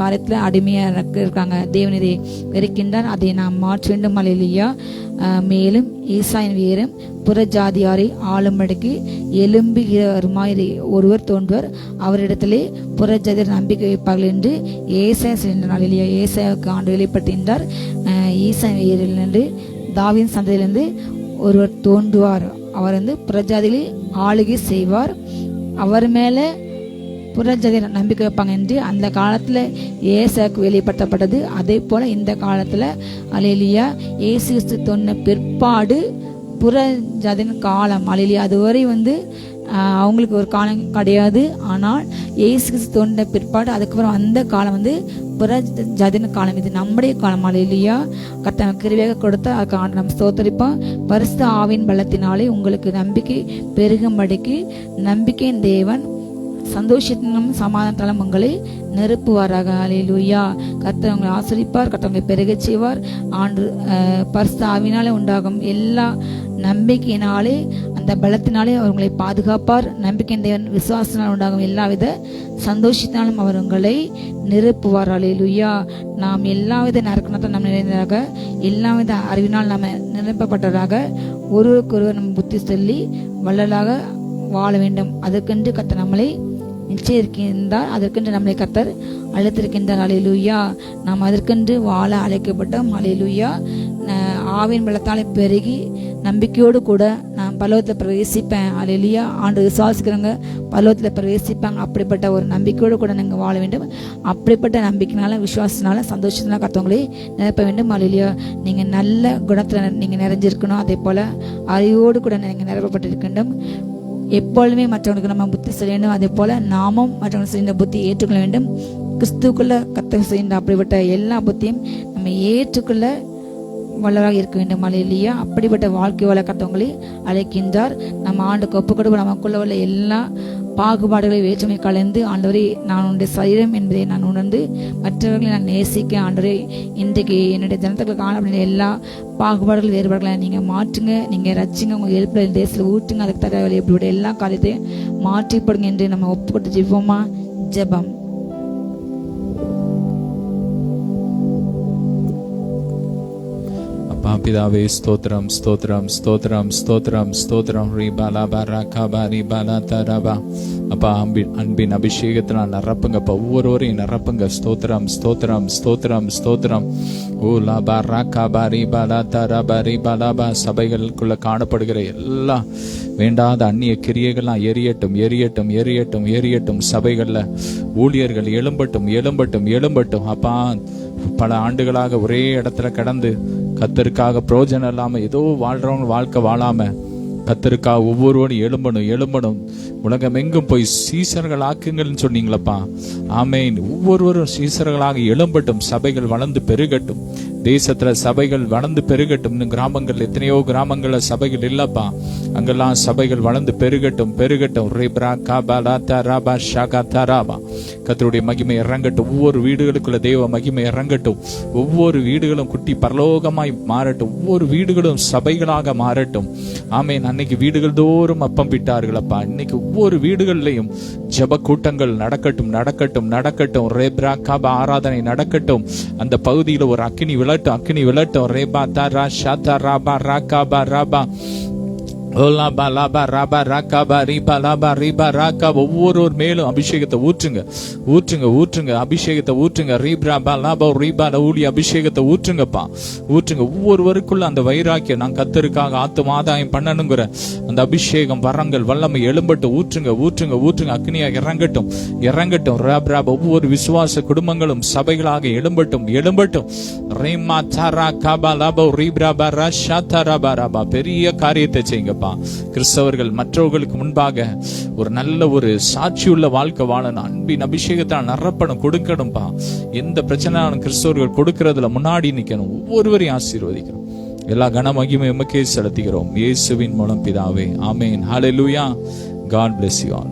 காரியத்தில் அடிமையாக இருக்காங்க. தேவன் இதை வெறுக்கின்றார். அதை நாம் மாற்ற வேண்டும் அல்லேலூயா. மேலும் ஈசாயின் வீரம் புறஜாதியாரை ஆளும்படிக்கு எழும்புகிறவருமாய் ஒருவர் தோன்றுவர், அவரிடத்திலே புறஜாதியர் நம்பிக்கை வைப்பார்கள் என்று ஏசாயா சொல்கின்றார் அல்லேலூயா. ஏசாயாவுக்கு ஆண்டு வெளிப்படுத்துகின்றார். ஈசாயின் வீரிலிருந்து தாவீதின் சந்ததியிலிருந்து ஒருவர் தோன்றுவார், அவர் வந்து புறஜாதிகளை ஆளுகை செய்வார், அவர் மேலே புறஜாதியர் நம்பிக்கை வைப்பாங்க என்று அந்த காலத்தில் ஏசாயாவுக்கு வெளிப்படுத்தப்பட்டது. அதே போல் இந்த காலத்தில் அல்லேலூயா இயேசு கிறிஸ்து சொன்ன பிற்பாடு புறஜாதியின் காலம் அல்லேலூயா. அதுவரை வந்து அவங்களுக்கு ஒரு காலம் கிடையாது. ஆனால் இயேசு கிறிஸ்து தோன்ற பிற்பாடு அதுக்கப்புறம் அந்த காலம் வந்து புறஜாதியின் காலம். இது நம்முடைய காலம் அல்லேலூயா. கர்த்தர் கிருபையாக கொடுத்த அதுக்கு நம்ம ஸ்தோத்திரிப்போம். பரிசுத்த ஆவியின் பலத்தினாலே உங்களுக்கு நம்பிக்கை பெருகும்படிக்கு நம்பிக்கையின் தேவன் சந்தோஷத்திலும் சமாதானத்தாலும் உங்களை நிரப்புவாராக அல்லேலூயா. கர்த்தர் உங்களை ஆசீர்வதிப்பார், கர்த்தர் உங்களை பெருகச் செய்வார். ஆண்டு பரிசுத்த ஆவியினாலே உண்டாகும் எல்லா நம்பிக்கையினாலே அந்த பலத்தினாலே அவர் உங்களை பாதுகாப்பார். நம்பிக்கையின் தேவன் விசுவாசத்தினால் உண்டாகும் எல்லாவித சந்தோஷத்தினாலும் அவர் உங்களை நிரப்புவார் அல்லேலூயா. நாம் எல்லாவித நற்குணத்தால் நாம் நிறைந்ததாக, எல்லாவித அறிவினால் நாம் நிரப்பப்பட்டதாக, ஒருவருக்கொருவர் நம்ம புத்தி சொல்லி வள்ளலாக வாழ வேண்டும். அதற்கென்று கர்த்தர் நம்மளை நிச்சயிக்கின்றார், அதற்கென்று நம்மளை கர்த்தர் அழைத்திருக்கின்றார் அல்லேலூயா. நாம் அதற்கென்று வாழ அழைக்கப்பட்டோம் அல்லேலூயா. ஆவின் பலத்தாலே பெருகி நம்பிக்கையோடு கூட நான் பரலோகத்தில் பிரவேசிப்பேன் அல்லேலூயா. ஆண்டு விசுவாசிக்கிறவங்க பரலோகத்தில் பிரவேசிப்பாங்க. அப்படிப்பட்ட ஒரு நம்பிக்கையோடு கூட நீங்கள் வாழ வேண்டும். அப்படிப்பட்ட நம்பிக்கைனால விசுவாசத்தினால சந்தோஷத்தினால கர்த்தவங்களை நிரப்ப வேண்டும் அல்லேலூயா. நீங்கள் நல்ல குணத்தில் நீங்கள் நிறைஞ்சிருக்கணும். அதே போல் அறிவோடு கூட நீங்கள் நிரப்பப்பட்டிருக்கின்றோம். எப்பொழுதுமே மற்றவங்களுக்கு நம்ம புத்தி சொல்ல வேண்டும். அதே போல் நாமும் மற்றவங்களுக்கு செய்கின்ற புத்தியை ஏற்றுக்கொள்ள வேண்டும். கிறிஸ்துக்குள்ள கர்த்தர் செய்கின்ற அப்படிப்பட்ட எல்லா புத்தியும் நம்ம ஏற்றுக்கொள்ள வல்லவராக இருக்க வேண்டும். அல்லேலூயா. அப்படிப்பட்ட வாழ்க்கை வாழ கத்தவங்களை அழைக்கின்றார். நம்ம ஆண்டுக்கு ஒப்பு கொடுக்க நமக்குள்ள உள்ள எல்லா பாகுபாடுகளை வேற்றுமை கலந்து, ஆண்டவரே நான் உன்னுடைய சரீரம் என்பதை நான் உணர்ந்து மற்றவர்களை நான் நேசிக்க, ஆண்டவரே இன்றைக்கு என்னுடைய ஜனத்துக்கு காணப்படுகிற எல்லா பாகுபாடுகள் வேறுபாடுகளை நீங்கள் மாற்றுங்க, நீங்கள் ரச்சிங்க, உங்கள் எழுப்புல தேசத்தில் ஊற்றுங்க, அதுக்கு தர எப்படி எல்லா காரியத்தையும் மாற்றிப்படுங்க என்று நம்ம ஒப்பு கொடுத்து ஜெபிப்போமா? ஜெபம். பிதாவே ஸ்தோத்திரம் ஸ்தோத்திரம் ஸ்தோத்திரம் ஸ்தோத்திரம் ஸ்தோத்திரம். அப்பா அன்பின் அபிஷேகத்தினால் நிரப்புங்கப்பா, ஒவ்வொருவரையும் நிரப்புங்க. ஸ்தோத்திரம் ஸ்தோத்திரம் ஸ்தோத்திரம் ஸ்தோத்திரம். ஓ லாபா ராக்கா பாரி பாலா தரபரி பாலாபா. சபைகளுக்குள்ள காணப்படுகிற எல்லா வேண்டாத அந்நிய கிரியைகள்லாம் எரியட்டும் எரியட்டும் எரியட்டும் எரியட்டும். சபைகள்ல ஊழியர்கள் எழும்பட்டும் எழும்பட்டும் எழும்பட்டும். அப்பா பல ஆண்டுகளாக ஒரே இடத்துல கிடந்து கத்தருக்காக பிரயோஜனம் இல்லாம ஏதோ வாழ்றவங்க வாழ்க்கை வாழாம கத்தருக்காக ஒவ்வொருவரும் எழும்பணும் எழும்பணும். உலகம் எங்கும் போய் சீசர்கள் ஆக்குங்கள்னு சொன்னீங்களப்பா. ஆமேன். ஒவ்வொருவரும் சீசர்களாக எழும்பட்டும். சபைகள் வளர்ந்து பெருகட்டும். தேசத்துல சபைகள் வளர்ந்து பெருகட்டும். இன்னும் கிராமங்கள் எத்தனையோ கிராமங்கள்ல சபைகள் இல்லப்பா, அங்கெல்லாம் சபைகள் வளர்ந்து பெருகட்டும் பெருகட்டும். கர்த்தருடைய மகிமை இறங்கட்டும். ஒவ்வொரு வீடுகளுக்குள்ள தேவ மகிமை இறங்கட்டும். ஒவ்வொரு வீடுகளும் குட்டி பரலோகமாய் மாறட்டும். ஒவ்வொரு வீடுகளும் சபைகளாக மாறட்டும். ஆமேன். அன்னைக்கு வீடுகள் தோறும் அப்பம் விட்டார்களப்பா, இன்னைக்கு ஒவ்வொரு வீடுகள்லையும் ஜெப கூட்டங்கள் நடக்கட்டும் நடக்கட்டும் நடக்கட்டும். ரேப்ரா காபா ஆராதனை நடக்கட்டும். அந்த பகுதியில் ஒரு அக்கினி விளட்டும் அக்கினி விளட்டும். ரேபா தாரா ஷாதா ராபா ராகாபா ராபா ஒவ்வொரு மேலும் அபிஷேகத்தை ஊற்றுங்க ஊற்றுங்க ஊற்றுங்க. அபிஷேகத்தை ஊற்றுங்க. அபிஷேகத்தை ஊற்றுங்கப்பா ஊற்றுங்க. ஒவ்வொருவருக்குள்ள அந்த வைராக்கியம், நான் கத்தருக்காக ஆத்தும் ஆதாயம் பண்ணணுங்கிற அந்த அபிஷேகம் வரங்கள் வல்லமை எழும்பட்டும். ஊற்றுங்க ஊற்றுங்க ஊற்றுங்க. அக்னியா இறங்கட்டும் இறங்கட்டும். ஒவ்வொரு விசுவாச குடும்பங்களும் சபைகளாக எழும்பட்டும் எழும்பட்டும். பெரிய காரியத்தை செய்யுங்க கிறிஸ்தவர்கள் மற்றவர்களுக்கு முன்பாக ஒரு நல்ல ஒரு சாட்சியுள்ள வாழ்க்கை வாழணும். அன்பின் அபிஷேகத்தால் நிரப்பணும் கொடுக்கணும்பா. எந்த பிரச்சனையான கிறிஸ்தவர்கள் கொடுக்கறதுல முன்னாடி நிக்கணும். ஒவ்வொருவரையும் ஆசீர்வதிக்கணும். எல்லா கன மகிமை உமக்கே செலுத்துகிறோம் இயேசுவின் மூலம் பிதாவே. ஆமென். ஹல்லேலூயா. God bless you all.